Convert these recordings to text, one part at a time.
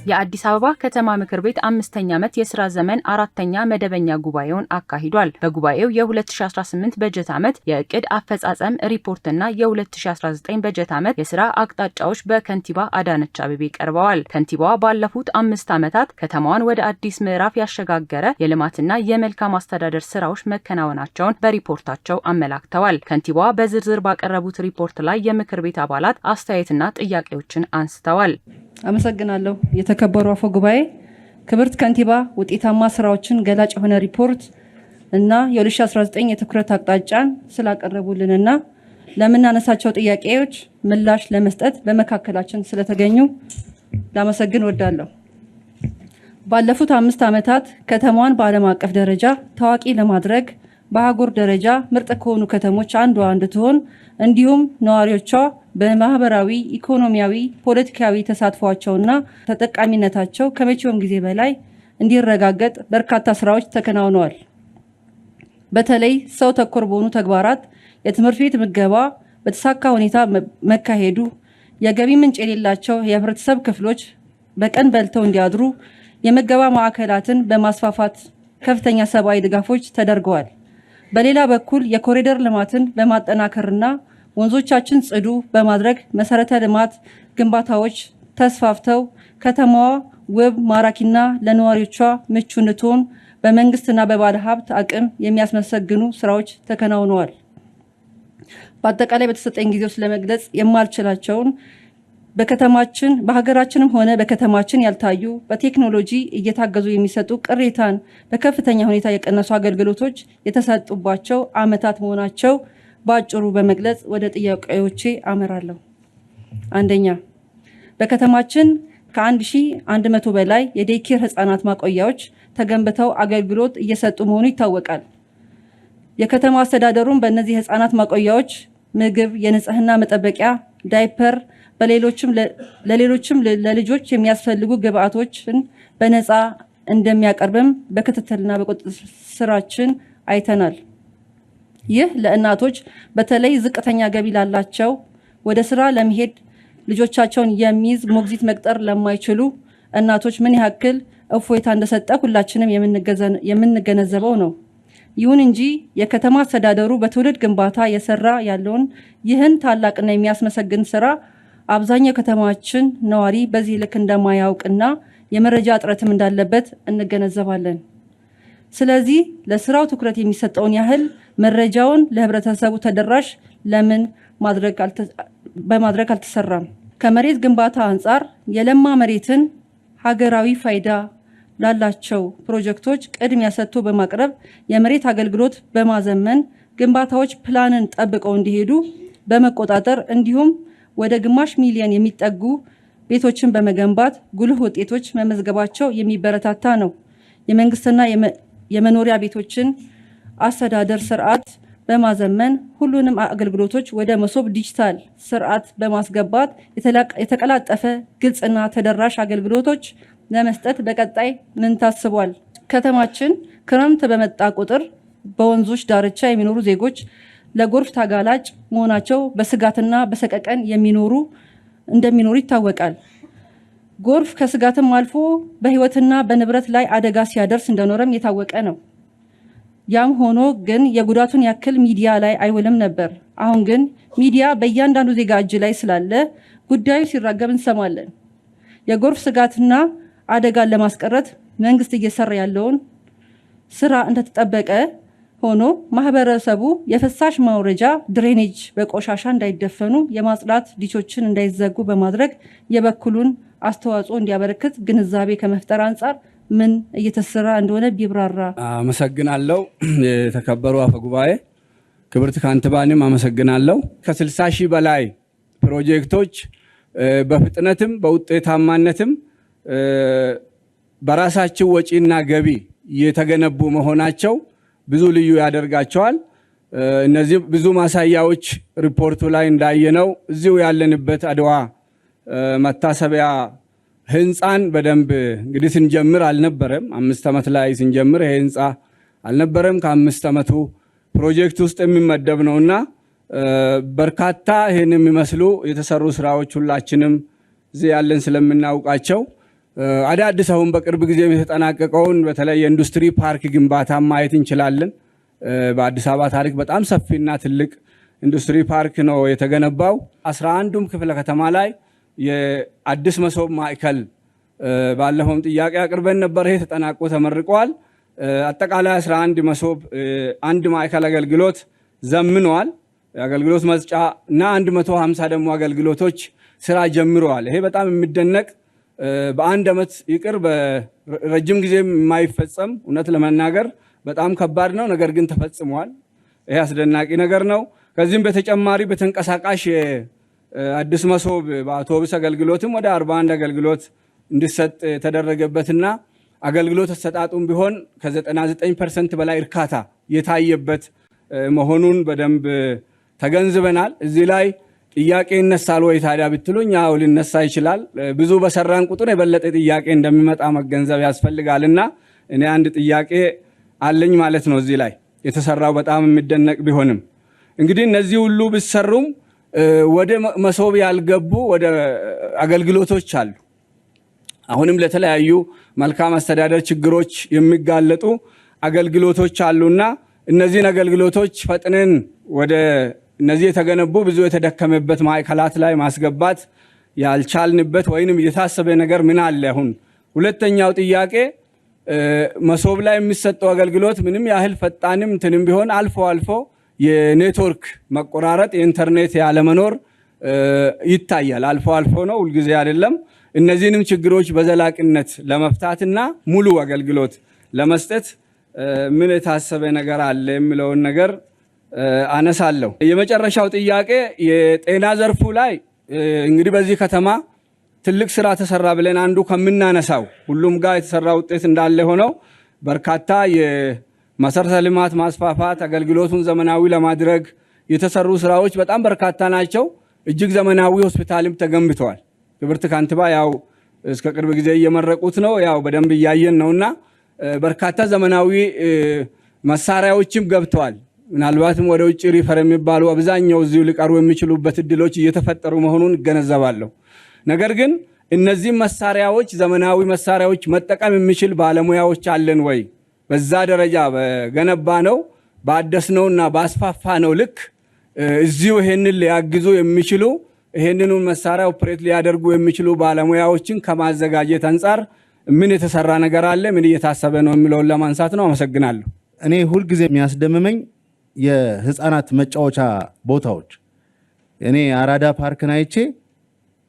የአዲስ አበባ ከተማ ምክር ቤት 5ኛ ዓመት የሥራ ዘመን 4ኛ መደበኛ ጉባኤውን አካሂዷል። በጉባኤው የ2018 በጀት ዓመት የእቅድ አፈጻጸም ሪፖርትና የ2019 በጀት ዓመት የሥራ አቅጣጫዎች በከንቲባ አዳነች አቤቤ ቀርበዋል። ከንቲባዋ ባለፉት 5 ዓመታት ከተማዋን ወደ አዲስ ምዕራፍ ያሸጋገረ የልማትና የመልካም አስተዳደር ስራዎች መከናወናቸውን በሪፖርታቸው አመላክተዋል። ከንቲባዋ በዝርዝር ባቀረቡት ሪፖርት ላይ የምክር ቤት አባላት አስተያየትና ጥያቄዎችን አንስተዋል። አመሰግናለሁ። የተከበሩ አፈ ጉባኤ፣ ክብርት ከንቲባ ውጤታማ ስራዎችን ገላጭ የሆነ ሪፖርት እና የ2019 የትኩረት አቅጣጫን ስላቀረቡልንና ለምናነሳቸው ጥያቄዎች ምላሽ ለመስጠት በመካከላችን ስለተገኙ ላመሰግን ወዳለሁ። ባለፉት 5 ዓመታት ከተማዋን በዓለም አቀፍ ደረጃ ታዋቂ ለማድረግ በአህጉር ደረጃ ምርጥ ከሆኑ ከተሞች አንዷ እንድትሆን እንዲሁም ነዋሪዎቿ በማህበራዊ፣ ኢኮኖሚያዊ፣ ፖለቲካዊ ተሳትፏቸውና ተጠቃሚነታቸው ከመቼውም ጊዜ በላይ እንዲረጋገጥ በርካታ ስራዎች ተከናውነዋል። በተለይ ሰው ተኮር በሆኑ ተግባራት የትምህርት ቤት ምገባ በተሳካ ሁኔታ መካሄዱ፣ የገቢ ምንጭ የሌላቸው የህብረተሰብ ክፍሎች በቀን በልተው እንዲያድሩ የምገባ ማዕከላትን በማስፋፋት ከፍተኛ ሰብአዊ ድጋፎች ተደርገዋል። በሌላ በኩል የኮሪደር ልማትን በማጠናከርና ወንዞቻችን ጽዱ በማድረግ መሰረተ ልማት ግንባታዎች ተስፋፍተው ከተማዋ ውብ፣ ማራኪና ለነዋሪዎቿ ምቹ እንድትሆን በመንግስትና በባለ ሀብት አቅም የሚያስመሰግኑ ስራዎች ተከናውነዋል። በአጠቃላይ በተሰጠኝ ጊዜ ውስጥ ለመግለጽ የማልችላቸውን በከተማችን በሀገራችንም ሆነ በከተማችን ያልታዩ በቴክኖሎጂ እየታገዙ የሚሰጡ ቅሬታን በከፍተኛ ሁኔታ የቀነሱ አገልግሎቶች የተሰጡባቸው ዓመታት መሆናቸው በአጭሩ በመግለጽ ወደ ጥያቄዎቼ አመራለሁ። አንደኛ፣ በከተማችን ከ1100 በላይ የዴይኬር ህፃናት ማቆያዎች ተገንብተው አገልግሎት እየሰጡ መሆኑ ይታወቃል። የከተማ አስተዳደሩም በእነዚህ ህፃናት ማቆያዎች ምግብ፣ የንጽህና መጠበቂያ፣ ዳይፐር ለሌሎችም ለልጆች የሚያስፈልጉ ግብአቶችን በነፃ እንደሚያቀርብም በክትትልና በቁጥጥር ስራችን አይተናል። ይህ ለእናቶች በተለይ ዝቅተኛ ገቢ ላላቸው ወደ ስራ ለመሄድ ልጆቻቸውን የሚይዝ ሞግዚት መቅጠር ለማይችሉ እናቶች ምን ያክል እፎይታ እንደሰጠ ሁላችንም የምንገነዘበው ነው። ይሁን እንጂ የከተማ አስተዳደሩ በትውልድ ግንባታ የሰራ ያለውን ይህን ታላቅና የሚያስመሰግን ስራ አብዛኛው ከተማችን ነዋሪ በዚህ ልክ እንደማያውቅና የመረጃ እጥረትም እንዳለበት እንገነዘባለን። ስለዚህ ለስራው ትኩረት የሚሰጠውን ያህል መረጃውን ለህብረተሰቡ ተደራሽ ለምን በማድረግ አልተሰራም? ከመሬት ግንባታ አንጻር የለማ መሬትን ሀገራዊ ፋይዳ ላላቸው ፕሮጀክቶች ቅድሚያ ሰጥቶ በማቅረብ የመሬት አገልግሎት በማዘመን ግንባታዎች ፕላንን ጠብቀው እንዲሄዱ በመቆጣጠር እንዲሁም ወደ ግማሽ ሚሊዮን የሚጠጉ ቤቶችን በመገንባት ጉልህ ውጤቶች መመዝገባቸው የሚበረታታ ነው። የመንግስትና የመኖሪያ ቤቶችን አስተዳደር ስርዓት በማዘመን ሁሉንም አገልግሎቶች ወደ መሶብ ዲጂታል ስርዓት በማስገባት የተቀላጠፈ ግልጽና ተደራሽ አገልግሎቶች ለመስጠት በቀጣይ ምን ታስቧል? ከተማችን ክረምት በመጣ ቁጥር በወንዞች ዳርቻ የሚኖሩ ዜጎች ለጎርፍ ተጋላጭ መሆናቸው በስጋትና በሰቀቀን እንደሚኖሩ ይታወቃል። ጎርፍ ከስጋትም አልፎ በህይወትና በንብረት ላይ አደጋ ሲያደርስ እንደኖረም የታወቀ ነው። ያም ሆኖ ግን የጉዳቱን ያክል ሚዲያ ላይ አይውልም ነበር። አሁን ግን ሚዲያ በእያንዳንዱ ዜጋ እጅ ላይ ስላለ ጉዳዩ ሲራገብ እንሰማለን። የጎርፍ ስጋትና አደጋን ለማስቀረት መንግስት እየሰራ ያለውን ስራ እንደተጠበቀ ሆኖ ማህበረሰቡ የፍሳሽ ማውረጃ ድሬኔጅ በቆሻሻ እንዳይደፈኑ የማጽዳት ዲቾችን እንዳይዘጉ በማድረግ የበኩሉን አስተዋጽኦ እንዲያበረክት ግንዛቤ ከመፍጠር አንጻር ምን እየተሰራ እንደሆነ ቢብራራ። አመሰግናለሁ። የተከበሩ አፈ ጉባኤ፣ ክብርት ካንቲባንም አመሰግናለሁ። ከ60 ሺህ በላይ ፕሮጀክቶች በፍጥነትም በውጤታማነትም በራሳቸው ወጪና ገቢ የተገነቡ መሆናቸው ብዙ ልዩ ያደርጋቸዋል። እነዚህ ብዙ ማሳያዎች ሪፖርቱ ላይ እንዳየነው እዚሁ ያለንበት አድዋ መታሰቢያ ህንፃን በደንብ እንግዲህ ስንጀምር አልነበረም። 5 ዓመት ላይ ስንጀምር ይሄ ህንፃ አልነበረም። ከ5 ዓመቱ ፕሮጀክት ውስጥ የሚመደብ ነውና በርካታ ይሄን የሚመስሉ የተሰሩ ስራዎች ሁላችንም እዚህ ያለን ስለምናውቃቸው አዳዲስ አሁን በቅርብ ጊዜ የተጠናቀቀውን በተለይ የኢንዱስትሪ ፓርክ ግንባታ ማየት እንችላለን። በአዲስ አበባ ታሪክ በጣም ሰፊና ትልቅ ኢንዱስትሪ ፓርክ ነው የተገነባው። 11ዱም ክፍለ ከተማ ላይ የአዲስ መሶብ ማዕከል ባለፈውም ጥያቄ አቅርበን ነበር። ይሄ ተጠናቆ ተመርቋል። አጠቃላይ 11 መሶብ አንድ ማዕከል አገልግሎት ዘምኗል። አገልግሎት መስጫ እና 150 ደግሞ አገልግሎቶች ስራ ጀምረዋል። ይሄ በጣም የሚደነቅ በአንድ ዓመት ይቅር በረጅም ጊዜ የማይፈጸም እውነት ለመናገር በጣም ከባድ ነው፣ ነገር ግን ተፈጽሟል። ይሄ አስደናቂ ነገር ነው። ከዚህም በተጨማሪ በተንቀሳቃሽ አዲስ መሶብ በአውቶቡስ አገልግሎትም ወደ 41 አገልግሎት እንዲሰጥ የተደረገበትና አገልግሎት አሰጣጡም ቢሆን ከ99% በላይ እርካታ የታየበት መሆኑን በደንብ ተገንዝበናል። እዚህ ላይ ጥያቄ ይነሳል ወይ ታዲያ ብትሉኝ፣ አዎ ሊነሳ ይችላል። ብዙ በሰራን ቁጥር የበለጠ ጥያቄ እንደሚመጣ መገንዘብ ያስፈልጋልና እኔ አንድ ጥያቄ አለኝ ማለት ነው። እዚህ ላይ የተሰራው በጣም የሚደነቅ ቢሆንም እንግዲህ እነዚህ ሁሉ ቢሰሩም ወደ መሶብ ያልገቡ ወደ አገልግሎቶች አሉ። አሁንም ለተለያዩ መልካም አስተዳደር ችግሮች የሚጋለጡ አገልግሎቶች አሉና እነዚህን አገልግሎቶች ፈጥነን ወደ እነዚህ የተገነቡ ብዙ የተደከመበት ማዕከላት ላይ ማስገባት ያልቻልንበት ወይንም የታሰበ ነገር ምን አለ? አሁን ሁለተኛው ጥያቄ መሶብ ላይ የሚሰጠው አገልግሎት ምንም ያህል ፈጣንም እንትንም ቢሆን አልፎ አልፎ የኔትወርክ መቆራረጥ የኢንተርኔት ያለመኖር ይታያል። አልፎ አልፎ ነው፣ ሁልጊዜ አይደለም። እነዚህንም ችግሮች በዘላቂነት ለመፍታትና ሙሉ አገልግሎት ለመስጠት ምን የታሰበ ነገር አለ የሚለውን ነገር አነሳለሁ። የመጨረሻው ጥያቄ የጤና ዘርፉ ላይ እንግዲህ በዚህ ከተማ ትልቅ ስራ ተሰራ ብለን አንዱ ከምናነሳው ሁሉም ጋር የተሰራ ውጤት እንዳለ ሆነው በርካታ የመሰረተ ልማት ማስፋፋት አገልግሎቱን ዘመናዊ ለማድረግ የተሰሩ ስራዎች በጣም በርካታ ናቸው። እጅግ ዘመናዊ ሆስፒታልም ተገንብተዋል። ክብርት ካንቲባ ያው እስከ ቅርብ ጊዜ እየመረቁት ነው፣ ያው በደንብ እያየን ነውና በርካታ ዘመናዊ መሳሪያዎችም ገብተዋል። ምናልባትም ወደ ውጭ ሪፈር የሚባሉ አብዛኛው እዚሁ ሊቀሩ የሚችሉበት እድሎች እየተፈጠሩ መሆኑን እገነዘባለሁ። ነገር ግን እነዚህ መሳሪያዎች ዘመናዊ መሳሪያዎች መጠቀም የሚችል ባለሙያዎች አለን ወይ? በዛ ደረጃ በገነባ ነው ባደስነውና ባስፋፋ ነው ልክ እዚሁ ይሄንን ሊያግዙ የሚችሉ ይሄንኑ መሳሪያ ኦፕሬት ሊያደርጉ የሚችሉ ባለሙያዎችን ከማዘጋጀት አንፃር ምን የተሰራ ነገር አለ? ምን እየታሰበ ነው የሚለውን ለማንሳት ነው። አመሰግናለሁ። እኔ ሁልጊዜ የሚያስደምመኝ የህፃናት መጫወቻ ቦታዎች፣ እኔ አራዳ ፓርክን አይቼ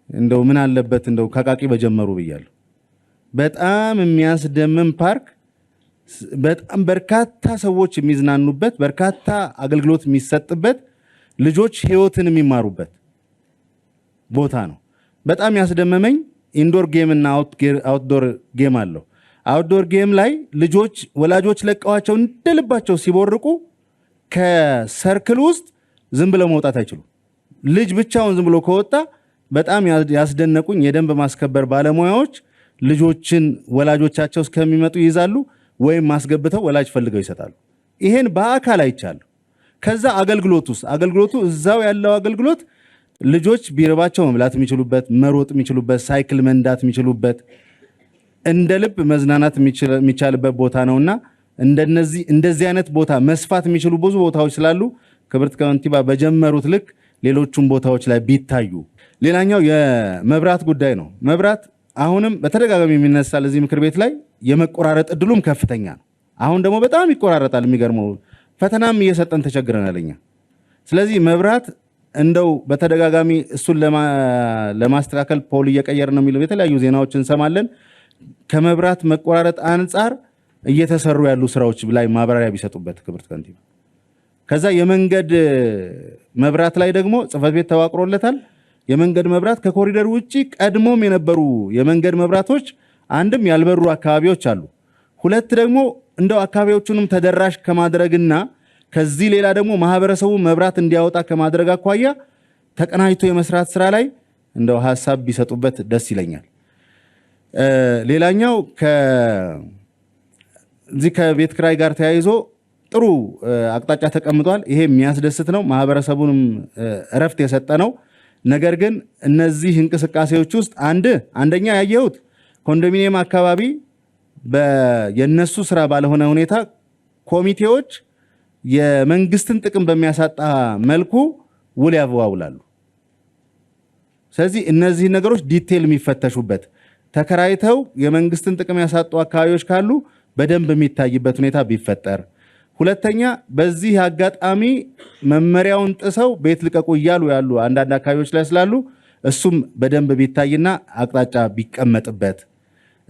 እንደው ምን አለበት እንደው ከቃቂ በጀመሩ ብያለሁ። በጣም የሚያስደምም ፓርክ፣ በጣም በርካታ ሰዎች የሚዝናኑበት፣ በርካታ አገልግሎት የሚሰጥበት፣ ልጆች ህይወትን የሚማሩበት ቦታ ነው። በጣም ያስደመመኝ ኢንዶር ጌም እና አውትዶር ጌም አለው። አውትዶር ጌም ላይ ልጆች ወላጆች ለቀዋቸው እንደልባቸው ሲቦርቁ ከሰርክል ውስጥ ዝም ብለው መውጣት አይችሉም። ልጅ ብቻውን ዝም ብሎ ከወጣ በጣም ያስደነቁኝ የደንብ ማስከበር ባለሙያዎች ልጆችን ወላጆቻቸው እስከሚመጡ ይይዛሉ ወይም ማስገብተው ወላጅ ፈልገው ይሰጣሉ። ይሄን በአካል አይቻለሁ። ከዛ አገልግሎቱ እዛው ያለው አገልግሎት ልጆች ቢርባቸው መብላት የሚችሉበት፣ መሮጥ የሚችሉበት፣ ሳይክል መንዳት የሚችሉበት፣ እንደ ልብ መዝናናት የሚቻልበት ቦታ ነውና እንደዚህ አይነት ቦታ መስፋት የሚችሉ ብዙ ቦታዎች ስላሉ ክብርት ከንቲባ በጀመሩት ልክ ሌሎቹም ቦታዎች ላይ ቢታዩ። ሌላኛው የመብራት ጉዳይ ነው። መብራት አሁንም በተደጋጋሚ የሚነሳል እዚህ ምክር ቤት ላይ የመቆራረጥ እድሉም ከፍተኛ ነው። አሁን ደግሞ በጣም ይቆራረጣል። የሚገርመው ፈተናም እየሰጠን ተቸግረናል እኛ። ስለዚህ መብራት እንደው በተደጋጋሚ እሱን ለማስተካከል ፖል እየቀየር ነው የሚለው የተለያዩ ዜናዎች እንሰማለን። ከመብራት መቆራረጥ አንጻር እየተሰሩ ያሉ ስራዎች ላይ ማብራሪያ ቢሰጡበት ክብርት ከንቲባ። ከዛ የመንገድ መብራት ላይ ደግሞ ጽሕፈት ቤት ተዋቅሮለታል። የመንገድ መብራት ከኮሪደር ውጪ ቀድሞም የነበሩ የመንገድ መብራቶች አንድም ያልበሩ አካባቢዎች አሉ፣ ሁለት ደግሞ እንደው አካባቢዎቹንም ተደራሽ ከማድረግና ከዚህ ሌላ ደግሞ ማህበረሰቡ መብራት እንዲያወጣ ከማድረግ አኳያ ተቀናጅቶ የመስራት ስራ ላይ እንደው ሐሳብ ቢሰጡበት ደስ ይለኛል። ሌላኛው ከዚህ ከቤት ክራይ ጋር ተያይዞ ጥሩ አቅጣጫ ተቀምጧል። ይሄ የሚያስደስት ነው፣ ማህበረሰቡንም እረፍት የሰጠ ነው። ነገር ግን እነዚህ እንቅስቃሴዎች ውስጥ አንደኛ ያየሁት ኮንዶሚኒየም አካባቢ የነሱ ስራ ባለሆነ ሁኔታ ኮሚቴዎች የመንግስትን ጥቅም በሚያሳጣ መልኩ ውል ያዋውላሉ። ስለዚህ እነዚህ ነገሮች ዲቴል የሚፈተሹበት ተከራይተው የመንግስትን ጥቅም ያሳጡ አካባቢዎች ካሉ በደንብ የሚታይበት ሁኔታ ቢፈጠር። ሁለተኛ በዚህ አጋጣሚ መመሪያውን ጥሰው ቤት ልቀቁ እያሉ ያሉ አንዳንድ አካባቢዎች ላይ ስላሉ እሱም በደንብ ቢታይና አቅጣጫ ቢቀመጥበት።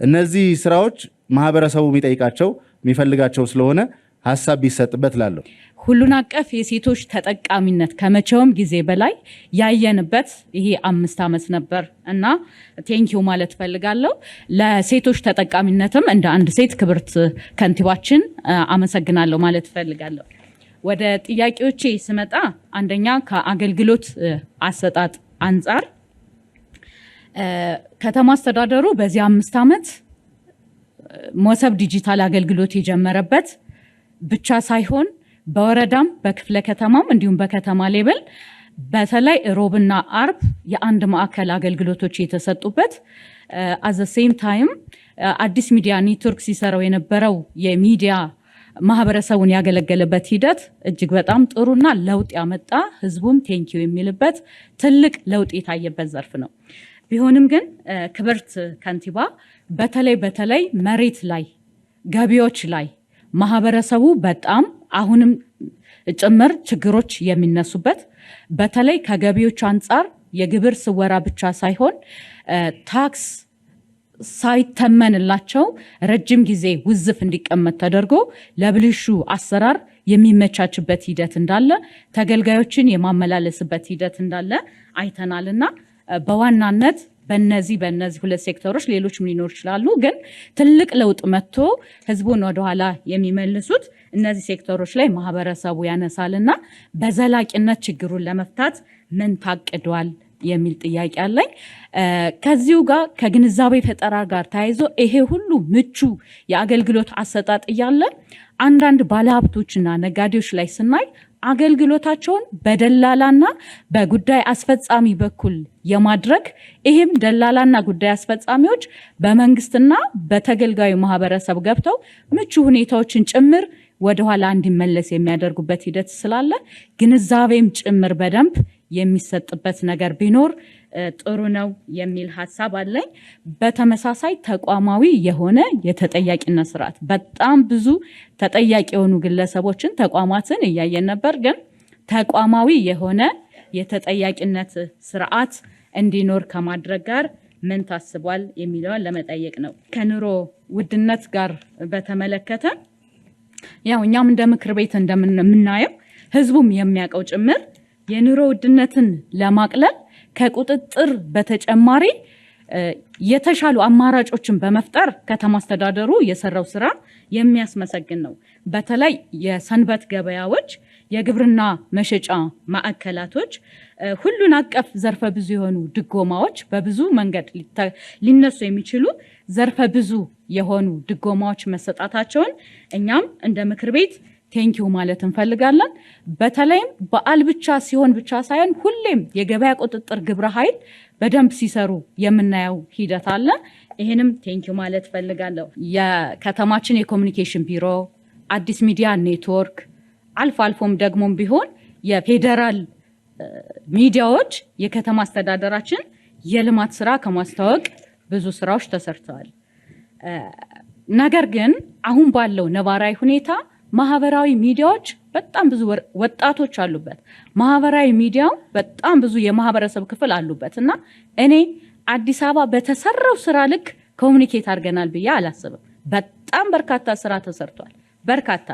እነዚህ ስራዎች ማህበረሰቡ የሚጠይቃቸው የሚፈልጋቸው ስለሆነ ሐሳብ ቢሰጥበት ላለሁ። ሁሉን አቀፍ የሴቶች ተጠቃሚነት ከመቼውም ጊዜ በላይ ያየንበት ይሄ 5 ዓመት ነበር እና ቴንኪው ማለት ፈልጋለሁ። ለሴቶች ተጠቃሚነትም እንደ አንድ ሴት ክብርት ከንቲባችን አመሰግናለሁ ማለት ፈልጋለሁ። ወደ ጥያቄዎቼ ስመጣ አንደኛ ከአገልግሎት አሰጣጥ አንጻር ከተማ አስተዳደሩ በዚህ 5 ዓመት ሞሰብ ዲጂታል አገልግሎት የጀመረበት ብቻ ሳይሆን በወረዳም በክፍለ ከተማም እንዲሁም በከተማ ሌብል በተለይ ሮብና አርብ የአንድ ማዕከል አገልግሎቶች የተሰጡበት አዘ ሴም ታይም አዲስ ሚዲያ ኔትወርክ ሲሰራው የነበረው የሚዲያ ማህበረሰቡን ያገለገለበት ሂደት እጅግ በጣም ጥሩና ለውጥ ያመጣ ህዝቡም ቴንኪው የሚልበት ትልቅ ለውጥ የታየበት ዘርፍ ነው። ቢሆንም ግን ክብርት ከንቲባ በተለይ መሬት ላይ ገቢዎች ላይ ማህበረሰቡ በጣም አሁንም ጭምር ችግሮች የሚነሱበት በተለይ ከገቢዎች አንጻር የግብር ስወራ ብቻ ሳይሆን ታክስ ሳይተመንላቸው ረጅም ጊዜ ውዝፍ እንዲቀመጥ ተደርጎ ለብልሹ አሰራር የሚመቻችበት ሂደት እንዳለ ተገልጋዮችን የማመላለስበት ሂደት እንዳለ አይተናልና በዋናነት በእነዚህ 2 ሴክተሮች ሌሎችም ሊኖር ይችላሉ፣ ግን ትልቅ ለውጥ መጥቶ ህዝቡን ወደኋላ የሚመልሱት እነዚህ ሴክተሮች ላይ ማህበረሰቡ ያነሳልና በዘላቂነት ችግሩን ለመፍታት ምን ታቅዷል የሚል ጥያቄ አለኝ። ከዚሁ ጋር ከግንዛቤ ፈጠራ ጋር ተያይዞ ይሄ ሁሉ ምቹ የአገልግሎት አሰጣጥ እያለ አንዳንድ ባለሀብቶችና ነጋዴዎች ላይ ስናይ አገልግሎታቸውን በደላላና በጉዳይ አስፈጻሚ በኩል የማድረግ ይህም ደላላና ጉዳይ አስፈጻሚዎች በመንግስትና በተገልጋዩ ማህበረሰብ ገብተው ምቹ ሁኔታዎችን ጭምር ወደኋላ እንዲመለስ የሚያደርጉበት ሂደት ስላለ ግንዛቤም ጭምር በደንብ የሚሰጥበት ነገር ቢኖር ጥሩ ነው የሚል ሐሳብ አለኝ። በተመሳሳይ ተቋማዊ የሆነ የተጠያቂነት ስርዓት በጣም ብዙ ተጠያቂ የሆኑ ግለሰቦችን ተቋማትን እያየን ነበር፣ ግን ተቋማዊ የሆነ የተጠያቂነት ስርዓት እንዲኖር ከማድረግ ጋር ምን ታስቧል የሚለውን ለመጠየቅ ነው። ከኑሮ ውድነት ጋር በተመለከተ ያው እኛም እንደ ምክር ቤት እንደምናየው ህዝቡም የሚያውቀው ጭምር የኑሮ ውድነትን ለማቅለል ከቁጥጥር በተጨማሪ የተሻሉ አማራጮችን በመፍጠር ከተማ አስተዳደሩ የሰራው ስራ የሚያስመሰግን ነው። በተለይ የሰንበት ገበያዎች፣ የግብርና መሸጫ ማዕከላቶች፣ ሁሉን አቀፍ ዘርፈ ብዙ የሆኑ ድጎማዎች በብዙ መንገድ ሊነሱ የሚችሉ ዘርፈ ብዙ የሆኑ ድጎማዎች መሰጣታቸውን እኛም እንደ ምክር ቤት ቴንኪው ማለት እንፈልጋለን። በተለይም በዓል ብቻ ሲሆን ብቻ ሳይሆን ሁሌም የገበያ ቁጥጥር ግብረ ኃይል በደንብ ሲሰሩ የምናየው ሂደት አለ። ይህንም ቴንኪው ማለት ፈልጋለሁ። የከተማችን የኮሚኒኬሽን ቢሮ፣ አዲስ ሚዲያ ኔትወርክ፣ አልፎም ደግሞም ቢሆን የፌዴራል ሚዲያዎች የከተማ አስተዳደራችን የልማት ስራ ከማስተዋወቅ ብዙ ስራዎች ተሰርተዋል። ነገር ግን አሁን ባለው ነባራዊ ሁኔታ ማህበራዊ ሚዲያዎች በጣም ብዙ ወጣቶች አሉበት። ማህበራዊ ሚዲያው በጣም ብዙ የማህበረሰብ ክፍል አሉበት እና እኔ አዲስ አበባ በተሰራው ስራ ልክ ኮሙኒኬት አድርገናል ብዬ አላስብም። በጣም በርካታ ስራ ተሰርቷል። በርካታ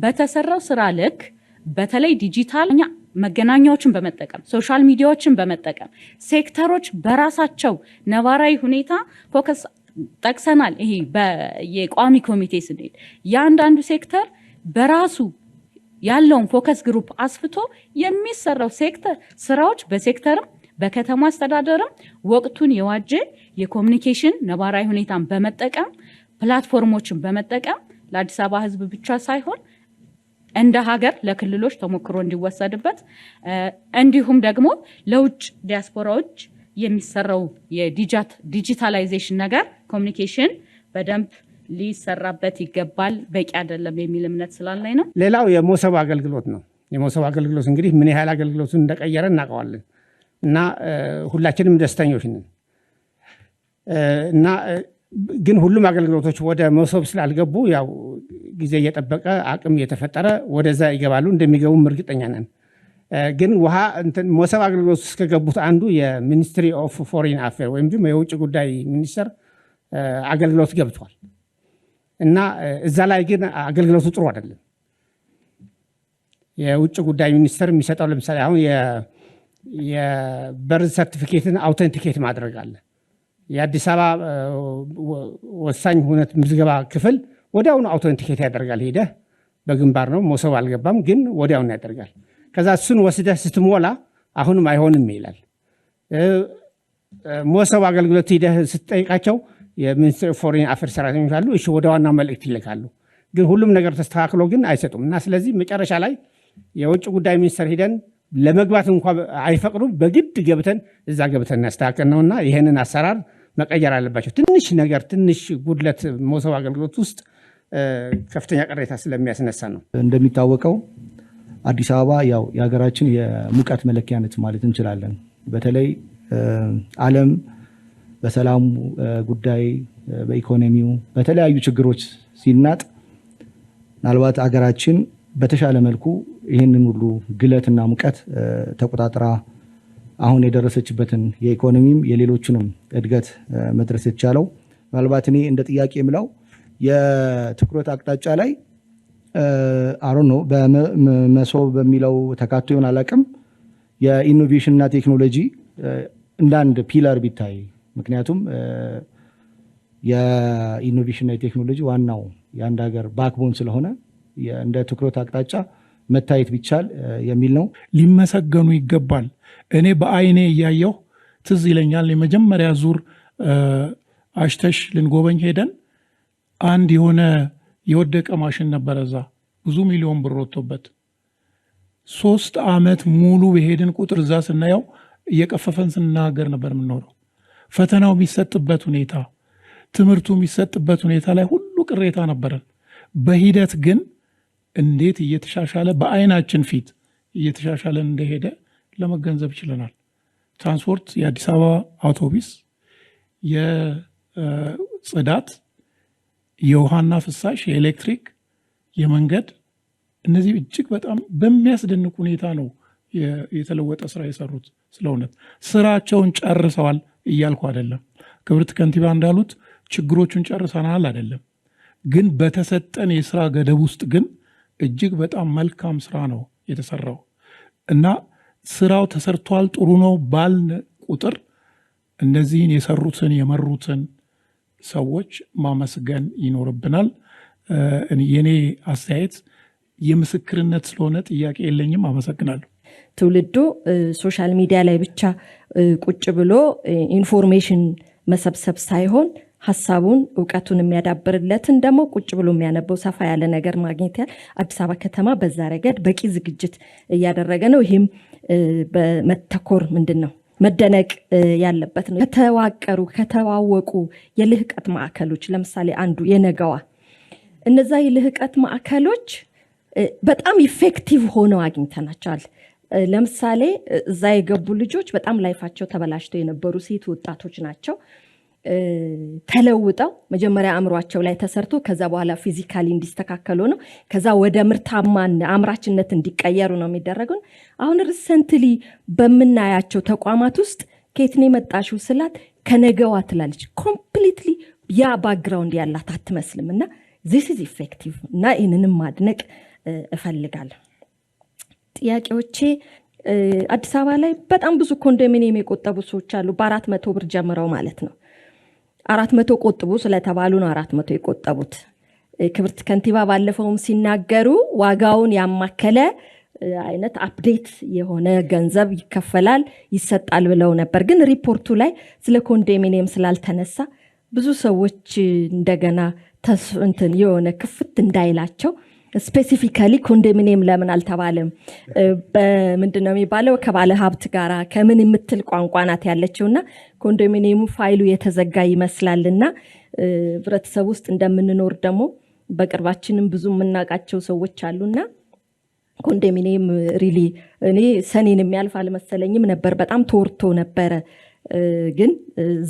በተሰራው ስራ ልክ በተለይ ዲጂታል መገናኛዎችን በመጠቀም ሶሻል ሚዲያዎችን በመጠቀም ሴክተሮች በራሳቸው ነባራዊ ሁኔታ ፎከስ ጠቅሰናል። ይሄ የቋሚ ኮሚቴ ስንሄድ ያንዳንዱ ሴክተር በራሱ ያለውን ፎከስ ግሩፕ አስፍቶ የሚሰራው ሴክተር ስራዎች በሴክተርም በከተማ አስተዳደርም ወቅቱን የዋጀ የኮሚኒኬሽን ነባራዊ ሁኔታን በመጠቀም ፕላትፎርሞችን በመጠቀም ለአዲስ አበባ ህዝብ ብቻ ሳይሆን እንደ ሀገር ለክልሎች ተሞክሮ እንዲወሰድበት እንዲሁም ደግሞ ለውጭ ዲያስፖራዎች የሚሰራው የዲጂታላይዜሽን ነገር ኮሚኒኬሽን በደንብ ሊሰራበት ይገባል፣ በቂ አይደለም የሚል እምነት ስላለኝ ነው። ሌላው የመሶብ አገልግሎት ነው። የመሶብ አገልግሎት እንግዲህ ምን ያህል አገልግሎቱን እንደቀየረ እናውቀዋለን እና ሁላችንም ደስተኞች ነን እና ግን ሁሉም አገልግሎቶች ወደ መሶብ ስላልገቡ ያው ጊዜ እየጠበቀ አቅም እየተፈጠረ ወደዛ ይገባሉ፣ እንደሚገቡም እርግጠኛ ነን። ግን ውሃ መሶብ አገልግሎት እስከገቡት አንዱ የሚኒስትሪ ኦፍ ፎሬን አፌር ወይም ደግሞ የውጭ ጉዳይ ሚኒስቴር አገልግሎት ገብቷል እና እዛ ላይ ግን አገልግሎቱ ጥሩ አይደለም። የውጭ ጉዳይ ሚኒስቴር የሚሰጠው ለምሳሌ አሁን የበርዝ ሰርቲፊኬትን አውተንቲኬት ማድረግ አለ። የአዲስ አበባ ወሳኝ ሁነት ምዝገባ ክፍል ወዲያውኑ አውተንቲኬት ያደርጋል። ሄደህ በግንባር ነው መሶብ አልገባም ግን ወዲያውኑ ያደርጋል። ከዛ እሱን ወስደህ ስትሞላ አሁንም አይሆንም ይላል። መሶብ አገልግሎት ሄደህ ስትጠይቃቸው የሚኒስትሪ ፎሬን አፌር ሰራተኞች አሉ፣ እሺ ወደ ዋና መልእክት ይልካሉ። ግን ሁሉም ነገር ተስተካክሎ ግን አይሰጡም እና ስለዚህ መጨረሻ ላይ የውጭ ጉዳይ ሚኒስቴር ሄደን ለመግባት እንኳን አይፈቅዱም። በግድ ገብተን እዛ ገብተን እናስተካከል ነውና ይሄንን አሰራር መቀየር አለባቸው። ትንሽ ነገር ትንሽ ጉድለት መሶብ አገልግሎት ውስጥ ከፍተኛ ቅሬታ ስለሚያስነሳ ነው። እንደሚታወቀው አዲስ አበባ ያው የሀገራችን የሙቀት መለኪያ ነች ማለት እንችላለን። በተለይ ዓለም በሰላሙ ጉዳይ፣ በኢኮኖሚው፣ በተለያዩ ችግሮች ሲናጥ ምናልባት አገራችን በተሻለ መልኩ ይህንን ሁሉ ግለትና ሙቀት ተቆጣጥራ አሁን የደረሰችበትን የኢኮኖሚም የሌሎችንም እድገት መድረስ የተቻለው ምናልባት እኔ እንደ ጥያቄ የምለው የትኩረት አቅጣጫ ላይ ነው በመሶብ በሚለው ተካቶ ይሆን አላውቅም፣ የኢኖቬሽን እና ቴክኖሎጂ እንደ አንድ ፒለር ቢታይ። ምክንያቱም የኢኖቬሽን እና የቴክኖሎጂ ዋናው የአንድ ሀገር ባክቦን ስለሆነ እንደ ትኩረት አቅጣጫ መታየት ቢቻል የሚል ነው። ሊመሰገኑ ይገባል። እኔ በአይኔ እያየሁ ትዝ ይለኛል። የመጀመሪያ ዙር አሽተሽ ልንጎበኝ ሄደን አንድ የሆነ የወደቀ ማሽን ነበረ። እዛ ብዙ ሚሊዮን ብር ወጥቶበት 3 ዓመት ሙሉ በሄድን ቁጥር እዛ ስናየው እየቀፈፈን ስናገር ነበር የምንኖረው። ፈተናው የሚሰጥበት ሁኔታ፣ ትምህርቱ የሚሰጥበት ሁኔታ ላይ ሁሉ ቅሬታ ነበረን። በሂደት ግን እንዴት እየተሻሻለ በአይናችን ፊት እየተሻሻለ እንደሄደ ለመገንዘብ ችለናል። ትራንስፖርት፣ የአዲስ አበባ አውቶቡስ፣ የጽዳት፣ የውሃና ፍሳሽ፣ የኤሌክትሪክ፣ የመንገድ እነዚህ እጅግ በጣም በሚያስደንቅ ሁኔታ ነው የተለወጠ ስራ የሰሩት። ስለእውነት ስራቸውን ጨርሰዋል እያልኩ አይደለም። ክብርት ከንቲባ እንዳሉት ችግሮቹን ጨርሰናል አይደለም፣ ግን በተሰጠን የስራ ገደብ ውስጥ ግን እጅግ በጣም መልካም ስራ ነው የተሰራው እና ስራው ተሰርቷል ጥሩ ነው ባልን ቁጥር እነዚህን የሰሩትን የመሩትን ሰዎች ማመስገን ይኖርብናል። የኔ አስተያየት የምስክርነት ስለሆነ ጥያቄ የለኝም። አመሰግናለሁ። ትውልዱ ሶሻል ሚዲያ ላይ ብቻ ቁጭ ብሎ ኢንፎርሜሽን መሰብሰብ ሳይሆን ሀሳቡን እውቀቱን የሚያዳብርለትን ደግሞ ቁጭ ብሎ የሚያነበው ሰፋ ያለ ነገር ማግኘት ያል አዲስ አበባ ከተማ በዛ ረገድ በቂ ዝግጅት እያደረገ ነው። ይህም በመተኮር ምንድን ነው መደነቅ ያለበት ነው። ከተዋቀሩ ከተዋወቁ የልህቀት ማዕከሎች ለምሳሌ አንዱ የነገዋ እነዛ የልህቀት ማዕከሎች በጣም ኢፌክቲቭ ሆነው አግኝተናቸዋል። ለምሳሌ እዛ የገቡ ልጆች በጣም ላይፋቸው ተበላሽተው የነበሩ ሴት ወጣቶች ናቸው። ተለውጠው መጀመሪያ አእምሯቸው ላይ ተሰርቶ ከዛ በኋላ ፊዚካሊ እንዲስተካከሉ ነው። ከዛ ወደ ምርታማን አምራችነት እንዲቀየሩ ነው የሚደረገው። አሁን ሪሰንትሊ በምናያቸው ተቋማት ውስጥ ከየት ነው የመጣሽው ስላት ከነገዋ ትላለች። ኮምፕሊትሊ ያ ባክግራውንድ ያላት አትመስልም። እና this is effective እና ይህንንም ማድነቅ እፈልጋለሁ። ጥያቄዎቼ አዲስ አበባ ላይ በጣም ብዙ ኮንዶሚኒየም የቆጠቡ ሰዎች አሉ። በ400 ብር ጀምረው ማለት ነው። 400 ቆጥቡ ስለተባሉ ነው 400 የቆጠቡት። ክብርት ከንቲባ ባለፈውም ሲናገሩ ዋጋውን ያማከለ አይነት አፕዴት የሆነ ገንዘብ ይከፈላል ይሰጣል ብለው ነበር። ግን ሪፖርቱ ላይ ስለ ኮንዶሚኒየም ስላልተነሳ ብዙ ሰዎች እንደገና የሆነ ክፍት እንዳይላቸው ስፔሲፊካሊ ኮንዶሚኒየም ለምን አልተባለም? በምንድነው የሚባለው ከባለ ሀብት ጋራ ከምን የምትል ቋንቋ ናት ያለችውና ኮንዶሚኒየሙ ፋይሉ የተዘጋ ይመስላልና ህብረተሰብ ውስጥ እንደምንኖር ደግሞ በቅርባችንም ብዙ የምናውቃቸው ሰዎች አሉና ኮንዶሚኒየም ሪሊ እኔ ሰኔን የሚያልፍ አልመሰለኝም ነበር። በጣም ተወርቶ ነበረ፣ ግን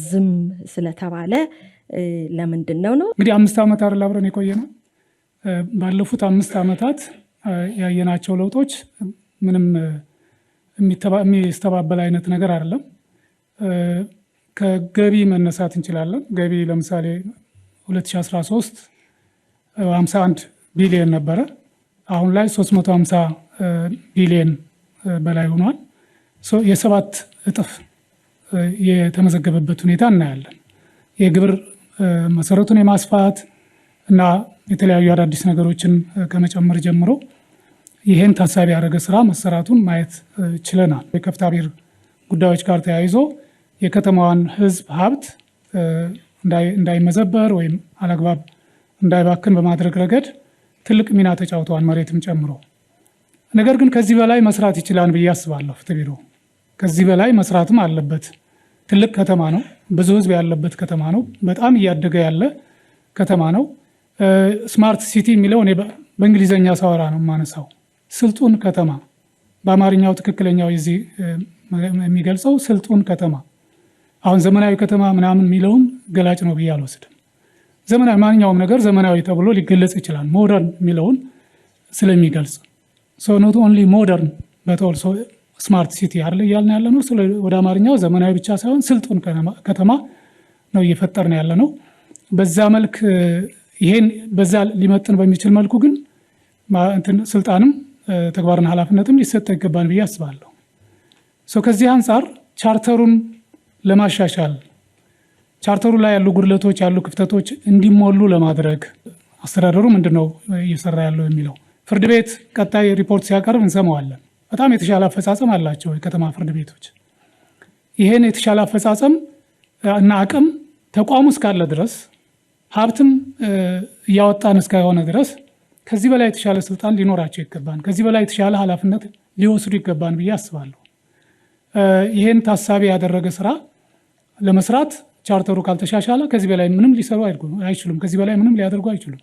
ዝም ስለተባለ ለምንድነው ነው? እንግዲህ 5 ዓመት አይደል አብረን የቆየነው። ባለፉት 5 ዓመታት ያየናቸው ለውጦች ምንም የሚስተባበል አይነት ነገር አይደለም። ከገቢ መነሳት እንችላለን። ገቢ ለምሳሌ 2013 51 ቢሊዮን ነበረ። አሁን ላይ 350 ቢሊዮን በላይ ሆኗል። የ7 እጥፍ የተመዘገበበት ሁኔታ እናያለን። የግብር መሰረቱን የማስፋት እና የተለያዩ አዳዲስ ነገሮችን ከመጨመር ጀምሮ ይሄን ታሳቢ ያደረገ ስራ መሰራቱን ማየት ችለናል። የከፍታ ብሔር ጉዳዮች ጋር ተያይዞ የከተማዋን ህዝብ ሀብት እንዳይመዘበር ወይም አላግባብ እንዳይባክን በማድረግ ረገድ ትልቅ ሚና ተጫውተዋል፣ መሬትም ጨምሮ። ነገር ግን ከዚህ በላይ መስራት ይችላል ብዬ አስባለሁ። ፍትህ ቢሮ ከዚህ በላይ መስራትም አለበት። ትልቅ ከተማ ነው፣ ብዙ ህዝብ ያለበት ከተማ ነው፣ በጣም እያደገ ያለ ከተማ ነው። ስማርት ሲቲ የሚለው እኔ በእንግሊዘኛ ሳወራ ነው የማነሳው። ስልጡን ከተማ በአማርኛው ትክክለኛው የዚህ የሚገልጸው ስልጡን ከተማ። አሁን ዘመናዊ ከተማ ምናምን የሚለውም ገላጭ ነው ብዬ አልወስድም። ዘመናዊ ማንኛውም ነገር ዘመናዊ ተብሎ ሊገለጽ ይችላል፣ ሞደርን የሚለውን ስለሚገልጽ። ኖት ኦንሊ ሞደርን በት ኦልሶ ስማርት ሲቲ አይደል እያልን ያለ ነው። ወደ አማርኛው ዘመናዊ ብቻ ሳይሆን ስልጡን ከተማ ነው እየፈጠርን ያለ ነው። በዛ መልክ ይሄን በዛ ሊመጥን በሚችል መልኩ ግን ስልጣንም ተግባርና ኃላፊነትም ሊሰጠው ይገባል ብዬ አስባለሁ። ከዚህ አንጻር ቻርተሩን ለማሻሻል ቻርተሩ ላይ ያሉ ጉድለቶች ያሉ ክፍተቶች እንዲሞሉ ለማድረግ አስተዳደሩ ምንድነው እየሰራ ያለው የሚለው ፍርድ ቤት ቀጣይ ሪፖርት ሲያቀርብ እንሰማዋለን። በጣም የተሻለ አፈጻጸም አላቸው የከተማ ፍርድ ቤቶች። ይሄን የተሻለ አፈጻጸም እና አቅም ተቋሙ እስካለ ድረስ ሀብትም እያወጣን እስከሆነ ድረስ ከዚህ በላይ የተሻለ ስልጣን ሊኖራቸው ይገባል፣ ከዚህ በላይ የተሻለ ኃላፊነት ሊወስዱ ይገባል ብዬ አስባለሁ። ይሄን ታሳቢ ያደረገ ስራ ለመስራት ቻርተሩ ካልተሻሻለ ከዚህ በላይ ምንም ሊሰሩ አይችሉም፣ ከዚህ በላይ ምንም ሊያደርጉ አይችሉም።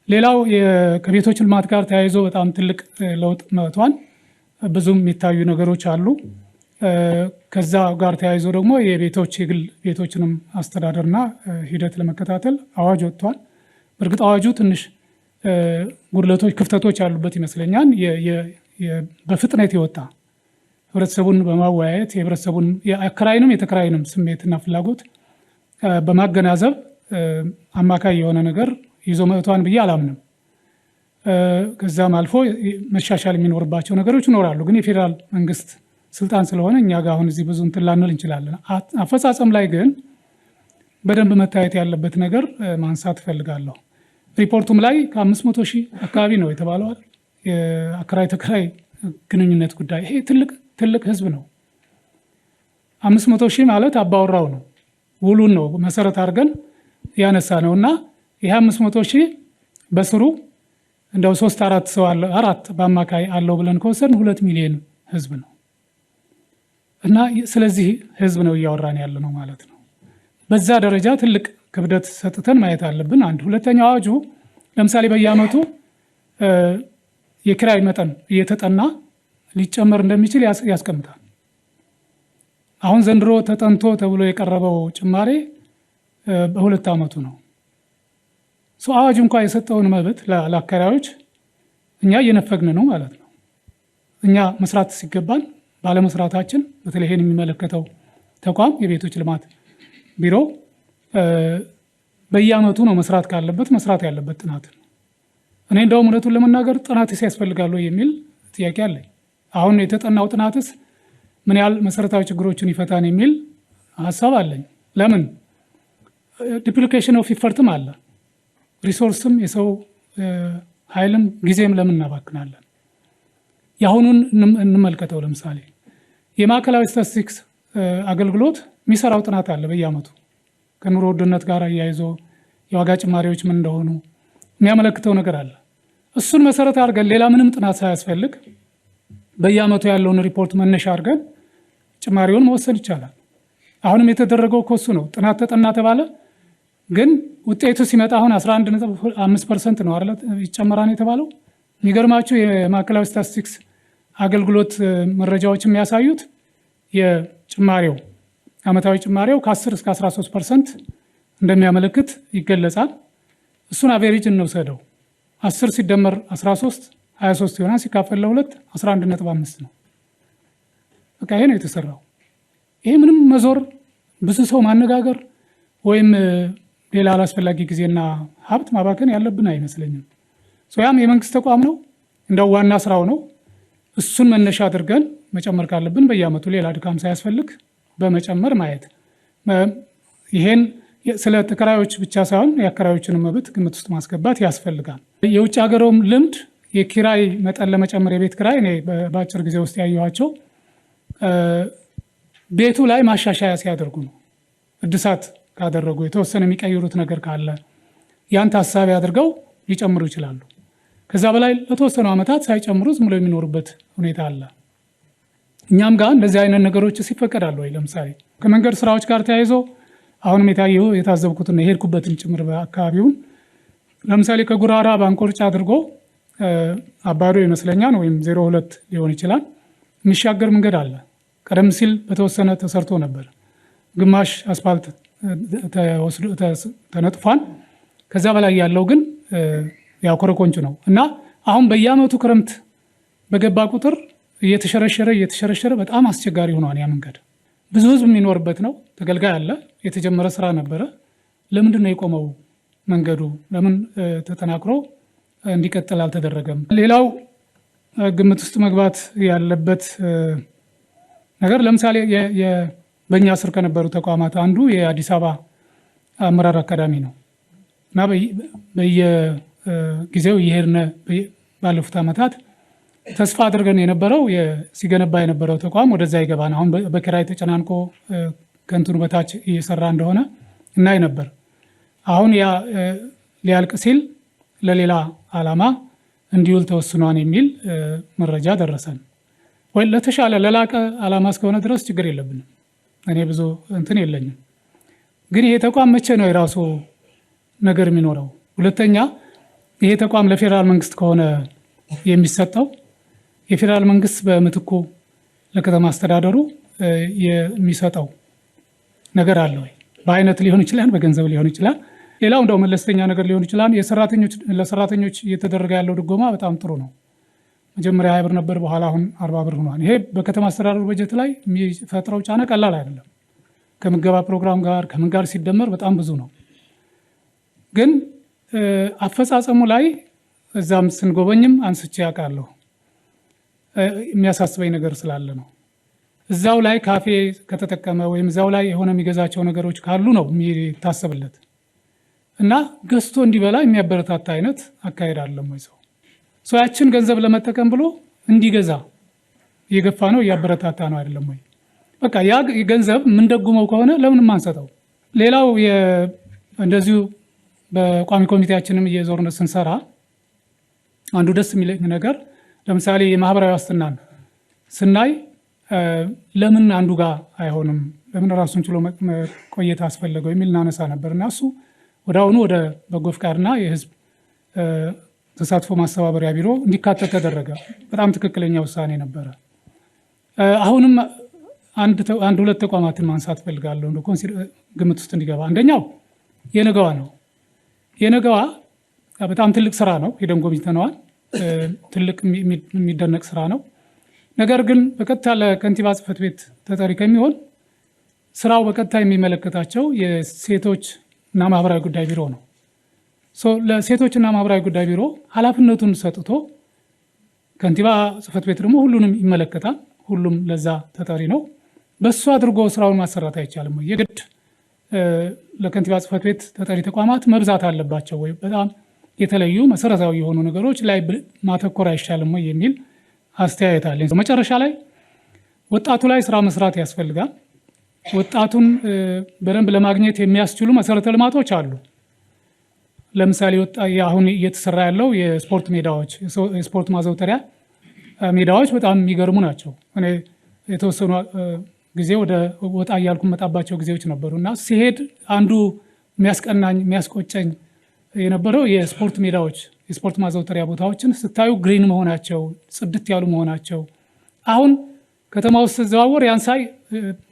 ሌላው ከቤቶች ልማት ጋር ተያይዞ በጣም ትልቅ ለውጥ መጥቷል። ብዙም የሚታዩ ነገሮች አሉ። ከዛ ጋር ተያይዞ ደግሞ የቤቶች የግል ቤቶችንም አስተዳደርና ሂደት ለመከታተል አዋጅ ወጥቷል። በእርግጥ አዋጁ ትንሽ ጉድለቶች፣ ክፍተቶች ያሉበት ይመስለኛል። በፍጥነት የወጣ ህብረተሰቡን በማወያየት የህብረተሰቡን የአከራይንም የተከራይንም ስሜትና ፍላጎት በማገናዘብ አማካይ የሆነ ነገር ይዞ መጥቷን ብዬ አላምንም። ከዛም አልፎ መሻሻል የሚኖርባቸው ነገሮች ይኖራሉ። ግን የፌዴራል መንግስት ስልጣን ስለሆነ እኛ ጋር አሁን እዚህ ብዙ እንትን ላንል እንችላለን። አፈጻጸም ላይ ግን በደንብ መታየት ያለበት ነገር ማንሳት እፈልጋለሁ። ሪፖርቱም ላይ ከ500 ሺህ አካባቢ ነው የተባለው የአከራይ ተከራይ ግንኙነት ጉዳይ። ይሄ ትልቅ ህዝብ ነው። 500 ሺህ ማለት አባወራው ነው፣ ውሉን ነው መሰረት አድርገን ያነሳ ነው እና ይሄ 500 ሺህ በስሩ እንደው 3-4 ሰው አለ 4 በአማካይ አለው ብለን ከወሰድን 2 ሚሊዮን ህዝብ ነው እና ስለዚህ ህዝብ ነው እያወራን ያለ ነው ማለት ነው። በዛ ደረጃ ትልቅ ክብደት ሰጥተን ማየት አለብን። አንድ ሁለተኛው አዋጁ ለምሳሌ በየአመቱ የኪራይ መጠን እየተጠና ሊጨመር እንደሚችል ያስቀምጣል። አሁን ዘንድሮ ተጠንቶ ተብሎ የቀረበው ጭማሬ በ2 አመቱ ነው። አዋጁ እንኳን የሰጠውን መብት ለአከራዮች እኛ እየነፈግን ነው ማለት ነው። እኛ መስራት ሲገባን ባለመስራታችን በተለይ ይሄን የሚመለከተው ተቋም የቤቶች ልማት ቢሮ በየአመቱ ነው መስራት ካለበት መስራት ያለበት ጥናት ነው። እኔ እንደውም እውነቱን ለመናገር ጥናትስ ያስፈልጋል የሚል ጥያቄ አለኝ። አሁን የተጠናው ጥናትስ ምን ያህል መሰረታዊ ችግሮችን ይፈታን የሚል ሀሳብ አለኝ። ለምን ዱፕሊኬሽን ኦፍ ኢፈርትም አለ፣ ሪሶርስም የሰው ኃይልም ጊዜም ለምን እናባክናለን? የአሁኑን እንመልከተው። ለምሳሌ የማዕከላዊ ስታቲስቲክስ አገልግሎት የሚሰራው ጥናት አለ በየአመቱ ከኑሮ ውድነት ጋር አያይዞ የዋጋ ጭማሪዎች ምን እንደሆኑ የሚያመለክተው ነገር አለ። እሱን መሰረት አድርገን ሌላ ምንም ጥናት ሳያስፈልግ በየአመቱ ያለውን ሪፖርት መነሻ አድርገን ጭማሪውን መወሰን ይቻላል። አሁንም የተደረገው ኮሱ ነው። ጥናት ተጠና ተባለ፣ ግን ውጤቱ ሲመጣ አሁን 11.5% ነው አይደል ይጨመራል የተባለው። የሚገርማችሁ የማዕከላዊ ስታቲስቲክስ አገልግሎት መረጃዎች የሚያሳዩት የጭማሪው አመታዊ ጭማሪው ከ10 እስከ 13% እንደሚያመለክት ይገለጻል። እሱን አቬሬጅ እንውሰደው። 10 ሲደመር 13 23 ይሆናል። ሲካፈል ለ2 11.5 ነው። በቃ ይሄ ነው የተሰራው። ይሄ ምንም መዞር ብዙ ሰው ማነጋገር ወይም ሌላ አላስፈላጊ ጊዜና ሀብት ማባከን ያለብን አይመስለኝም። ያም የመንግስት ተቋም ነው፣ እንደው ዋና ስራው ነው። እሱን መነሻ አድርገን መጨመር ካለብን በየአመቱ ሌላ ድካም ሳያስፈልግ በመጨመር ማየት። ይሄን ስለ ተከራዮች ብቻ ሳይሆን የአከራዮችንም መብት ግምት ውስጥ ማስገባት ያስፈልጋል። የውጭ ሀገሩም ልምድ የኪራይ መጠን ለመጨመር የቤት ኪራይ እኔ በአጭር ጊዜ ውስጥ ያየኋቸው ቤቱ ላይ ማሻሻያ ሲያደርጉ ነው። እድሳት ካደረጉ የተወሰነ የሚቀይሩት ነገር ካለ ያን ታሳቢ አድርገው ሊጨምሩ ይችላሉ። ከዛ በላይ ለተወሰኑ ዓመታት ሳይጨምሩ ዝም ብለው የሚኖሩበት ሁኔታ አለ። እኛም ጋር እንደዚህ አይነት ነገሮች ሲፈቀዳሉ ወይ? ለምሳሌ ከመንገድ ስራዎች ጋር ተያይዞ አሁንም የታዘብኩትና የሄድኩበትን ጭምር በአካባቢውን ለምሳሌ ከጉራራ ባንቆርጫ አድርጎ አባዶ ይመስለኛል ወይም 02 ሊሆን ይችላል የሚሻገር መንገድ አለ። ቀደም ሲል በተወሰነ ተሰርቶ ነበር። ግማሽ አስፋልት ተነጥፏል። ከዛ በላይ ያለው ግን ያው ኮረኮንች ነው እና አሁን በየአመቱ ክረምት በገባ ቁጥር እየተሸረሸረ በጣም አስቸጋሪ ሆኗል። ያ መንገድ ብዙ ህዝብ የሚኖርበት ነው። ተገልጋይ አለ። የተጀመረ ስራ ነበረ። ለምንድን ነው የቆመው መንገዱ? ለምን ተጠናክሮ እንዲቀጥል አልተደረገም? ሌላው ግምት ውስጥ መግባት ያለበት ነገር ለምሳሌ በእኛ ስር ከነበሩ ተቋማት አንዱ የአዲስ አበባ አመራር አካዳሚ ነው እና በየጊዜው እየሄድን ባለፉት ዓመታት ተስፋ አድርገን የነበረው ሲገነባ የነበረው ተቋም ወደዛ ይገባን አሁን በኪራይ ተጨናንቆ ከንቱኑ በታች እየሰራ እንደሆነ እናይ ነበር። አሁን ያ ሊያልቅ ሲል ለሌላ ዓላማ እንዲውል ተወስኗን የሚል መረጃ ደረሰን። ወይ ለተሻለ ለላቀ ዓላማ እስከሆነ ድረስ ችግር የለብንም። እኔ ብዙ እንትን የለኝም። ግን ይሄ ተቋም መቼ ነው የራሱ ነገር የሚኖረው? ሁለተኛ ይሄ ተቋም ለፌዴራል መንግስት ከሆነ የሚሰጠው የፌዴራል መንግስት በምትኩ ለከተማ አስተዳደሩ የሚሰጠው ነገር አለ ወይ? በአይነት ሊሆን ይችላል፣ በገንዘብ ሊሆን ይችላል። ሌላው እንደው መለስተኛ ነገር ሊሆን ይችላል። ለሰራተኞች እየተደረገ ያለው ድጎማ በጣም ጥሩ ነው። መጀመሪያ 20 ብር ነበር፣ በኋላ አሁን 40 ብር ሆኗል። ይሄ በከተማ አስተዳደሩ በጀት ላይ የሚፈጥረው ጫና ቀላል አይደለም። ከምገባ ፕሮግራም ጋር ከምን ጋር ሲደመር በጣም ብዙ ነው። ግን አፈጻጸሙ ላይ እዛም ስንጎበኝም አንስቼ ያውቃለሁ። የሚያሳስበኝ ነገር ስላለ ነው። እዛው ላይ ካፌ ከተጠቀመ ወይም እዛው ላይ የሆነ የሚገዛቸው ነገሮች ካሉ ነው የሚታሰብለት እና ገዝቶ እንዲበላ የሚያበረታታ አይነት አካሄድ አለም ወይ? ሰው ያችን ገንዘብ ለመጠቀም ብሎ እንዲገዛ እየገፋ ነው እያበረታታ ነው አይደለም ወይ? በቃ ያ ገንዘብ የምንደጉመው ከሆነ ለምን ማንሰጠው? ሌላው እንደዚሁ በቋሚ ኮሚቴያችንም እየዞርን ስንሰራ አንዱ ደስ የሚለኝ ነገር ለምሳሌ የማህበራዊ ዋስትናን ስናይ ለምን አንዱ ጋር አይሆንም? ለምን ራሱን ችሎ መቆየት አስፈለገው የሚል እናነሳ ነበር እና እሱ ወደ አሁኑ ወደ በጎ ፍቃድና የህዝብ ተሳትፎ ማስተባበሪያ ቢሮ እንዲካተት ተደረገ። በጣም ትክክለኛ ውሳኔ ነበረ። አሁንም አንድ ሁለት ተቋማትን ማንሳት ፈልጋለሁ ግምት ውስጥ እንዲገባ። አንደኛው የነገዋ ነው። የነገዋ በጣም ትልቅ ስራ ነው። ሄደን ጎብኝተነዋል። ትልቅ የሚደነቅ ስራ ነው። ነገር ግን በቀጥታ ለከንቲባ ጽሕፈት ቤት ተጠሪ ከሚሆን ስራው በቀጥታ የሚመለከታቸው የሴቶች እና ማህበራዊ ጉዳይ ቢሮ ነው። ለሴቶችና ማህበራዊ ጉዳይ ቢሮ ኃላፊነቱን ሰጥቶ ከንቲባ ጽሕፈት ቤት ደግሞ ሁሉንም ይመለከታል። ሁሉም ለዛ ተጠሪ ነው። በሱ አድርጎ ስራውን ማሰራት አይቻልም ወይ? የግድ ለከንቲባ ጽሕፈት ቤት ተጠሪ ተቋማት መብዛት አለባቸው ወይ? በጣም የተለዩ መሰረታዊ የሆኑ ነገሮች ላይ ማተኮር አይቻልም ወይ የሚል አስተያየት አለ። መጨረሻ ላይ ወጣቱ ላይ ስራ መስራት ያስፈልጋል። ወጣቱን በደንብ ለማግኘት የሚያስችሉ መሰረተ ልማቶች አሉ። ለምሳሌ አሁን እየተሰራ ያለው የስፖርት ሜዳዎች የስፖርት ማዘውተሪያ ሜዳዎች በጣም የሚገርሙ ናቸው። እኔ የተወሰኑ ጊዜ ወደ ወጣ እያልኩ መጣባቸው ጊዜዎች ነበሩና ሲሄድ አንዱ የሚያስቀናኝ የሚያስቆጨኝ የነበረው የስፖርት ሜዳዎች የስፖርት ማዘውተሪያ ቦታዎችን ስታዩ ግሪን መሆናቸው ጽድት ያሉ መሆናቸው። አሁን ከተማ ውስጥ ተዘዋወር ያንሳይ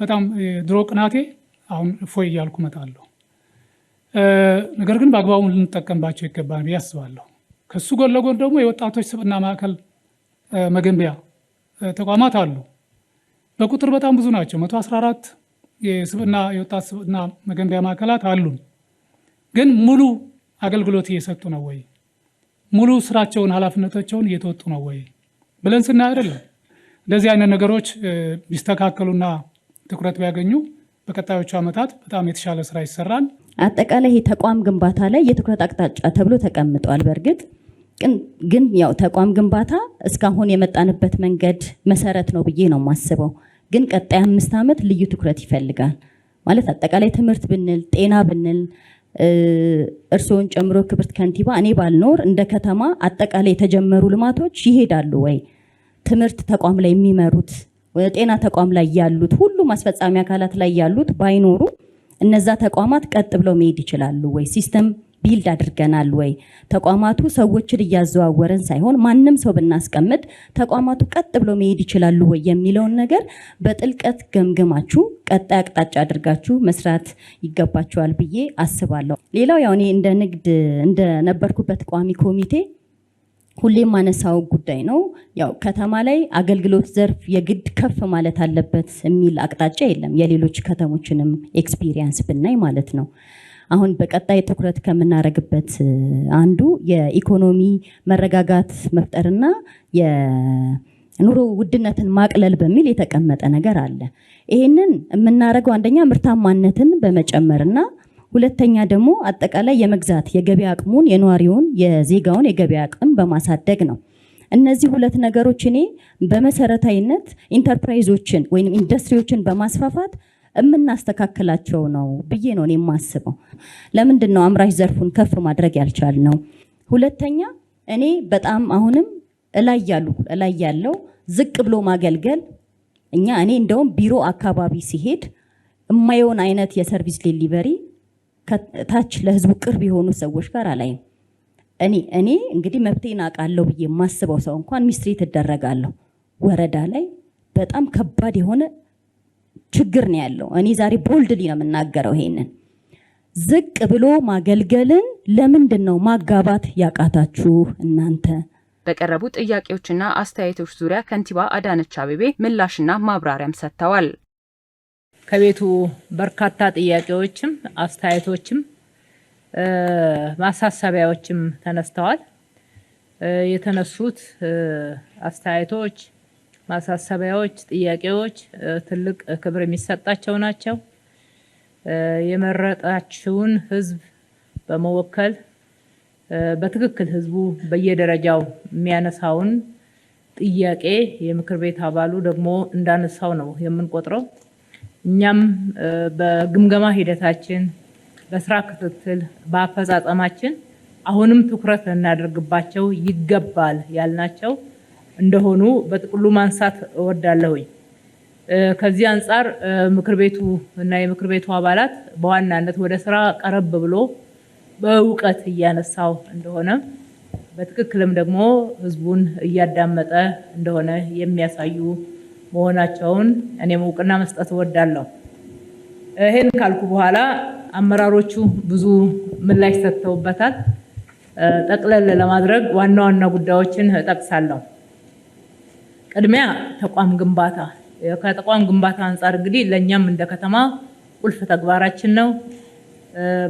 በጣም ድሮ ቅናቴ አሁን ፎይ እያልኩ መጣለሁ። ነገር ግን በአግባቡ ልንጠቀምባቸው ይገባል ብዬ አስባለሁ። ከሱ ጎን ለጎን ደግሞ የወጣቶች ስብዕና ማዕከል መገንቢያ ተቋማት አሉ። በቁጥር በጣም ብዙ ናቸው። 114 የወጣት ስብዕና መገንቢያ ማዕከላት አሉን። ግን ሙሉ አገልግሎት እየሰጡ ነው ወይ? ሙሉ ስራቸውን ኃላፊነታቸውን እየተወጡ ነው ወይ ብለን ስናይ አይደለም። እንደዚህ አይነት ነገሮች ቢስተካከሉና ትኩረት ቢያገኙ በቀጣዮቹ ዓመታት በጣም የተሻለ ስራ ይሰራል። አጠቃላይ ይሄ ተቋም ግንባታ ላይ የትኩረት አቅጣጫ ተብሎ ተቀምጧል። በእርግጥ ግን ያው ተቋም ግንባታ እስካሁን የመጣንበት መንገድ መሰረት ነው ብዬ ነው የማስበው። ግን ቀጣይ 5 ዓመት ልዩ ትኩረት ይፈልጋል ማለት አጠቃላይ ትምህርት ብንል ጤና ብንል እርስዎን ጨምሮ ክብርት ከንቲባ እኔ ባልኖር እንደ ከተማ አጠቃላይ የተጀመሩ ልማቶች ይሄዳሉ ወይ? ትምህርት ተቋም ላይ የሚመሩት ጤና ተቋም ላይ ያሉት ሁሉም አስፈጻሚ አካላት ላይ ያሉት ባይኖሩ እነዛ ተቋማት ቀጥ ብለው መሄድ ይችላሉ ወይ? ሲስተም ቢልድ አድርገናል ወይ? ተቋማቱ ሰዎችን እያዘዋወረን ሳይሆን ማንም ሰው ብናስቀምጥ ተቋማቱ ቀጥ ብለው መሄድ ይችላሉ ወይ የሚለውን ነገር በጥልቀት ገምገማችሁ ቀጣይ አቅጣጫ አድርጋችሁ መስራት ይገባችኋል ብዬ አስባለሁ። ሌላው ያው እኔ እንደ ንግድ እንደነበርኩበት ቋሚ ኮሚቴ ሁሌም ማነሳው ጉዳይ ነው። ያው ከተማ ላይ አገልግሎት ዘርፍ የግድ ከፍ ማለት አለበት የሚል አቅጣጫ የለም። የሌሎች ከተሞችንም ኤክስፒሪየንስ ብናይ ማለት ነው። አሁን በቀጣይ ትኩረት ከምናረግበት አንዱ የኢኮኖሚ መረጋጋት መፍጠርና የኑሮ ውድነትን ማቅለል በሚል የተቀመጠ ነገር አለ። ይሄንን የምናረገው አንደኛ ምርታማነትን በመጨመርና ሁለተኛ ደግሞ አጠቃላይ የመግዛት የገበያ አቅሙን የነዋሪውን የዜጋውን የገበያ አቅም በማሳደግ ነው። እነዚህ ሁለት ነገሮች እኔ በመሰረታዊነት ኢንተርፕራይዞችን ወይም ኢንዱስትሪዎችን በማስፋፋት የምናስተካክላቸው ነው ብዬ ነው የማስበው። ለምንድን ነው አምራች ዘርፉን ከፍ ማድረግ ያልቻልነው? ሁለተኛ እኔ በጣም አሁንም እላይ ያለው ዝቅ ብሎ ማገልገል እኔ እንደውም ቢሮ አካባቢ ሲሄድ የማየውን አይነት የሰርቪስ ዴሊቨሪ ከታች ለህዝቡ ቅርብ የሆኑ ሰዎች ጋር አላይም። እኔ እንግዲህ መብቴን አውቃለሁ ብዬ የማስበው ሰው እንኳን ሚስትሪት እደረጋለሁ። ወረዳ ላይ በጣም ከባድ የሆነ ችግር ነው ያለው። እኔ ዛሬ ቦልድሊ ነው የምናገረው። ይሄንን ዝቅ ብሎ ማገልገልን ለምንድን ነው ማጋባት ያቃታችሁ እናንተ? በቀረቡ ጥያቄዎችና አስተያየቶች ዙሪያ ከንቲባ አዳነች አቤቤ ምላሽና ማብራሪያም ሰጥተዋል። ከቤቱ በርካታ ጥያቄዎችም አስተያየቶችም ማሳሰቢያዎችም ተነስተዋል። የተነሱት አስተያየቶች፣ ማሳሰቢያዎች፣ ጥያቄዎች ትልቅ ክብር የሚሰጣቸው ናቸው። የመረጣችውን ህዝብ በመወከል በትክክል ህዝቡ በየደረጃው የሚያነሳውን ጥያቄ የምክር ቤት አባሉ ደግሞ እንዳነሳው ነው የምንቆጥረው። እኛም በግምገማ ሂደታችን በስራ ክትትል በአፈጻጸማችን አሁንም ትኩረት ልናደርግባቸው ይገባል ያልናቸው እንደሆኑ በጥቅሉ ማንሳት እወዳለሁኝ። ከዚህ አንጻር ምክር ቤቱ እና የምክር ቤቱ አባላት በዋናነት ወደ ስራ ቀረብ ብሎ በእውቀት እያነሳው እንደሆነ በትክክልም ደግሞ ህዝቡን እያዳመጠ እንደሆነ የሚያሳዩ መሆናቸውን እኔም እውቅና መስጠት እወዳለሁ። ይሄን ካልኩ በኋላ አመራሮቹ ብዙ ምላሽ ሰጥተውበታል። ጠቅለል ለማድረግ ዋና ዋና ጉዳዮችን እጠቅሳለሁ። ቅድሚያ ተቋም ግንባታ። ከተቋም ግንባታ አንጻር እንግዲህ ለኛም እንደ ከተማ ቁልፍ ተግባራችን ነው።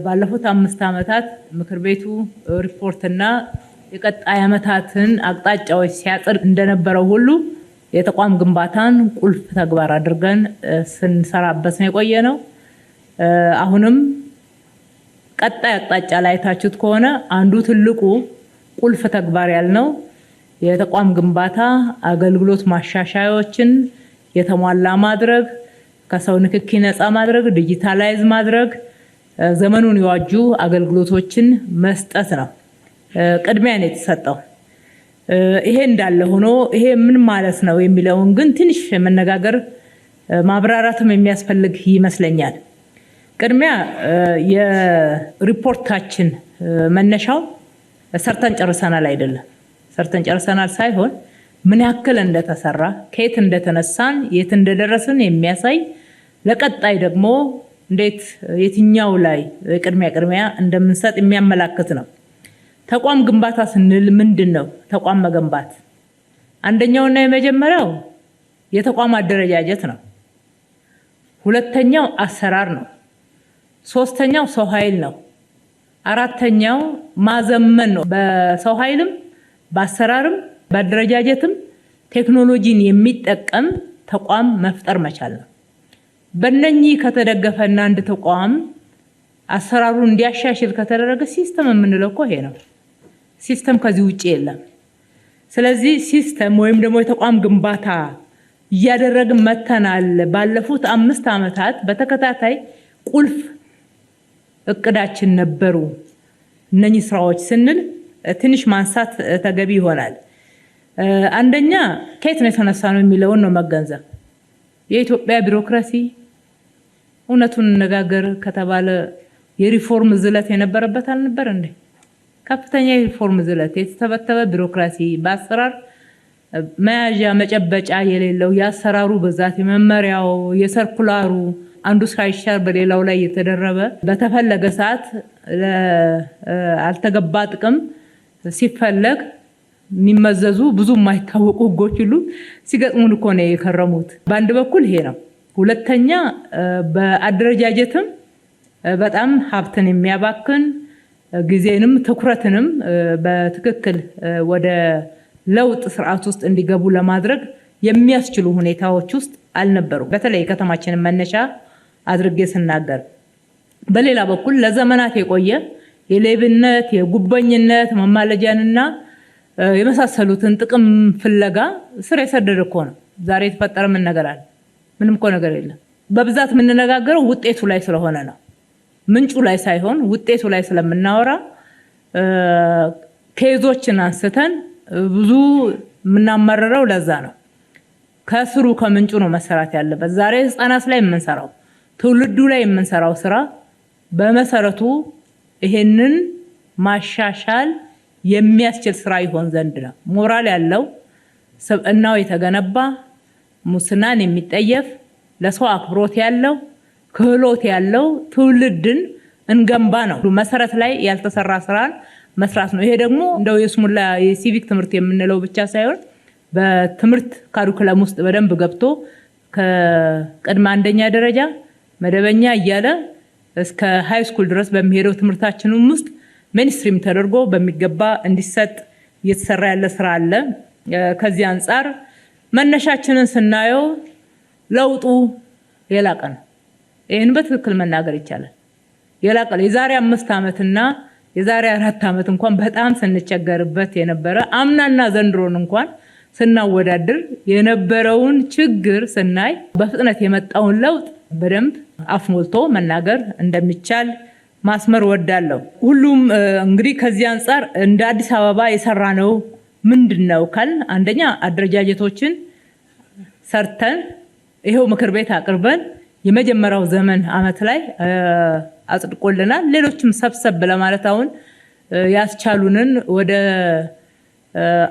ባለፉት 5 ዓመታት ምክር ቤቱ ሪፖርትና የቀጣይ ዓመታትን አቅጣጫዎች ሲያጽድ እንደነበረው ሁሉ የተቋም ግንባታን ቁልፍ ተግባር አድርገን ስንሰራበት ነው የቆየነው። አሁንም ቀጣይ አቅጣጫ ላይ ታችሁት ከሆነ አንዱ ትልቁ ቁልፍ ተግባር ያልነው የተቋም ግንባታ አገልግሎት ማሻሻያዎችን የተሟላ ማድረግ፣ ከሰው ንክኪ ነፃ ማድረግ፣ ዲጂታላይዝ ማድረግ፣ ዘመኑን የዋጁ አገልግሎቶችን መስጠት ነው ቅድሚያ ነው የተሰጠው። ይሄ እንዳለ ሆኖ ይሄ ምን ማለት ነው የሚለውን ግን ትንሽ መነጋገር ማብራራትም የሚያስፈልግ ይመስለኛል። ቅድሚያ የሪፖርታችን መነሻው ሰርተን ጨርሰናል አይደለም። ሰርተን ጨርሰናል ሳይሆን ምን ያክል እንደተሰራ ከየት እንደተነሳን የት እንደደረስን የሚያሳይ ለቀጣይ ደግሞ እንዴት የትኛው ላይ ቅድሚያ እንደምንሰጥ የሚያመላክት ነው። ተቋም ግንባታ ስንል ምንድነው? ተቋም መገንባት አንደኛውና የመጀመሪያው የተቋም አደረጃጀት ነው። ሁለተኛው አሰራር ነው። ሶስተኛው ሰው ኃይል ነው። አራተኛው ማዘመን ነው። በሰው ኃይልም በአሰራርም በአደረጃጀትም ቴክኖሎጂን የሚጠቀም ተቋም መፍጠር መቻል ነው። በእነኚህ ከተደገፈና አንድ ተቋም አሰራሩን እንዲያሻሽል ከተደረገ ሲስተም የምንለው እኮ ይሄ ነው። ሲስተም ከዚህ ውጪ የለም። ስለዚህ ሲስተም ወይም ደግሞ የተቋም ግንባታ እያደረግን መተናል። ባለፉት 5 ዓመታት በተከታታይ ቁልፍ እቅዳችን ነበሩ እነኚህ ስራዎች ስንል ትንሽ ማንሳት ተገቢ ይሆናል። አንደኛ ከየት ነው የተነሳ ነው የሚለውን ነው መገንዘብ። የኢትዮጵያ ቢሮክራሲ እውነቱን እንነጋገር ከተባለ የሪፎርም ዝለት የነበረበት አልነበር እንዴ? ከፍተኛ የሪፎርም ዝለት፣ የተተበተበ ቢሮክራሲ፣ በአሰራር መያዣ መጨበጫ የሌለው የአሰራሩ ብዛት፣ የመመሪያው፣ የሰርኩላሩ አንዱ ሳይሻር በሌላው ላይ የተደረበ በተፈለገ ሰዓት አልተገባ ጥቅም ሲፈለግ የሚመዘዙ ብዙ የማይታወቁ ህጎች ሁሉ ሲገጥሙን እኮ ነው የከረሙት። በአንድ በኩል ይሄ ነው። ሁለተኛ በአደረጃጀትም በጣም ሀብትን የሚያባክን ጊዜንም ትኩረትንም በትክክል ወደ ለውጥ ስርዓት ውስጥ እንዲገቡ ለማድረግ የሚያስችሉ ሁኔታዎች ውስጥ አልነበሩም። በተለይ ከተማችንን መነሻ አድርጌ ስናገር፣ በሌላ በኩል ለዘመናት የቆየ የሌብነት፣ የጉበኝነት፣ መማለጃንና የመሳሰሉትን ጥቅም ፍለጋ ስር የሰደደ እኮ ነው። ዛሬ የተፈጠረ ምን ነገር አለ? ምንም እኮ ነገር የለም። በብዛት የምንነጋገረው ውጤቱ ላይ ስለሆነ ነው። ምንጩ ላይ ሳይሆን ውጤቱ ላይ ስለምናወራ ኬዞችን አንስተን ብዙ የምናመረረው ለዛ ነው። ከስሩ ከምንጩ ነው መሰራት ያለበት። ዛሬ ህፃናት ላይ የምንሰራው ትውልዱ ላይ የምንሰራው ስራ በመሰረቱ ይሄንን ማሻሻል የሚያስችል ስራ ይሆን ዘንድ ነው። ሞራል ያለው ስብዕናው የተገነባ ሙስናን የሚጠየፍ ለሰው አክብሮት ያለው ክህሎት ያለው ትውልድን እንገንባ ነው። መሰረት ላይ ያልተሰራ ስራን መስራት ነው። ይሄ ደግሞ እንደው የስሙላ የሲቪክ ትምህርት የምንለው ብቻ ሳይሆን በትምህርት ካሪኩለም ውስጥ በደንብ ገብቶ ከቅድመ አንደኛ ደረጃ መደበኛ እያለ እስከ ሃይ ስኩል ድረስ በሚሄደው ትምህርታችንም ውስጥ ሜንስትሪም ተደርጎ በሚገባ እንዲሰጥ እየተሰራ ያለ ስራ አለ። ከዚህ አንጻር መነሻችንን ስናየው ለውጡ የላቀ ነው። ይህን በትክክል መናገር ይቻላል። የላቀ የዛሬ 5 ዓመትና የዛሬ 4 ዓመት እንኳን በጣም ስንቸገርበት የነበረ አምናና ዘንድሮን እንኳን ስናወዳድር የነበረውን ችግር ስናይ በፍጥነት የመጣውን ለውጥ በደንብ አፍ ሞልቶ መናገር እንደሚቻል ማስመር ወዳለው። ሁሉም እንግዲህ ከዚህ አንጻር እንደ አዲስ አበባ የሰራነው ምንድነው ካል አንደኛ አደረጃጀቶችን ሰርተን ይሄው ምክር ቤት አቅርበን የመጀመሪያው ዘመን አመት ላይ አጽድቆልናል። ሌሎችም ሰብሰብ ለማለት አሁን ያስቻሉንን ወደ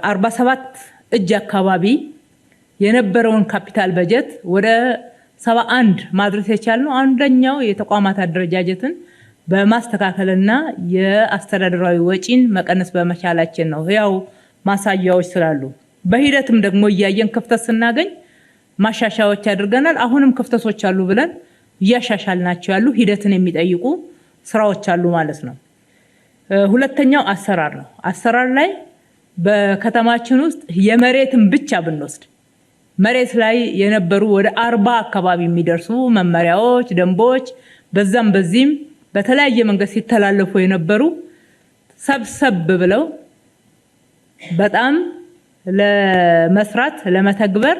47 እጅ አካባቢ የነበረውን ካፒታል በጀት ወደ 71 ማድረስ የቻልነው አንደኛው የተቋማት አደረጃጀትን በማስተካከልና የአስተዳደራዊ ወጪን መቀነስ በመቻላችን ነው። ያው ማሳያዎች ስላሉ በሂደትም ደግሞ እያየን ክፍተት ስናገኝ ማሻሻያዎች አድርገናል። አሁንም ክፍተቶች አሉ ብለን እያሻሻልናቸው ያሉ ሂደትን የሚጠይቁ ስራዎች አሉ ማለት ነው። ሁለተኛው አሰራር ነው። አሰራር ላይ በከተማችን ውስጥ የመሬትን ብቻ ብንወስድ መሬት ላይ የነበሩ ወደ 40 አካባቢ የሚደርሱ መመሪያዎች፣ ደንቦች በዛም በዚህም በተለያየ መንገድ ሲተላለፉ የነበሩ ሰብሰብ ብለው በጣም ለመስራት ለመተግበር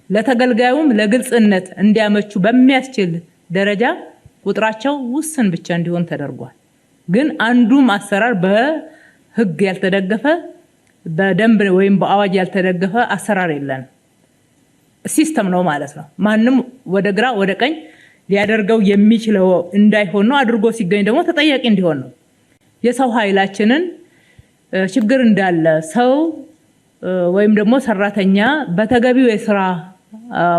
ለተገልጋዩም ለግልጽነት እንዲያመቹ በሚያስችል ደረጃ ቁጥራቸው ውስን ብቻ እንዲሆን ተደርጓል። ግን አንዱም አሰራር በህግ ያልተደገፈ በደንብ ወይም በአዋጅ ያልተደገፈ አሰራር የለንም። ሲስተም ነው ማለት ነው። ማንም ወደ ግራ ወደ ቀኝ ሊያደርገው የሚችለው እንዳይሆን ነው። አድርጎ ሲገኝ ደግሞ ተጠያቂ እንዲሆን ነው። የሰው ኃይላችንን ችግር እንዳለ ሰው ወይም ደግሞ ሰራተኛ በተገቢው የስራ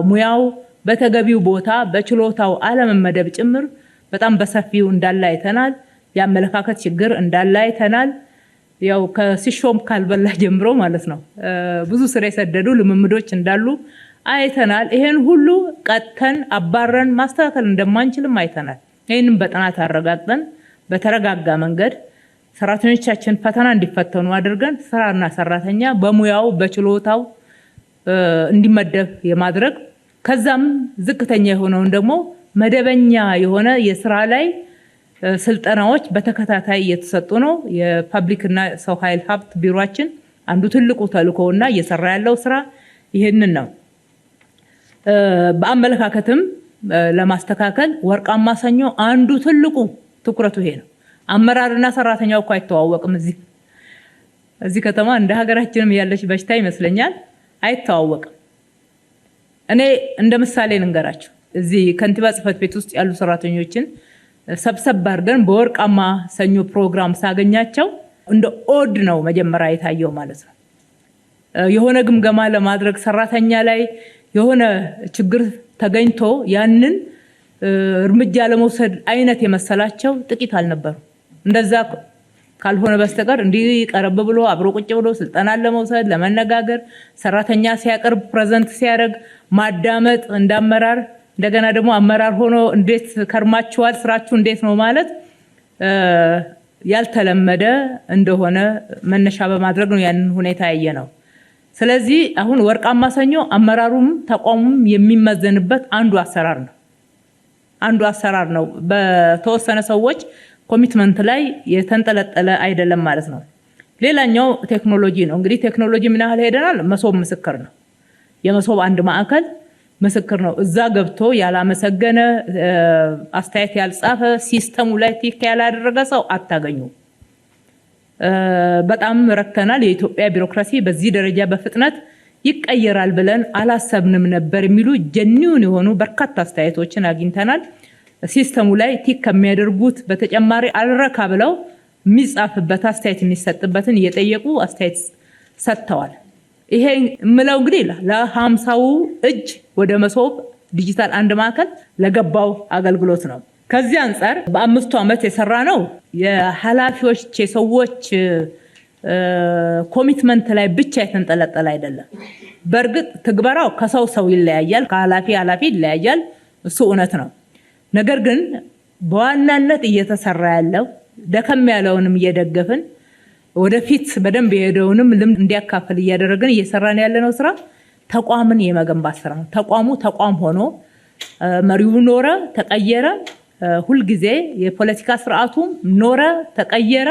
ሙያው በተገቢው ቦታ በችሎታው አለመመደብ ጭምር በጣም በሰፊው እንዳለ አይተናል። የአመለካከት ችግር እንዳለ አይተናል። ያው ከሲሾም ካልበላ ጀምሮ ማለት ነው ብዙ ስራ የሰደዱ ልምምዶች እንዳሉ አይተናል። ይሄን ሁሉ ቀጥተን አባረን ማስተካከል እንደማንችልም አይተናል። ይሄንን በጥናት አረጋግጠን በተረጋጋ መንገድ ሰራተኞቻችን ፈተና እንዲፈተኑ አድርገን ስራና ሰራተኛ በሙያው በችሎታው እንዲመደብ የማድረግ ከዛም ዝቅተኛ የሆነውን ደግሞ መደበኛ የሆነ የስራ ላይ ስልጠናዎች በተከታታይ እየተሰጡ ነው። የፐብሊክና ሰው ኃይል ሀብት ቢሮአችን አንዱ ትልቁ ተልእኮውና እየሰራ ያለው ስራ ይሄንን ነው። በአመለካከትም ለማስተካከል ወርቃማ ሰኞ አንዱ ትልቁ ትኩረቱ ይሄ ነው። አመራርና ሰራተኛው እኮ አይተዋወቅም። እዚህ ከተማ እንደ ሀገራችንም ያለች በሽታ ይመስለኛል አይተዋወቅም። እኔ እንደ ምሳሌ ልንገራችሁ። እዚህ ከንቲባ ጽሕፈት ቤት ውስጥ ያሉ ሰራተኞችን ሰብሰብ አድርገን በወርቃማ ሰኞ ፕሮግራም ሳገኛቸው እንደ ኦድ ነው መጀመሪያ የታየው ማለት ነው። የሆነ ግምገማ ለማድረግ ሰራተኛ ላይ የሆነ ችግር ተገኝቶ ያንን እርምጃ ለመውሰድ አይነት የመሰላቸው ጥቂት አልነበሩ። እንደዛ ካልሆነ በስተቀር እንዲህ ቀረብ ብሎ አብሮ ቁጭ ብሎ ስልጠና ለመውሰድ ለመነጋገር ሰራተኛ ሲያቀርብ ፕሬዘንት ሲያደርግ ማዳመጥ እንዳመራር እንደገና ደግሞ አመራር ሆኖ እንዴት ከርማችኋል ስራችሁ እንዴት ነው ማለት ያልተለመደ እንደሆነ መነሻ በማድረግ ነው ያንን ሁኔታ ያየነው። ስለዚህ አሁን ወርቃማ ሰኞ አመራሩም ተቋሙም የሚመዘንበት አንዱ አሰራር ነው። በተወሰነ ሰዎች ኮሚትመንት ላይ የተንጠለጠለ አይደለም ማለት ነው። ሌላኛው ቴክኖሎጂ ነው። እንግዲህ ቴክኖሎጂ ምን ያህል ሄደናል? መሶብ ምስክር ነው። የመሶብ አንድ ማዕከል ምስክር ነው። እዛ ገብቶ ያላመሰገነ አስተያየት ያልጻፈ ሲስተሙ ላይ ቲክ ያላደረገ ሰው አታገኙ። በጣም ረክተናል። የኢትዮጵያ ቢሮክራሲ በዚህ ደረጃ በፍጥነት ይቀየራል ብለን አላሰብንም ነበር የሚሉ ጀኒውን የሆኑ በርካታ አስተያየቶችን አግኝተናል። ሲስተሙ ላይ ቲክ ከሚያደርጉት በተጨማሪ አልረካ ብለው የሚጻፍበት አስተያየት የሚሰጥበትን እየጠየቁ አስተያየት ሰጥተዋል። ይሄ ምለው እንግዲህ ለ50ው እጅ ወደ መሶብ ዲጂታል አንድ ማዕከል ለገባው አገልግሎት ነው። ከዚህ አንፃር በ5 ዓመት የሰራ ነው የኃላፊዎች የሰዎች ኮሚትመንት ላይ ብቻ የተንጠለጠለ አይደለም። በእርግጥ ትግበራው ከሰው ሰው ይለያያል፣ ከኃላፊ ይለያያል። እሱ እውነት ነው። ነገር ግን በዋናነት እየተሰራ ያለው ደከም ያለውንም እየደገፍን ወደፊት በደንብ የሄደውንም ልምድ እንዲያካፍል እያደረግን እየሰራን ያለነው ስራ ተቋምን የመገንባት ስራ ነው። ተቋሙ ተቋም ሆኖ መሪው ኖረ ተቀየረ፣ ሁልጊዜ የፖለቲካ ስርዓቱ ኖረ ተቀየረ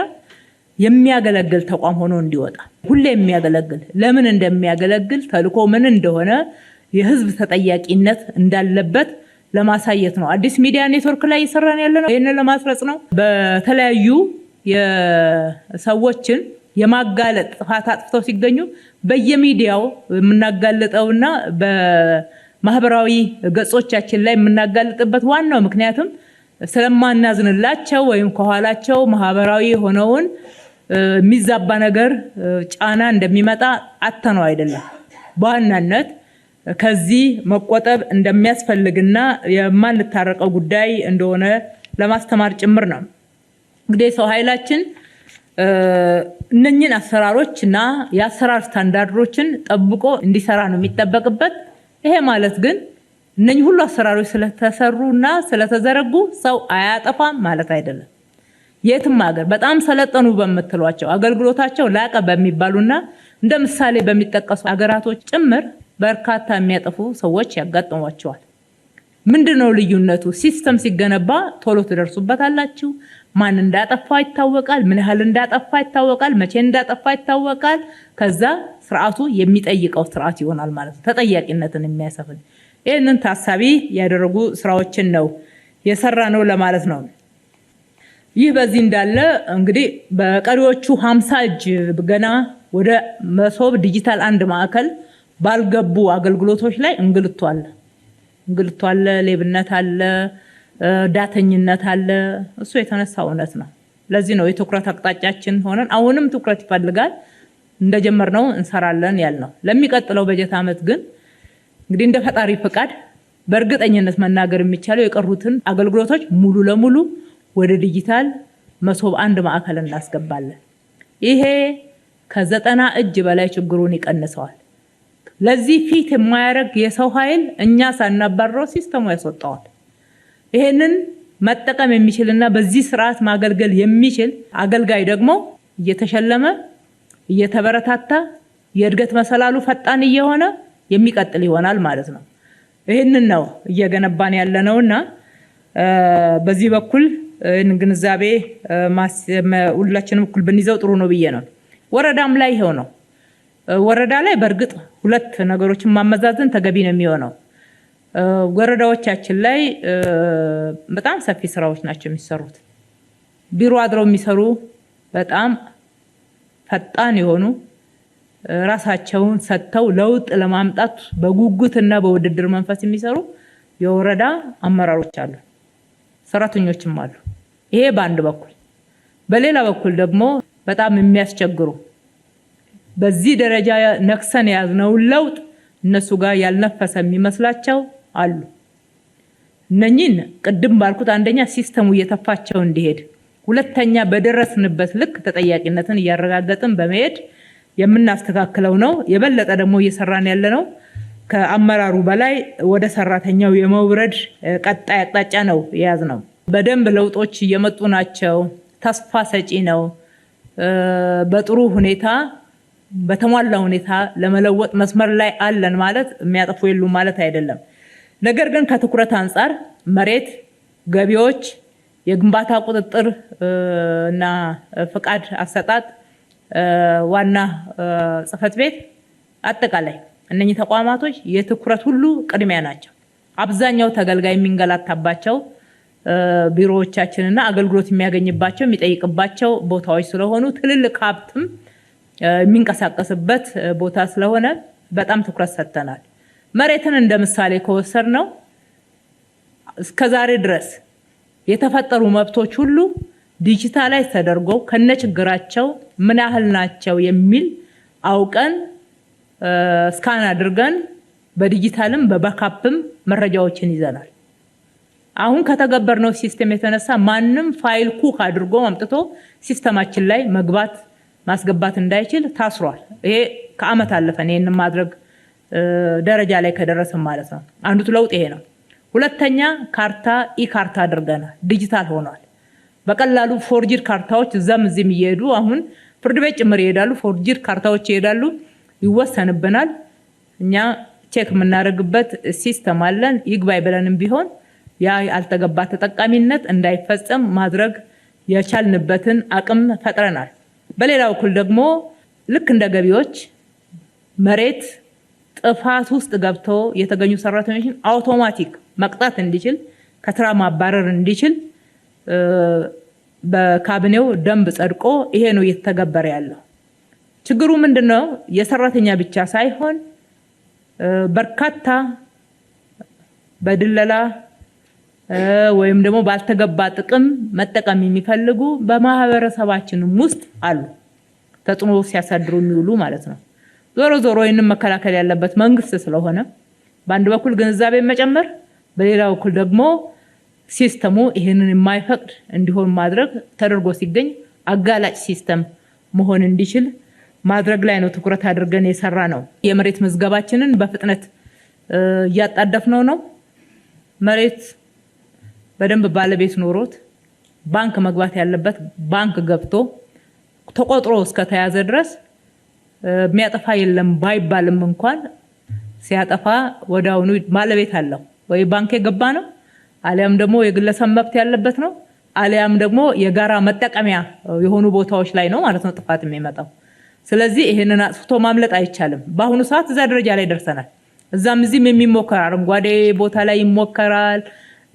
የሚያገለግል ተቋም ሆኖ እንዲወጣ ሁሌ የሚያገለግል ለምን እንደሚያገለግል ተልኮ ምን እንደሆነ የህዝብ ተጠያቂነት እንዳለበት ለማሳየት ነው። አዲስ ሚዲያ ኔትወርክ ላይ እየሰራን ያለነው ይሄንን ለማስረጽ ነው። በተለያዩ የሰዎችን የማጋለጥ ጥፋት አጥፍተው ሲገኙ በየሚዲያው የምናጋልጠውና በማህበራዊ ገጾቻችን ላይ የምናጋልጥበት ዋናው ምክንያቱም ስለማናዝንላቸው ወይም ከኋላቸው ማህበራዊ ሆነውን የሚዛባ ነገር ጫና እንደሚመጣ አተነው አይደለም። በዋናነት ከዚህ መቆጠብ እንደሚያስፈልግና የማንታረቀው ጉዳይ እንደሆነ ለማስተማር ጭምር ነው። እንግዲህ ሰው ኃይላችን እነኝን አሰራሮችና የአሰራር ስታንዳርዶችን ጠብቆ እንዲሰራ ነው የሚጠበቅበት። ይሄ ማለት ግን እነኚህ ሁሉ አሰራሮች ስለተሰሩና ስለተዘረጉ ሰው አያጠፋም ማለት አይደለም። የትም ሀገር በጣም ሰለጠኑ በምትሏቸው አገልግሎታቸው ላቀ በሚባሉና እንደ ምሳሌ በሚጠቀሱ ሀገራቶች ጭምር በርካታ የሚያጠፉ ሰዎች ያጋጥሟቸዋል። ምንድነው ልዩነቱ? ሲስተም ሲገነባ ቶሎ ትደርሱበታላችሁ። ማን እንዳጠፋ ይታወቃል፣ ምን ያህል እንዳጠፋ ይታወቃል፣ መቼ እንዳጠፋ ይታወቃል። ከዛ ስርዓቱ የሚጠይቀው ስርዓት ይሆናል ማለት ነው፣ ተጠያቂነትን የሚያሰፍን። ይህንን ታሳቢ ያደረጉ ስራዎችን ነው የሰራ ነው ለማለት ነው። ይህ በዚህ እንዳለ እንግዲህ በቀሪዎቹ 50 እጅ ገና ወደ መሶብ ዲጂታል አንድ ማዕከል ባልገቡ አገልግሎቶች ላይ እንግልቱ አለ፣ ሌብነት አለ፣ ዳተኝነት አለ። እሱ የተነሳ እውነት ነው። ለዚህ ነው የትኩረት አቅጣጫችን ሆነን አሁንም ትኩረት ይፈልጋል እንደጀመርነው እንሰራለን ያልነው። ለሚቀጥለው በጀት ዓመት ግን እንግዲህ እንደ ፈጣሪ ፍቃድ በእርግጠኝነት መናገር የሚቻለው የቀሩትን አገልግሎቶች ሙሉ ለሙሉ ወደ ዲጂታል መሶብ አንድ ማዕከል እናስገባለን። ይሄ ከ90 እጅ በላይ ችግሩን ይቀንሰዋል። ለዚህ ፊት የማያደርግ የሰው ኃይል እኛ ሳናባረው ሲስተሙ ያስወጣዋል። ይሄንን መጠቀም የሚችልና በዚህ ስርዓት ማገልገል የሚችል አገልጋይ ደግሞ እየተሸለመ እየተበረታታ የእድገት መሰላሉ ፈጣን እየሆነ የሚቀጥል ይሆናል ማለት ነው። ይሄንን ነው እየገነባን ያለነውና በዚህ በኩል ግንዛቤ ሁላችንም እኩል ብንይዘው ጥሩ ነው ብዬ ነው። ወረዳም ላይ ይሄው ነው። ወረዳ ላይ በእርግጥ ሁለት ነገሮችን ማመዛዘን ተገቢ ነው የሚሆነው። ወረዳዎቻችን ላይ በጣም ሰፊ ስራዎች ናቸው የሚሰሩት። ቢሮ አድረው የሚሰሩ በጣም ፈጣን የሆኑ ራሳቸውን ሰጥተው ለውጥ ለማምጣት በጉጉትና በውድድር መንፈስ የሚሰሩ የወረዳ አመራሮች አሉ፣ ሰራተኞችም አሉ። ይሄ በአንድ በኩል። በሌላ በኩል ደግሞ በጣም የሚያስቸግሩ በዚህ ደረጃ ነክሰን የያዝነውን ለውጥ እነሱ ጋር ያልነፈሰ የሚመስላቸው አሉ። እነኚህን ቅድም ባልኩት አንደኛ ሲስተሙ እየተፋቸው እንዲሄድ፣ ሁለተኛ በደረስንበት ልክ ተጠያቂነትን እያረጋገጥን በመሄድ የምናስተካክለው ነው። የበለጠ ደግሞ እየሰራን ያለነው ከአመራሩ በላይ ወደ ሰራተኛው የመውረድ ቀጣይ አቅጣጫ ነው የያዝነው። በደንብ ለውጦች እየመጡ ናቸው። ተስፋ ሰጪ ነው። በጥሩ ሁኔታ በተሟላ ሁኔታ ለመለወጥ መስመር ላይ አለን ማለት የሚያጠፉ የሉም ማለት አይደለም። ነገር ግን ከትኩረት አንጻር መሬት፣ ገቢዎች፣ የግንባታ ቁጥጥር እና ፍቃድ አሰጣጥ ዋና ጽህፈት ቤት አጠቃላይ እነኚህ ተቋማቶች የትኩረት ሁሉ ቅድሚያ ናቸው። አብዛኛው ተገልጋይ የሚንገላታባቸው ቢሮዎቻችንና አገልግሎት የሚያገኝባቸው የሚጠይቅባቸው ቦታዎች ስለሆኑ ትልልቅ ሀብትም የሚንቀሳቀስበት ቦታ ስለሆነ በጣም ትኩረት ሰጥተናል። መሬትን እንደ ምሳሌ ከወሰድነው እስከዛሬ ድረስ የተፈጠሩ መብቶች ሁሉ ዲጂታላይዝ ተደርገው ከነችግራቸው ምን ያህል ናቸው የሚል አውቀን ስካን አድርገን በዲጂታልም በባካፕም መረጃዎችን ይዘናል። አሁን ከተገበርነው ሲስተም የተነሳ ማንም ፋይል ኩክ አድርጎ አምጥቶ ሲስተማችን ላይ መግባት ማስገባት እንዳይችል ታስሯል። ይሄ ከአመት አለፈን ይሄን ማድረግ ደረጃ ላይ ከደረሰን ማለት ነው። አንዱ ለውጥ ይሄ ነው። ሁለተኛ ካርታ ኢካርታ አድርገናል፣ ዲጂታል ሆኗል። በቀላሉ ፎርጅድ ካርታዎች እዛም እዚህም እየሄዱ አሁን ፍርድ ቤት ጭምር ይሄዳሉ። ፎርጅድ ካርታዎች ይሄዳሉ፣ ይወሰንብናል። እኛ ቼክ የምናደርግበት ሲስተም አለን። ይግባይ ብለንም ቢሆን ያ ያልተገባ ተጠቃሚነት እንዳይፈጸም ማድረግ የቻልንበትን አቅም ፈጥረናል። በሌላ በኩል ደግሞ ልክ እንደ ገቢዎች መሬት ጥፋት ውስጥ ገብቶ የተገኙ ሰራተኞችን አውቶማቲክ መቅጣት እንዲችል ከስራ ማባረር እንዲችል በካቢኔው ደንብ ጸድቆ ይሄ ነው እየተገበረ ያለው። ችግሩ ምንድነው? የሰራተኛ ብቻ ሳይሆን በርካታ በድለላ ወይም ደግሞ ባልተገባ ጥቅም መጠቀም የሚፈልጉ በማህበረሰባችንም ውስጥ አሉ፣ ተጽዕኖ ሲያሳድሩ የሚውሉ ማለት ነው። ዞሮ ዞሮ ይህንን መከላከል ያለበት መንግስት ስለሆነ በአንድ በኩል ግንዛቤ መጨመር፣ በሌላ በኩል ደግሞ ሲስተሙ ይህንን የማይፈቅድ እንዲሆን ማድረግ ተደርጎ ሲገኝ አጋላጭ ሲስተም መሆን እንዲችል ማድረግ ላይ ነው ትኩረት አድርገን የሰራ ነው። የመሬት ምዝገባችንን በፍጥነት እያጣደፍነው ነው። መሬት በደንብ ባለቤት ኖሮት ባንክ መግባት ያለበት ባንክ ገብቶ ተቆጥሮ እስከተያዘ ድረስ የሚያጠፋ የለም ባይባልም እንኳን ሲያጠፋ ወዲያውኑ ባለቤት አለው። ወይ ባንክ የገባ ነው፣ አሊያም ደግሞ የግለሰብ መብት ያለበት ነው፣ አሊያም ደግሞ የጋራ መጠቀሚያ የሆኑ ቦታዎች ላይ ነው ማለት ነው ጥፋት የሚመጣው። ስለዚህ ይሄንን አጥፍቶ ማምለጥ አይቻልም። በአሁኑ ሰዓት እዛ ደረጃ ላይ ደርሰናል። እዛም እዚህም የሚሞከር አረንጓዴ ቦታ ላይ ይሞከራል፣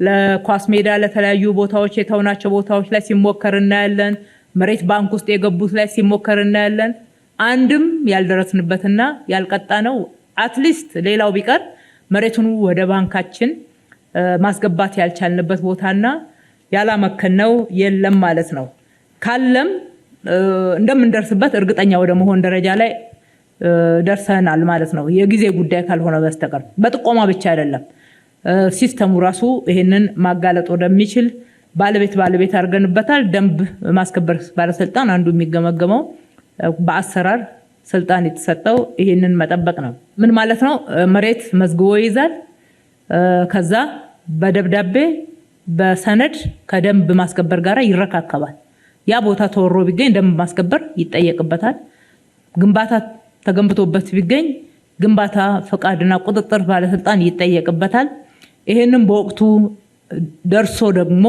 ለኳስ ሜዳ ለተለያዩ ቦታዎች የተውናቸው ቦታዎች ላይ ሲሞከር እናያለን። መሬት ባንክ ውስጥ የገቡት ላይ ሲሞከር እናያለን። አንድም ያልደረስንበትና ያልቀጣነው አትሊስት ሌላው ቢቀር መሬቱን ወደ ባንካችን ማስገባት ያልቻልንበት ቦታና ያላመከነው የለም ማለት ነው። ካለም እንደምንደርስበት እርግጠኛ ወደ መሆን ደረጃ ላይ ደርሰናል ማለት ነው። የጊዜ ጉዳይ ካልሆነ በስተቀር በጥቆማ ብቻ አይደለም። ሲስተሙ ራሱ ይሄንን ማጋለጥ ወደሚችል ባለቤት አድርገንበታል። ደንብ ማስከበር ባለስልጣን አንዱ የሚገመገመው በአሰራር ስልጣን የተሰጠው ይሄንን መጠበቅ ነው። ምን ማለት ነው? መሬት መዝግቦ ይይዛል። ከዛ በደብዳቤ በሰነድ ከደንብ ማስከበር ጋር ይረካከባል። ያ ቦታ ተወሮ ቢገኝ ደንብ ማስከበር ይጠየቅበታል። ግንባታ ተገንብቶበት ቢገኝ ግንባታ ፈቃድና ቁጥጥር ባለስልጣን ይጠየቅበታል። ይሄንን በወቅቱ ደርሶ ደግሞ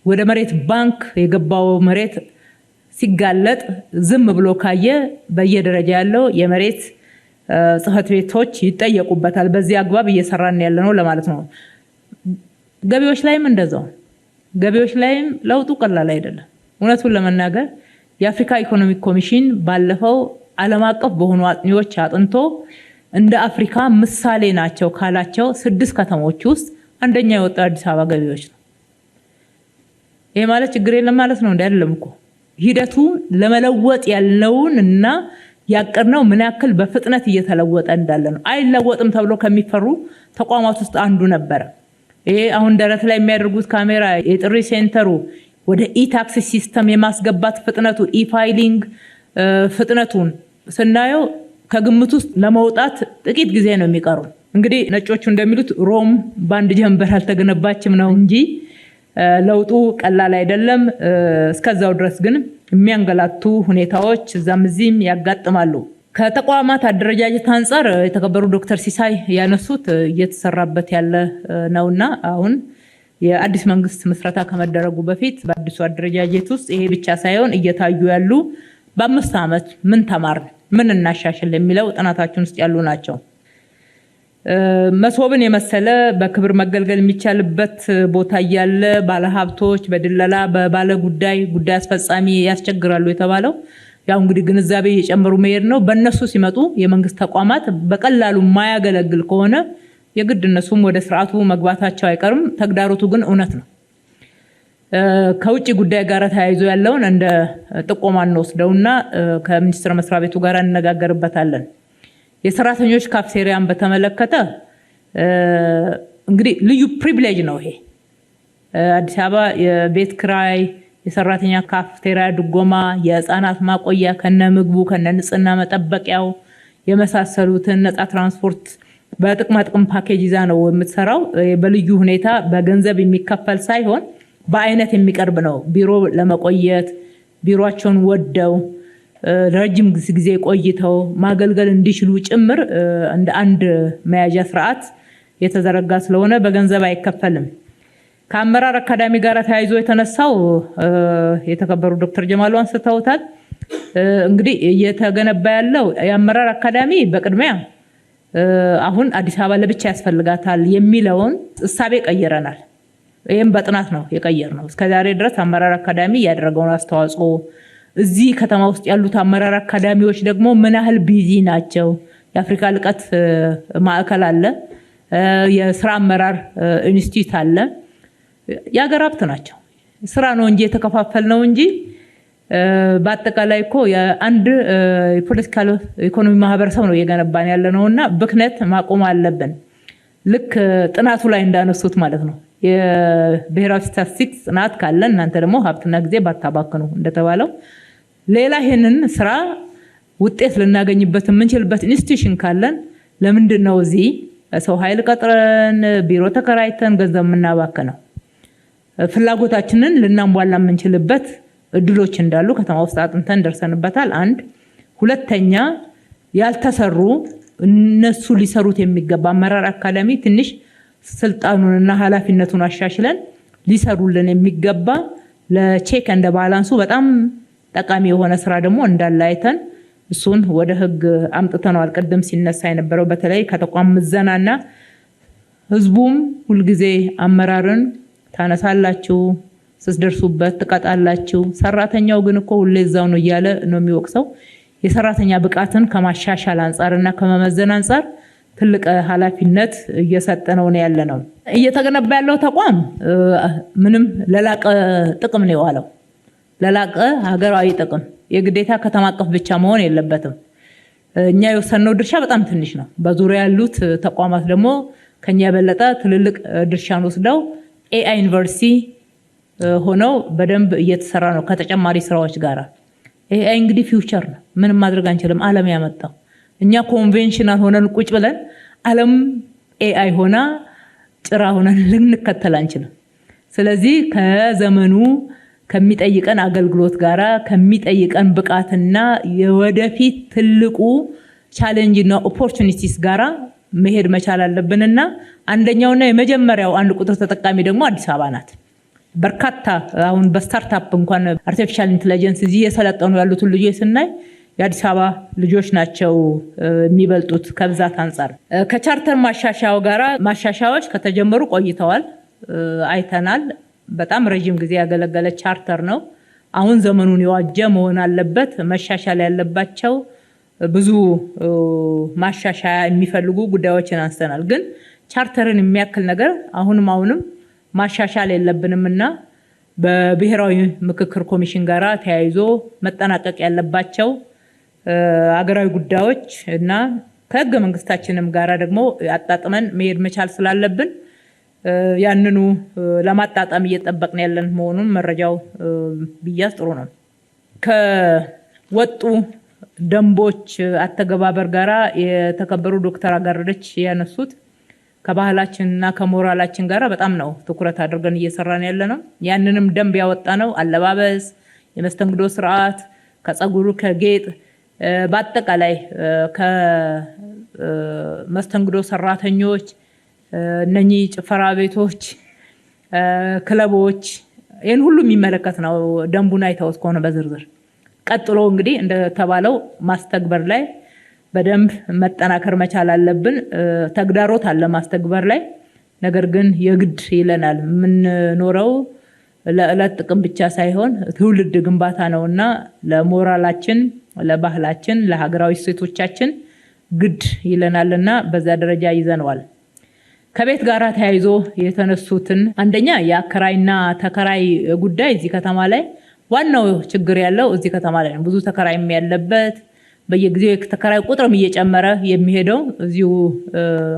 ወደ መሬት ባንክ የገባው መሬት ሲጋለጥ ዝም ብሎ ካየ በየደረጃ ያለው የመሬት ጽህፈት ቤቶች ይጠየቁበታል። በዚህ አግባብ እየሰራን ያለነው ለማለት ነው። ገቢዎች ላይም እንደዛው። ገቢዎች ላይም ለውጡ ቀላል አይደለም። እውነቱን ለመናገር የአፍሪካ ኢኮኖሚክ ኮሚሽን ባለፈው ዓለም አቀፍ በሆኑ አጥኚዎች አጥንቶ እንደ አፍሪካ ምሳሌ ናቸው ካላቸው 6 ከተሞች ውስጥ አንደኛ የወጣው አዲስ አበባ ገቢዎች ነው። ይሄ ማለት ችግር የለም ማለት ነው አይደለም እኮ። ሂደቱ ለመለወጥ ያለውን እና ያቀርነው ምን ያክል በፍጥነት እየተለወጠ እንዳለ ነው። አይለወጥም ተብሎ ከሚፈሩ ተቋማት ውስጥ አንዱ ነበር። ይሄ አሁን ደረት ላይ የሚያደርጉት ካሜራ፣ የጥሪ ሴንተሩ ወደ ኢታክስ ሲስተም የማስገባት ፍጥነቱ፣ ኢፋይሊንግ ፍጥነቱን ስናየው ከግምት ውስጥ ለመውጣት ጥቂት ጊዜ ነው የሚቀሩ። እንግዲህ ነጮቹ እንደሚሉት ሮም በአንድ ጀንበር አልተገነባችም ነው እንጂ ለውጡ ቀላል አይደለም። እስከዛው ድረስ ግን የሚያንገላቱ ሁኔታዎች እዛም እዚህም ያጋጥማሉ። ከተቋማት አደረጃጀት አንጻር የተከበሩ ዶክተር ሲሳይ ያነሱት እየተሰራበት ያለ ነውና አሁን የአዲስ መንግስት ምስረታ ከመደረጉ በፊት በአዲሱ አደረጃጀት ውስጥ ይሄ ብቻ ሳይሆን እየታዩ ያሉ በ5 ዓመት ምን ተማርን፣ ምን እናሻሽል የሚለው ጥናታችን ውስጥ ያሉ ናቸው። መሶብን የመሰለ በክብር መገልገል የሚቻልበት ቦታ እያለ ባለሀብቶች በድለላ በባለ ጉዳይ አስፈጻሚ ያስቸግራሉ የተባለው ያው እንግዲህ ግንዛቤ እየጨመሩ መሄድ ነው። በእነሱ ሲመጡ የመንግስት ተቋማት በቀላሉ የማያገለግል ከሆነ የግድ እነሱም ወደ ስርዓቱ መግባታቸው አይቀርም። ተግዳሮቱ ግን እውነት ነው። ከውጭ ጉዳይ ጋር ተያይዞ ያለውን እንደ ጥቆማ እንወስደውና ከሚኒስቴር መስሪያ ቤቱ ጋር እንነጋገርበታለን። የሰራተኞች ካፍቴሪያን በተመለከተ እንግዲህ ልዩ ፕሪቪሌጅ ነው ይሄ። አዲስ አበባ የቤት ክራይ፣ የሰራተኛ ካፍቴሪያ ድጎማ፣ የህፃናት ማቆያ ከነምግቡ ከነንጽህና መጠበቂያው የመሳሰሉትን ነፃ ትራንስፖርት በጥቅም ፓኬጅ ይዛ ነው የምትሰራው። በልዩ ሁኔታ በገንዘብ የሚከፈል ሳይሆን በአይነት የሚቀርብ ነው። ቢሮ ለመቆየት ቢሮአቸውን ወደው ረጅም ጊዜ ቆይተው ማገልገል እንዲችሉ ጭምር እንደ አንድ መያዣ ስርዓት የተዘረጋ ስለሆነ በገንዘብ አይከፈልም። ከአመራር አካዳሚ ጋር ተያይዞ የተነሳው የተከበሩ ዶክተር ጀማሉ አንስተውታል። እንግዲህ እየተገነባ ያለው የአመራር አካዳሚ በቅድሚያ አሁን አዲስ አበባ ለብቻ ያስፈልጋታል የሚለውን እሳቤ ቀይረናል። ይህም በጥናት ነው የቀየርነው። እስከዛሬ ድረስ አመራር አካዳሚ ያደረገውን አስተዋጽኦ፣ እዚህ ከተማ ውስጥ ያሉት አመራር አካዳሚዎች ደግሞ ምን ያህል ቢዚ ናቸው። የአፍሪካ ልቀት ማዕከል አለ፣ የስራ አመራር ኢንስቲትዩት አለ። የሀገር ሀብት ናቸው። ስራ ነው እንጂ የተከፋፈል ነው እንጂ በአጠቃላይ እኮ የአንድ የፖለቲካል ኢኮኖሚ ማህበረሰብ ነው እየገነባን ያለ ነውና ብክነት ማቆም አለብን። ልክ ጥናቱ ላይ እንዳነሱት ማለት ነው። የብሔራዊ ስታቲስቲክስ ጥናት ካለን እናንተ ደግሞ ሀብትና ጊዜ ባታባክኑ እንደተባለው ሌላ ይሄንን ስራ ውጤት ልናገኝበት የምንችልበት ኢንስቲትዩሽን ካለን ለምንድን ነው እዚህ ሰው ኃይል ቀጥረን ቢሮ ተከራይተን ገንዘብ የምናባክነው? ፍላጎታችንን ልናሟላ የምንችልበት እድሎች እንዳሉ ከተማ ውስጥ አጥንተን ደርሰንበታል። አንድ ሁለተኛ ያልተሰሩ እነሱ ሊሰሩት የሚገባ አመራር አካዳሚ ትንሽ ስልጣኑንና ኃላፊነቱን አሻሽለን ሊሰሩልን የሚገባ ለቼክ እንደ ባላንሱ በጣም ጠቃሚ የሆነ ስራ ደግሞ እንዳለ አይተን እሱን ወደ ህግ አምጥተናል። ቅድም ሲነሳ የነበረው በተለይ ከተቋም ምዘናና ህዝቡም ሁልጊዜ አመራርን ታነሳላችሁ፣ ስትደርሱበት ትቀጣላችሁ። ሰራተኛው ግን እኮ ሁሌ እዛው ነው እያለ ነው የሚወቅሰው። የሰራተኛ ብቃትን ከማሻሻል አንፃርና ከመመዘን አንፃር ትልቅ ኃላፊነት እየሰጠነው ነው ያለ ነው። እየተገነባ ያለው ተቋም ምንም ለላቀ ጥቅም ነው የዋለው። ለላቀ ሀገራዊ ጥቅም የግዴታ ከተማ አቀፍ ብቻ መሆን የለበትም። እኛ የወሰነው ድርሻ በጣም ትንሽ ነው። በዙሪያ ያሉት ተቋማት ደግሞ ከኛ የበለጠ ትልልቅ ድርሻን ወስደው ኤአይ ዩኒቨርሲቲ ሆነው በደንብ እየተሰራ ነው ከተጨማሪ ስራዎች ጋር። ኤአይ እንግዲህ ፊውቸር ነው፣ ምንም ማድረግ አንችልም። ዓለም ያመጣው እኛ ኮንቬንሽናል ሆነን ቁጭ ብለን ዓለም ኤአይ ሆና ጭራ ሆነን ልንከተል አንችልም። ስለዚህ ከዘመኑ ከሚጠይቀን አገልግሎት ጋራ ከሚጠይቀን ብቃትና የወደፊት ትልቁ ቻሌንጅ እና ኦፖርቹኒቲስ ጋራ መሄድ መቻል አለብንና አንደኛውና የመጀመሪያው አንድ ቁጥር ተጠቃሚ ደግሞ አዲስ አበባ ናት። በርካታ አሁን በስታርታፕ እንኳን አርቲፊሻል ኢንተለጀንስ እዚህ የሰለጠኑ ያሉትን ልጆች ስናይ የአዲስ አበባ ልጆች ናቸው የሚበልጡት ከብዛት አንፃር። ከቻርተር ማሻሻያው ጋራ ማሻሻያዎች ከተጀመሩ ቆይተዋል፣ አይተናል። በጣም ረጅም ጊዜ ያገለገለ ቻርተር ነው። አሁን ዘመኑን የዋጀ መሆን አለበት። መሻሻል ያለባቸው ብዙ ማሻሻያ የሚፈልጉ ጉዳዮችን አንስተናል። ግን ቻርተርን የሚያክል ነገር አሁንም ማሻሻል የለብንምና በብሔራዊ ምክክር ኮሚሽን ጋራ ተያይዞ መጠናቀቅ ያለባቸው አገራዊ ጉዳዮች እና ከህገ መንግስታችንም ጋራ ደግሞ አጣጥመን መሄድ መቻል ስላለብን ያንኑ ለማጣጣም እየጠበቅን ያለን መሆኑን መረጃው ቢያዝ ጥሩ ነው። ከወጡ ደንቦች አተገባበር ጋራ የተከበሩ ዶክተር አጋረደች ያነሱት ከባህላችንና ከሞራላችን ጋራ በጣም ነው ትኩረት አድርገን እየሰራን ያለ ነው። ያንንም ደንብ ያወጣ ነው አለባበስ፣ የመስተንግዶ ስርዓት፣ ከጸጉሩ ከጌጥ በአጠቃላይ ከመስተንግዶ ሰራተኞች እነኚህ ጭፈራ ቤቶች፣ ክለቦች ይህን ሁሉ የሚመለከት ነው። ደንቡን አይተውት ከሆነ በዝርዝር ቀጥሎ እንግዲህ እንደተባለው ማስተግበር ላይ በደንብ መጠናከር መቻል አለብን። ተግዳሮት አለ ማስተግበር ላይ፣ ነገር ግን የግድ ይለናል። የምንኖረው ለዕለት ጥቅም ብቻ ሳይሆን ትውልድ ግንባታ ነውና ለሞራላችን፣ ለባህላችን፣ ለሀገራዊ እሴቶቻችን ግድ ይለናልና በዛ ደረጃ ይዘነዋል። ከቤት ጋር ተያይዞ የተነሱትን አንደኛ የአከራይና ተከራይ ጉዳይ እዚህ ከተማ ላይ ዋናው ችግር ያለው እዚህ ከተማ ላይ ነው። ብዙ ተከራይም ያለበት በየጊዜው የተከራይ ቁጥርም እየጨመረ የሚሄደው እዚሁ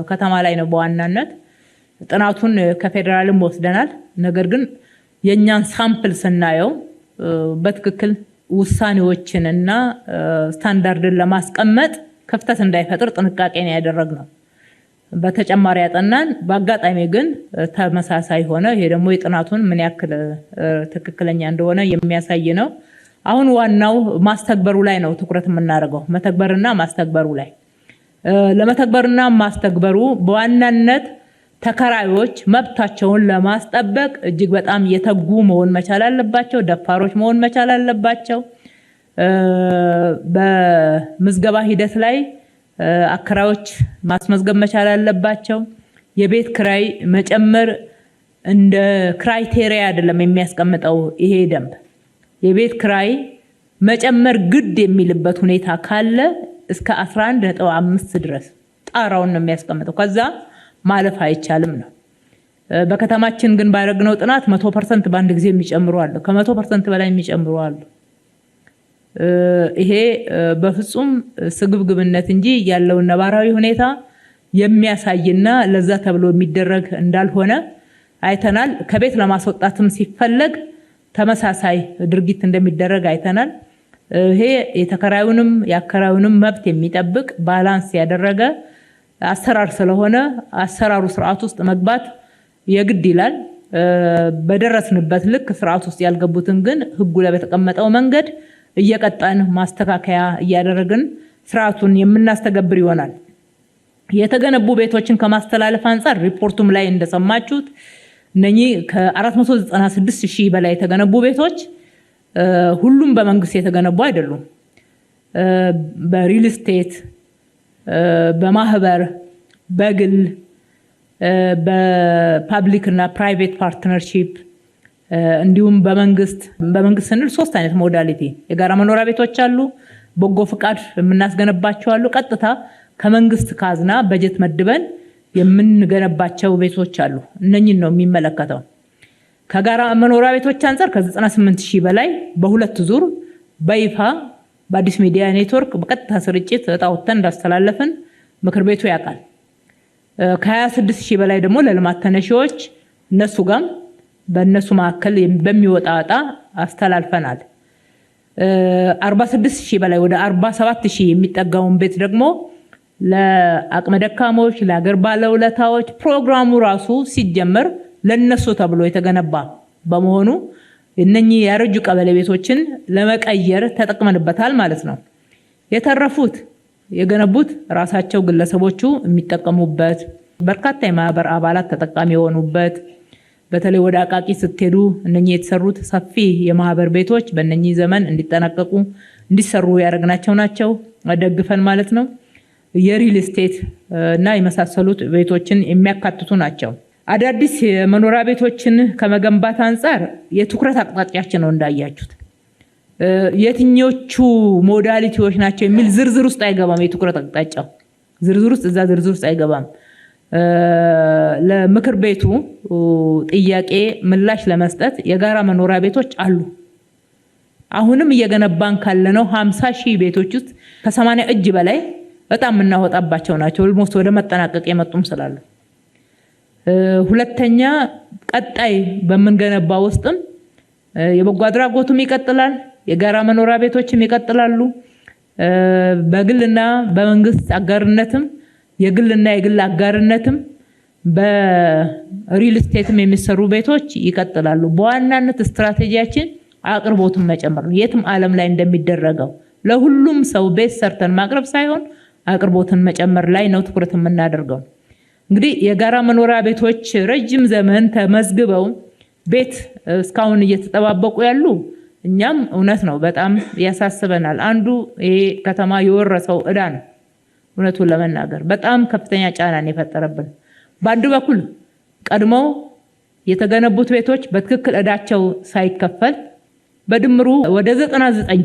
ከተማ ላይ ነው በዋናነት። ጥናቱን ከፌደራልም ወስደናል። ነገር ግን የኛን ሳምፕል ስናየው በትክክል ውሳኔዎችንና ስታንዳርድን ለማስቀመጥ ክፍተት እንዳይፈጥር ጥንቃቄ ነው ያደረግነው። በተጨማሪ ያጠናን፣ በአጋጣሚ ግን ተመሳሳይ ሆነ። ይሄ ደግሞ የጥናቱን ምን ያክል ትክክለኛ እንደሆነ የሚያሳይ ነው። አሁን ዋናው ማስተግበሩ ላይ ነው ትኩረት የምናደርገው፣ መተግበርና ማስተግበሩ ላይ። ለመተግበርና ማስተግበሩ በዋናነት ተከራዮች መብታቸውን ለማስጠበቅ እጅግ በጣም የተጉ መሆን መቻል አለባቸው። ደፋሮች መሆን መቻል አለባቸው። በምዝገባ ሂደት ላይ አከራዮች ማስመዝገብ መቻል አለባቸው። የቤት ክራይ መጨመር እንደ ክራይቴሪያ አይደለም የሚያስቀምጠው ይሄ ደንብ። የቤት ክራይ መጨመር ግድ የሚልበት ሁኔታ ካለ እስከ 11.5 ድረስ ጣራውን ነው የሚያስቀምጠው። ከዛ ማለፍ አይቻልም ነው። በከተማችን ግን ባደረግነው ጥናት 100% በአንድ ጊዜ የሚጨምሩ አሉ፣ ከ100% በላይ የሚጨምሩ አሉ። ይሄ በፍጹም ስግብግብነት እንጂ ያለውን ነባራዊ ሁኔታ የሚያሳይና ለዛ ተብሎ የሚደረግ እንዳልሆነ አይተናል። ከቤት ለማስወጣትም ሲፈለግ ተመሳሳይ ድርጊት እንደሚደረግ አይተናል። ይሄ የተከራዩንም የአከራዩንም መብት የሚጠብቅ ባላንስ ያደረገ አሰራር ስለሆነ አሰራሩ ስርዓት ውስጥ መግባት የግድ ይላል። በደረስንበት ልክ ስርዓት ውስጥ ያልገቡትን ግን ህጉ ላይ በተቀመጠው መንገድ እየቀጣን ማስተካከያ እያደረግን ስርዓቱን የምናስተገብር ይሆናል። የተገነቡ ቤቶችን ከማስተላለፍ አንፃር ሪፖርቱም ላይ እንደሰማችሁት እነኚህ ከ496,000 በላይ የተገነቡ ቤቶች ሁሉም በመንግስት የተገነቡ አይደሉም። በሪል ስቴት፣ በማህበር፣ በግል በፓብሊክ እና ፕራይቬት ፓርትነርሺፕ እንዲሁም በመንግስት ስንል 3 አይነት ሞዳሊቲ የጋራ መኖሪያ ቤቶች አሉ። በጎ ፍቃድ የምናስገነባቸው አሉ። ቀጥታ ከመንግስት ካዝና በጀት መድበን የምንገነባቸው ቤቶች አሉ። እነኚህን ነው የሚመለከተው። ከጋራ መኖሪያ ቤቶች አንፃር ከ98,000 በላይ በሁለት ዙር በይፋ በአዲስ ሚዲያ ኔትወርክ በቀጥታ ስርጭት ዕጣ ወጥተን እንዳስተላለፍን ምክር ቤቱ ያውቃል። ከ26,000 በላይ ደግሞ ለልማት ተነሺዎች እነሱ ጋር በእነሱ መካከል በሚወጣ ዕጣ አስተላልፈናል። 46,000 በላይ ወደ 47,000 የሚጠጋውን ቤት ደግሞ ለአቅመ ደካሞች፣ ለሀገር ባለውለታዎች ፕሮግራሙ ራሱ ሲጀመር ለነሱ ተብሎ የተገነባ በመሆኑ እነኚህ ያረጁ ቀበሌ ቤቶችን ለመቀየር ተጠቅመንበታል ማለት ነው። የተረፉት የገነቡት ራሳቸው ግለሰቦቹ የሚጠቀሙበት በርካታ የማህበር አባላት ተጠቃሚ የሆኑበት በተለይ ወደ አቃቂ ስትሄዱ እነኚህ የተሰሩት ሰፊ የማህበር ቤቶች በእነኚህ ዘመን እንዲጠናቀቁ እንዲሰሩ ያደረግናቸው ናቸው። ደግፈን ማለት ነው። የሪል ስቴት እና የመሳሰሉት ቤቶችን የሚያካትቱ ናቸው። አዳዲስ የመኖሪያ ቤቶችን ከመገንባት አንፃር የትኩረት አቅጣጫችን ነው እንዳያችሁት። የትኞቹ ሞዳሊቲዎች ናቸው የሚል ዝርዝር ውስጥ አይገባም። የትኩረት አቅጣጫው ዝርዝር ውስጥ አይገባም። ለምክር ቤቱ ጥያቄ ምላሽ ለመስጠት የጋራ መኖሪያ ቤቶች አሉ። አሁንም እየገነባን ካለነው 50,000 ቤቶች ውስጥ ከ80 እጅ በላይ በጣም እናወጣባቸው ናቸው። ኦልሞስት ወደ መጠናቀቅ የመጡም ስላሉ ሁለተኛ ቀጣይ በመንገነባ ውስጥም የበጎ አድራጎቱም ይቀጥላል። የጋራ መኖሪያ ቤቶችም ይቀጥላሉ። በግልና በመንግስት አጋርነትም የግልና የግል አጋርነትም በሪል ስቴትም የሚሰሩ ቤቶች ይቀጥላሉ። በዋናነት ስትራቴጂያችን አቅርቦትን መጨመር ነው። የትም ዓለም ላይ እንደሚደረገው ለሁሉም ሰው ቤት ሰርተን ማቅረብ ሳይሆን አቅርቦትን መጨመር ላይ ነው ትኩረት የምናደርገው። እንግዲህ የጋራ መኖሪያ ቤቶች ረጅም ዘመን ተመዝግበው ቤት እስካሁን እየተጠባበቁ ያሉ እኛም እውነት ነው በጣም ያሳስበናል። አንዱ ይሄ ከተማ የወረሰው ዕዳ ነው። እውነቱን ለመናገር በጣም ከፍተኛ ጫናን የፈጠረብን። በአንድ በኩል ቀድሞው የተገነቡት ቤቶች በትክክል ዕዳቸው ሳይከፈል በድምሩ ወደ 99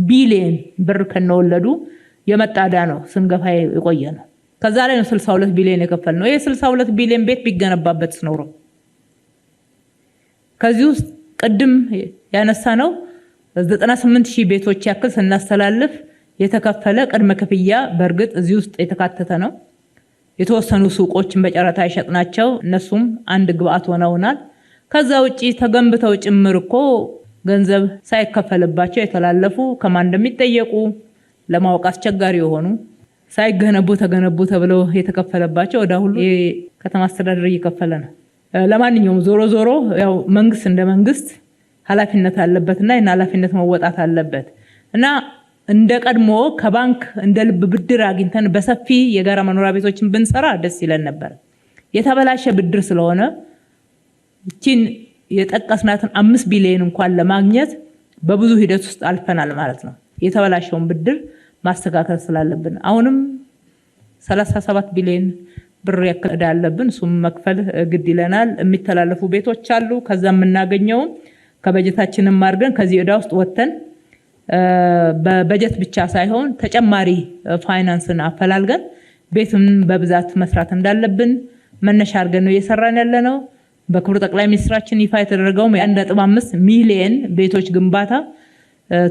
ቢሊዮን ብር ከነወለዱ የመጣ ዕዳ ነው ስንገፋ የቆየ ነው። ከዛ ላይ ነው 62 ቢሊዮን የከፈል ነው። ይሄ 62 ቢሊዮን ቤት ቢገነባበት ኖሮ ከዚህ ውስጥ ቅድም ያነሳ ነው 98,000 ቤቶች ያክል ስናስተላልፍ የተከፈለ ቅድመ ክፍያ በእርግጥ እዚህ ውስጥ የተካተተ ነው። የተወሰኑ ሱቆችን በጨረታ ይሸጥናቸው እነሱም አንድ ግብአት ሆነውናል። ከዛ ውጪ ተገንብተው ጭምር እኮ ገንዘብ ሳይከፈልባቸው የተላለፉ ከማን እንደሚጠየቁ ለማወቅ አስቸጋሪ የሆኑ ሳይገነቡ ተገነቡ ተብለው የተከፈለባቸው ወደ ሁሉ የከተማ አስተዳደር እየከፈለ ነው። ለማንኛውም ዞሮ ያው መንግስት እንደ መንግስት ኃላፊነት አለበትና ይህን ኃላፊነት መወጣት አለበት እና እንደ ቀድሞ ከባንክ እንደ ልብ ብድር አግኝተን በሰፊ የጋራ መኖሪያ ቤቶችን ብንሰራ ደስ ይለን ነበር። የተበላሸ ብድር ስለሆነ እቺን የጠቀስናትን 5 ቢሊዮን እንኳን ለማግኘት በብዙ ሂደት ውስጥ አልፈናል ማለት ነው። የተበላሸውን ብድር ማስተካከል ስላለብን አሁንም 37 ቢሊዮን ብር ያክል ዕዳ አለብን። እሱም መክፈል ግድ ይለናል። የሚተላለፉ ቤቶች አሉ። ከዛ የምናገኘው ከበጀታችንም አድርገን ከዚህ ዕዳ ውስጥ ወጥተን በበጀት ብቻ ሳይሆን ተጨማሪ ፋይናንስን አፈላልገን ቤትን በብዛት መስራት እንዳለብን መነሻ አድርገን ነው እየሰራን ያለነው። በክቡር ጠቅላይ ሚኒስትራችን ይፋ የተደረገው 1.5 ሚሊዮን ቤቶች ግንባታ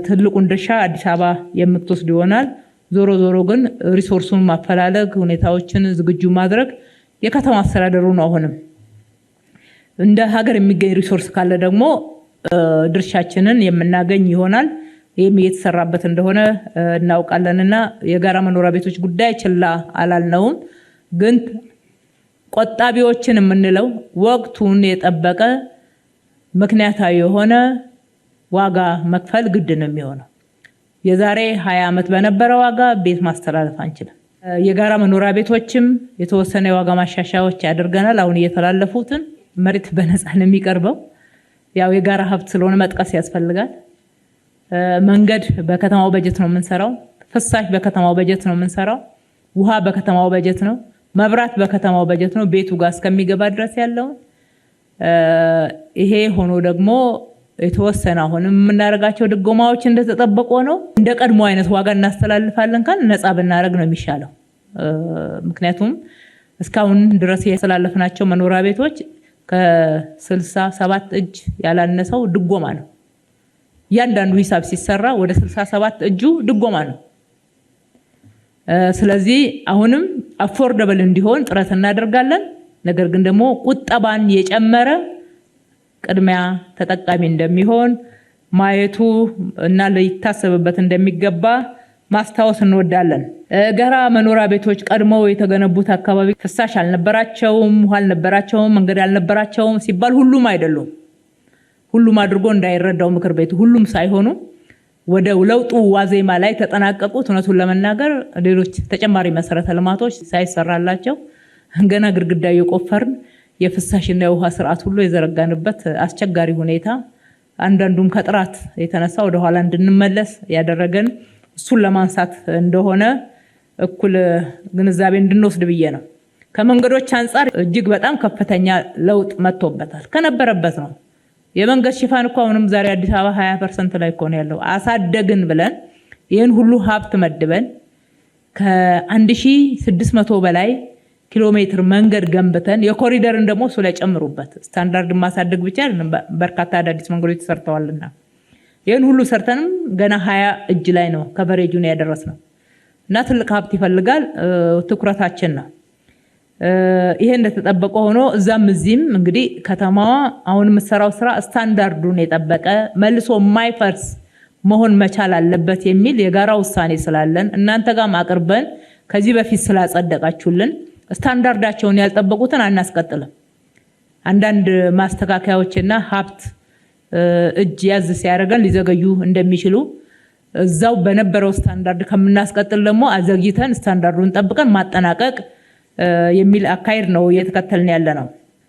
ትልቁን ድርሻ አዲስ አበባ የምትወስድ ይሆናል። ዞሮ ግን ሪሶርሱን ማፈላለግ ሁኔታዎችን ዝግጁ ማድረግ የከተማ አስተዳደሩ ነው። አሁንም እንደ ሀገር የሚገኝ ሪሶርስ ካለ ደግሞ ድርሻችንን የምናገኝ ይሆናል። ይህም እየተሰራበት እንደሆነ እናውቃለንና የጋራ መኖሪያ ቤቶች ጉዳይ ችላ አላልነውም። ግን ቆጣቢዎችን የምንለው ወቅቱን የጠበቀ ምክንያታዊ የሆነ ዋጋ መክፈል ግድ ነው የሚሆነው። የዛሬ 20 ዓመት በነበረ ዋጋ ቤት ማስተላለፍ አንችልም። የጋራ መኖሪያ ቤቶችም የተወሰነ የዋጋ ማሻሻያዎች ያደርገናል። አሁን እየተላለፉትን መሬት በነፃ ነው የሚቀርበው። ያው የጋራ ሀብት ስለሆነ መጥቀስ ያስፈልጋል። መንገድ በከተማው በጀት ነው የምንሰራው። ፍሳሽ በከተማው በጀት ነው የምንሰራው። ውሃ በከተማው በጀት ነው። መብራት በከተማው በጀት ነው ቤቱ ጋር እስከሚገባ ድረስ ያለው። ይሄ ሆኖ ደግሞ የተወሰነ አሁንም የምናደርጋቸው ድጎማዎች እንደተጠበቁ ነው። እንደ ቀድሞ አይነት ዋጋ እናስተላልፋለን ካል ነፃ ብናደርግ ነው የሚሻለው። ምክንያቱም እስካሁን ድረስ ያስተላለፍናቸው መኖሪያ ቤቶች ከ67 እጅ ያላነሰው ድጎማ ነው። እያንዳንዱ ሂሳብ ሲሰራ ወደ 67 እጁ ድጎማ ነው። ስለዚህ አሁንም አፎርደብል እንዲሆን ጥረት እናደርጋለን። ነገር ግን ደግሞ ቁጠባን የጨመረ ቅድሚያ ተጠቃሚ እንደሚሆን ማየቱ እና ሊታሰብበት እንደሚገባ ማስታወስ እንወዳለን። ጋራ መኖሪያ ቤቶች ቀድመው የተገነቡት አካባቢ ፍሳሽ አልነበራቸውም፣ ውሃ አልነበራቸውም፣ መንገድ አልነበራቸውም ሲባል ሁሉም አይደሉም። ሁሉም አድርጎ እንዳይረዳው ምክር ቤቱ ሁሉም ሳይሆኑ ወደ ለውጡ ዋዜማ ላይ ተጠናቀቁት። እውነቱን ለመናገር ሌሎች ተጨማሪ መሰረተ ልማቶች ሳይሰራላቸው ገና ግድግዳ የቆፈርን የፍሳሽና የውሃ ስርዓት ሁሉ የዘረጋንበት አስቸጋሪ ሁኔታ አንዳንዱም ከጥራት የተነሳ ወደ ኋላ እንድንመለስ ያደረገን እሱን ለማንሳት እንደሆነ እኩል ግንዛቤ እንድንወስድ ብዬ ነው። ከመንገዶች አንፃር እጅግ በጣም ከፍተኛ ለውጥ መጥቶበታል። ከነበረበት ነው። የመንገድ ሽፋን እኮ አሁንም ዛሬ አዲስ አበባ 20% ላይ እኮ ነው ያለው። አሳደግን ብለን ይህን ሁሉ ሀብት መድበን ከ1600 በላይ ኪሎ ሜትር መንገድ ገንብተን የኮሪደርን ደግሞ እሱ ላይ ጨምሩበት። ስታንዳርድ ማሳደግ ብቻ በርካታ አዳዲስ መንገዶች ተሰርተዋልና ይህን ሁሉ ሰርተንም ገና 20 እጅ ላይ ነው ከቨሬጁን ያደረስነው እና ትልቅ ሀብት ይፈልጋል። ትኩረታችን ነው። ይሄ እንደተጠበቀ ሆኖ እዛም እዚህም እንግዲህ ከተማዋ አሁን የምትሰራው ስራ ስታንዳርዱን የጠበቀ መልሶ የማይፈርስ መሆን መቻል አለበት የሚል የጋራ ውሳኔ ስላለን እናንተ ጋር አቅርበን ከዚህ በፊት ስላጸደቃችሁልን ስታንዳርዳቸውን ያልጠበቁትን አናስቀጥልም። አንዳንድ ማስተካከያዎችና ሀብት እጅ ያዝ ሲያደርገን ሊዘገዩ እንደሚችሉ እዛው በነበረው ስታንዳርድ ከምናስቀጥል ደግሞ አዘግይተን ስታንዳርዱን ጠብቀን ማጠናቀቅ የሚል አካሄድ ነው እየተከተልን ያለ ነው።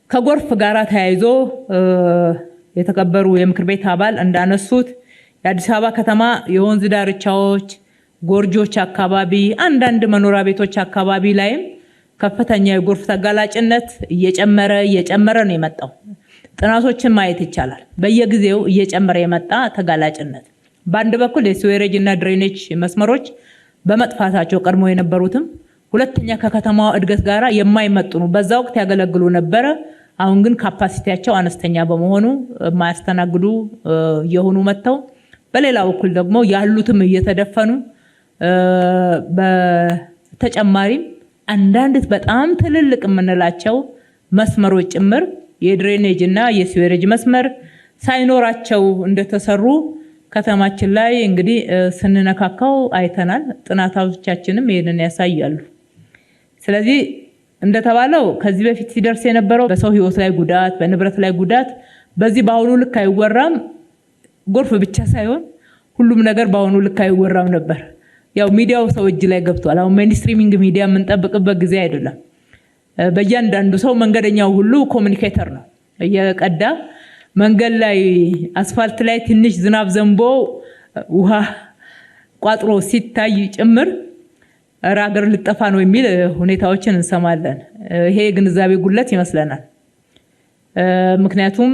ከጎርፍ ጋራ ተያይዞ የተከበሩ የምክር ቤት አባል እንዳነሱት የአዲስ አበባ ከተማ የወንዝ ዳርቻዎች፣ ጎርጆች አካባቢ፣ አንዳንድ መኖሪያ ቤቶች አካባቢ ላይም ከፍተኛ የጎርፍ ተጋላጭነት እየጨመረ ነው የመጣው። ጥናቶችን ማየት ይቻላል። በየጊዜው እየጨመረ የመጣ ተጋላጭነት በአንድ በኩል የሲዌሬጅ እና ድሬኔጅ መስመሮች በመጥፋታቸው ቀድሞ የነበሩትም፣ ሁለተኛ ከከተማዋ እድገት ጋራ የማይመጥኑ በዛ ወቅት ያገለግሉ ነበረ። አሁን ግን ካፓሲቲያቸው አነስተኛ በመሆኑ የማያስተናግዱ የሆኑ መጥተው፣ በሌላ በኩል ደግሞ ያሉትም እየተደፈኑ፣ በተጨማሪም አንዳንድ በጣም ትልልቅ የምንላቸው መስመሮች ጭምር የድሬኔጅ እና የሲዌሬጅ መስመር ሳይኖራቸው እንደተሰሩ ከተማችን ላይ እንግዲህ ስንነካካው አይተናል። ጥናቶቻችንም ይሄንን ያሳያሉ። ስለዚህ እንደተባለው ከዚህ በፊት ሲደርስ የነበረው በሰው ሕይወት ላይ ጉዳት፣ በንብረት ላይ ጉዳት በዚህ በአሁኑ ልክ አይወራም። ጎርፍ ብቻ ሳይሆን ሁሉም ነገር በአሁኑ ልክ አይወራም ነበር። ያው ሚዲያው ሰው እጅ ላይ ገብቷል። አሁን ሜንስትሪሚንግ ሚዲያ የምንጠብቅበት ጊዜ አይደለም። በእያንዳንዱ ሰው መንገደኛው ሁሉ ኮሙኒኬተር ነው። እየቀዳ መንገድ ላይ አስፋልት ላይ ትንሽ ዝናብ ዘንቦ ውሃ ቋጥሮ ሲታይ ጭምር ራገር ልጠፋ ነው የሚል ሁኔታዎችን እንሰማለን። ይሄ ግንዛቤ ጉለት ይመስለናል። ምክንያቱም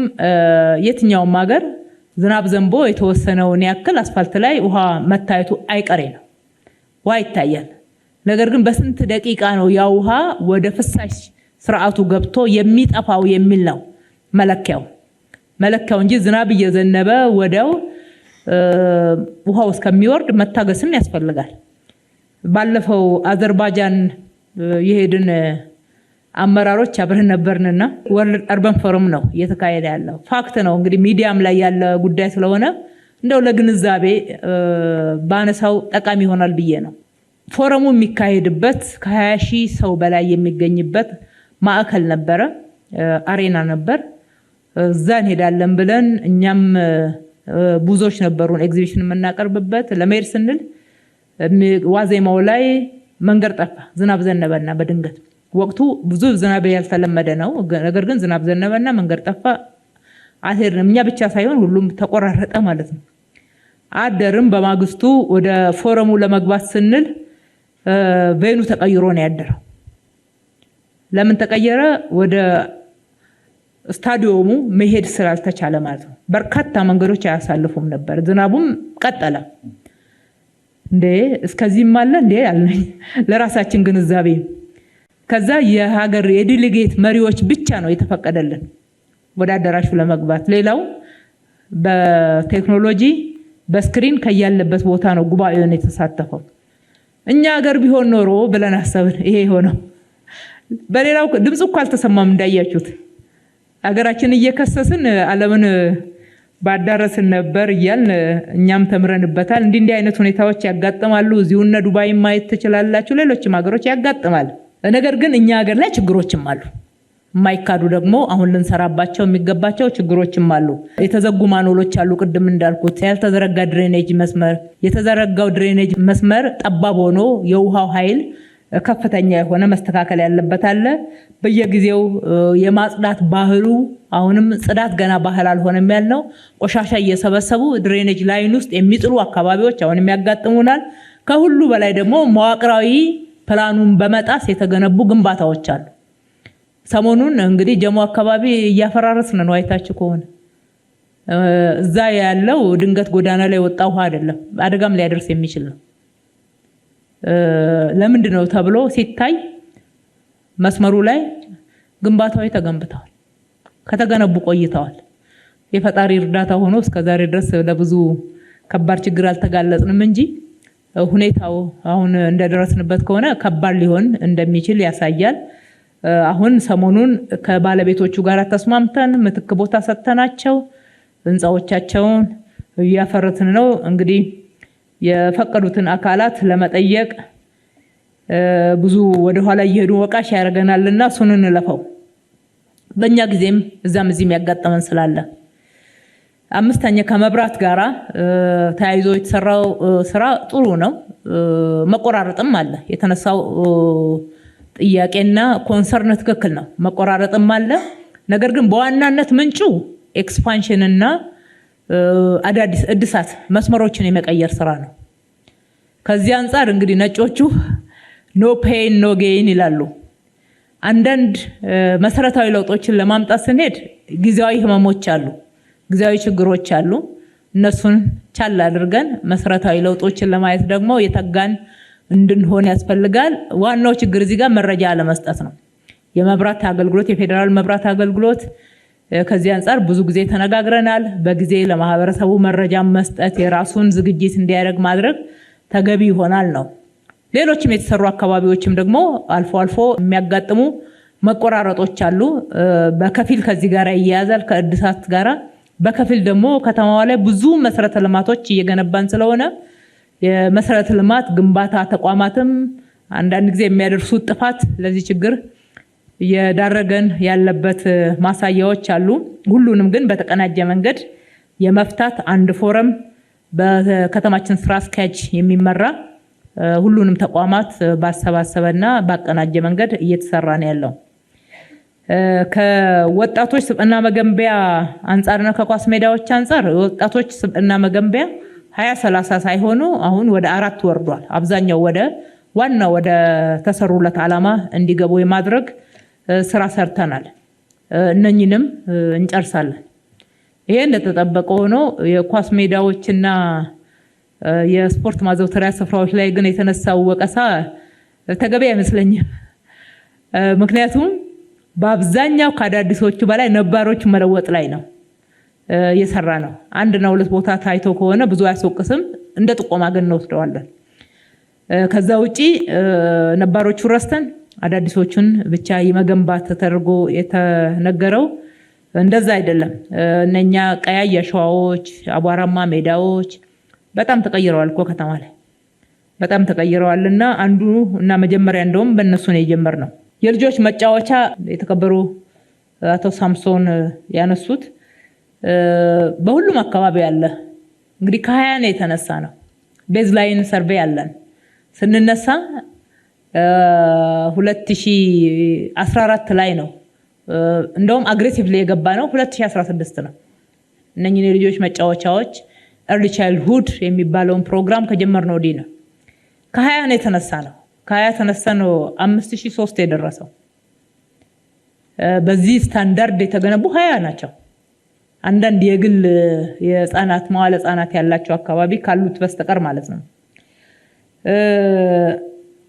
የትኛውም ሀገር ዝናብ ዘንቦ የተወሰነውን ያክል አስፋልት ላይ ውሃ መታየቱ አይቀሬ ነው። ውሃ ይታያል። ነገር ግን በስንት ደቂቃ ነው ያ ውሃ ወደ ፍሳሽ ስርዓቱ ገብቶ የሚጠፋው የሚል ነው መለኪያው እንጂ ዝናብ እየዘነበ ወዲያው ውሃው እስከሚወርድ መታገስም ያስፈልጋል። ባለፈው አዘርባይጃን የሄድን አመራሮች አብረን ነበርንና ወርልድ አርበን ፎረም ነው እየተካሄደ ያለው። ፋክት ነው እንግዲህ ሚዲያም ላይ ያለ ጉዳይ ስለሆነ እንደው ለግንዛቤ ባነሳው ጠቃሚ ይሆናል ብዬ ነው። ፎረሙ የሚካሄድበት ከ20,000 ሰው በላይ የሚገኝበት ማዕከል ነበረ፣ አሬና ነበር። እዛ እንሄዳለን ብለን እኛም ብዙዎች ነበሩን ኤግዚቢሽን የምናቀርብበት። ለመሄድ ስንል ዋዜማው ላይ መንገድ ጠፋ። ዝናብ ዘነበና በድንገት ወቅቱ ብዙ ዝናብ ያልተለመደ ነው። ነገር ግን ዝናብ ዘነበና መንገድ ጠፋ። አሄድንም እኛ ብቻ ሳይሆን ሁሉም ተቆራረጠ ማለት ነው። አደርም በማግስቱ ወደ ፎረሙ ለመግባት ስንል ቬኑ ተቀይሮ ነው ያደረው። ለምን ተቀየረ? ወደ ስታዲየሙ መሄድ ስላልተቻለ ማለት ነው። በርካታ መንገዶች አያሳልፉም ነበር። ዝናቡም ቀጠለ። እንዴ እስከዚህም አለ እንዴ አልነኝ ለራሳችን ግንዛቤ። ከዛ የሀገር የዲሊጌት መሪዎች ብቻ ነው የተፈቀደልን ወደ አዳራሹ ለመግባት። ሌላው በቴክኖሎጂ በስክሪን ከያለበት ቦታ ነው ጉባኤውን የተሳተፈው። እኛ ሀገር ቢሆን ኖሮ ብለን አሰብን። ይሄ ሆነው በሌላው ድምጽ እኮ አልተሰማም እንዳያችሁት። ሀገራችን እየከሰስን ዓለምን ባዳረስን ነበር እያልን እኛም ተምረንበታል። እንዲህ አይነት ሁኔታዎች ያጋጥማሉ። እዚሁ እነ ዱባይ ማየት ትችላላችሁ። ሌሎችም ሀገሮች ያጋጥማል። ነገር ግን እኛ ሀገር ላይ ችግሮችም አሉ። የማይካዱ ደግሞ አሁን ልንሰራባቸው የሚገባቸው ችግሮችም አሉ። የተዘጉ ማኖሎች አሉ። ቅድም እንዳልኩት ያልተዘረጋ ድሬኔጅ መስመር፣ የተዘረጋው ድሬኔጅ መስመር ጠባብ ሆኖ የውሃው ኃይል ከፍተኛ የሆነ መስተካከል ያለበት አለ። በየጊዜው የማጽዳት ባህሉ አሁንም ጽዳት ገና ባህል አልሆነም ያልነው። ቆሻሻ እየሰበሰቡ ድሬኔጅ ላይን ውስጥ የሚጥሉ አካባቢዎች አሁንም ያጋጥሙናል። ከሁሉ በላይ ደግሞ መዋቅራዊ ፕላኑን በመጣስ የተገነቡ ግንባታዎች አሉ። ሰሞኑን እንግዲህ ጀሞ አካባቢ እያፈራረስን ነው። አይታችሁ ከሆነ እዛ ያለው ድንገት ጎዳና ላይ ወጣ ውሃ አይደለም፣ አደጋም ሊያደርስ የሚችል ነው። ለምንድን ነው ተብሎ ሲታይ መስመሩ ላይ ግንባታዎች ተገንብተዋል፣ ከተገነቡ ቆይተዋል። የፈጣሪ እርዳታ ሆኖ እስከዛሬ ድረስ ለብዙ ከባድ ችግር አልተጋለጽንም እንጂ ሁኔታው አሁን እንደደረስንበት ከሆነ ከባድ ሊሆን እንደሚችል ያሳያል። አሁን ሰሞኑን ከባለቤቶቹ ጋር ተስማምተን ምትክ ቦታ ሰጥተናቸው ህንፃዎቻቸውን እያፈረትን ነው። እንግዲህ የፈቀዱትን አካላት ለመጠየቅ ብዙ ወደ ኋላ እየሄዱ ወቃሽ ያደርገናልና እሱን እንለፈው። በእኛ ጊዜም እዛም እዚህም ያጋጠመን ስላለ አምስተኛ ከመብራት ጋራ ተያይዞ የተሰራው ስራ ጥሩ ነው። መቆራረጥም አለ። የተነሳው ጥያቄና ኮንሰርን ትክክል ነው። መቆራረጥም አለ። ነገር ግን በዋናነት ምንጩ ኤክስፓንሽን እና አዳዲስ እድሳት መስመሮችን የመቀየር ስራ ነው። ከዚህ አንፃር እንግዲህ ነጮቹ ኖ ፔን ኖ ጌይን ይላሉ። አንዳንድ መሰረታዊ ለውጦችን ለማምጣት ስንሄድ ጊዜያዊ ህመሞች አሉ፣ ጊዜያዊ ችግሮች አሉ። እነሱን ቻል አድርገን መሰረታዊ ለውጦችን ለማየት ደግሞ የተጋን እንድንሆን ያስፈልጋል። ዋናው ችግር እዚህ ጋር መረጃ አለመስጠት ነው። የመብራት አገልግሎት የፌደራል መብራት አገልግሎት ከዚህ አንፃር ብዙ ጊዜ ተነጋግረናል። በጊዜ ለማህበረሰቡ መረጃ መስጠት፣ የራሱን ዝግጅት እንዲያደርግ ማድረግ ተገቢ ይሆናል ነው። ሌሎችም የተሰሩ አካባቢዎችም ደግሞ አልፎ አልፎ የሚያጋጥሙ መቆራረጦች አሉ። በከፊል ከዚህ ጋር ይያያዛል ከእድሳት ጋራ፣ በከፊል ደግሞ ከተማዋ ላይ ብዙ መሰረተ ልማቶች እየገነባን ስለሆነ የመሰረተ ልማት ግንባታ ተቋማትም አንዳንድ ጊዜ የሚያደርሱት ጥፋት ለዚህ ችግር እየዳረገን ያለበት ማሳያዎች አሉ። ሁሉንም ግን በተቀናጀ መንገድ የመፍታት አንድ ፎረም በከተማችን ስራ አስኪያጅ የሚመራ ሁሉንም ተቋማት ባሰባሰበና ባቀናጀ መንገድ እየተሰራ ነው ያለው። ከወጣቶች ስብዕና መገንቢያ አንፃርና ከኳስ ሜዳዎች አንፃር ወጣቶች ስብዕና መገንቢያ 20-30 ሳይሆኑ አሁን ወደ 4 ወርዷል። አብዛኛው ወደ ዋና ወደ ተሰሩለት ዓላማ እንዲገቡ የማድረግ ስራ ሰርተናል። እነኚህንም እንጨርሳለን። ይሄ እንደተጠበቀ ሆኖ የኳስ ሜዳዎችና የስፖርት ማዘውተሪያ ስፍራዎች ላይ ግን የተነሳው ወቀሳ ተገቢ አይመስለኝም። ምክንያቱም በአብዛኛው ከአዳዲሶቹ በላይ ነባሮቹ መለወጥ ላይ ነው የሰራ ነው። 1-2 ቦታ ታይቶ ከሆነ ብዙ አያስወቅስም፣ እንደ ጥቆማ ግን እንወስደዋለን። ከዛ ውጪ ነባሮቹ ረስተን አዳዲሶቹን ብቻ የመገንባት ተደርጎ የተነገረው እንደዛ አይደለም። እነኛ ቀያይ አሸዋዎች፣ አቧራማ ሜዳዎች በጣም ተቀይረዋል እኮ ከተማ ላይ በጣም ተቀይረዋልና አንዱ እና መጀመሪያ እንደውም በእነሱ ነው የጀመርነው። የልጆች መጫወቻ የተከበሩ አቶ ሳምሶን ያነሱት በሁሉም አካባቢ ያለ እንግዲህ ከ20 ነው የተነሳ ነው። ቤዝላይን ሰርቬይ አለን። ስንነሳ 2014 ላይ ነው እንደውም አግሬሲቭሊ የገባ ነው 2016 ነው። እነኚህ የልጆች መጫወቻዎች early childhood የሚባለውን ፕሮግራም ከጀመርነው ወዲህ ነው። ከ20 ነው የተነሳ ነው። ከ20 ተነሳ ነው 5003 የደረሰው። በዚህ ስታንዳርድ የተገነቡ 20 ናቸው። አንዳንድ የግል የህፃናት መዋለ ህፃናት ያላቸው አካባቢ ካሉት በስተቀር ማለት ነው።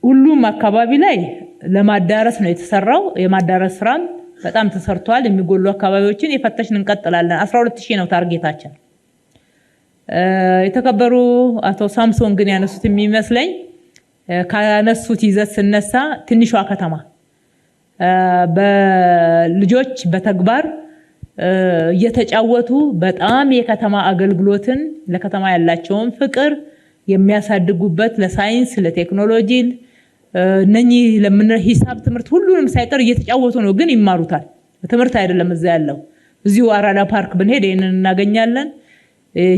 ሁሉም አካባቢ ላይ ለማዳረስ ነው የተሰራው። የማዳረስ ስራም በጣም ተሰርቷል። የሚጎሉ አካባቢዎችን የፈተሽን እንቀጥላለን። 12000 ነው ታርጌታችን። የተከበሩ አቶ ሳምሶን ግን ያነሱት የሚመስለኝ ካነሱት ይዘት ስነሳ ትንሿ ከተማ በልጆች በተግባር እየተጫወቱ በጣም የከተማ አገልግሎትን ለከተማ ያላቸውን ፍቅር የሚያሳድጉበት ለሳይንስ ለቴክኖሎጂ እነኚህ ለምን ሂሳብ ትምህርት ሁሉንም ሳይቀር እየተጫወቱ ነው። ግን ይማሩታል። ትምህርት አይደለም እዛ ያለው። እዚሁ አራዳ ፓርክ ብንሄድ ይሄንን እናገኛለን።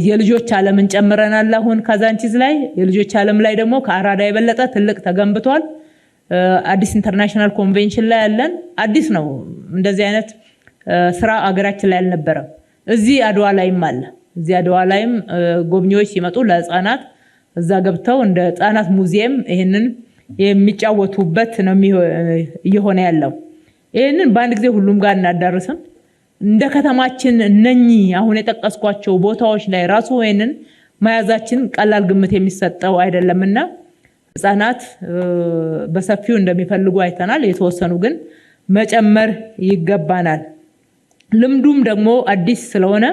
የልጆች ዓለምን ጨምረናል። አሁን ካዛንቺስ ላይ የልጆች ዓለም ላይ ደግሞ ከአራዳ የበለጠ ትልቅ ተገንብቷል። አዲስ ኢንተርናሽናል ኮንቬንሽን ላይ ያለን አዲስ ነው። እንደዚህ አይነት ስራ አገራችን ላይ አልነበረም። እዚህ አድዋ ላይም አለ። እዚህ አድዋ ላይም ጎብኚዎች ሲመጡ ለህፃናት እዛ ገብተው እንደ ህፃናት ሙዚየም ይሄንን የሚጫወቱበት ነው እየሆነ ያለው። ይሄንን በአንድ ጊዜ ሁሉም ጋር እናዳርስም። እንደ ከተማችን እነኚህ አሁን የጠቀስኳቸው ቦታዎች ላይ ራሱ ይሄንን መያዛችን ቀላል ግምት የሚሰጠው አይደለምና ህፃናት በሰፊው እንደሚፈልጉ አይተናል። የተወሰኑ ግን መጨመር ይገባናል። ልምዱም ደግሞ አዲስ ስለሆነ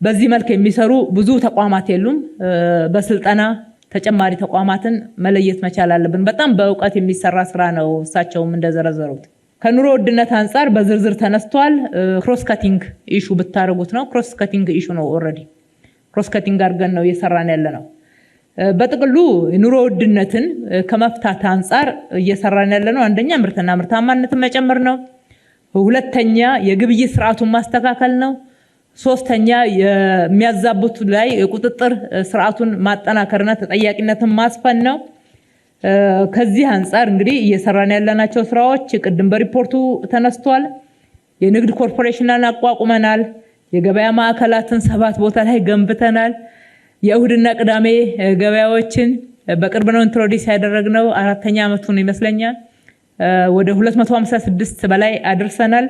በዚህ መልክ የሚሰሩ ብዙ ተቋማት የሉም። በስልጠና ተጨማሪ ተቋማትን መለየት መቻል አለብን። በጣም በእውቀት የሚሰራ ስራ ነው። እሳቸውም እንደዘረዘሩት ከኑሮ ውድነት አንፃር በዝርዝር ተነስቷል። ክሮስ ካቲንግ ኢሹ ብታረጉት ነው። ክሮስ ካቲንግ ኢሹ ነው። ኦሬዲ ክሮስ ካቲንግ አድርገን ነው እየሰራን ያለ ነው። በጥቅሉ የኑሮ ውድነትን ከመፍታት አንፃር እየሰራን ያለ ነው። አንደኛ ምርትና ምርታማነትን መጨመር ነው። ሁለተኛ የግብይት ስርዓቱን ማስተካከል ነው። ሶስተኛ የሚያዛቡት ላይ የቁጥጥር ስርዓቱን ማጠናከርና ተጠያቂነትን ማስፈን ነው። ከዚህ አንፃር እንግዲህ እየሰራን ያለናቸው ስራዎች ቅድም በሪፖርቱ ተነስቷል። የንግድ ኮርፖሬሽንን አቋቁመናል። የገበያ ማዕከላትን 7 ቦታ ላይ ገንብተናል። የእሁድና ቅዳሜ ገበያዎችን በቅርብ ነው ኢንትሮዲዩስ ያደረግነው። 4ኛ ዓመቱን ይመስለኛል። ወደ 256 በላይ አድርሰናል።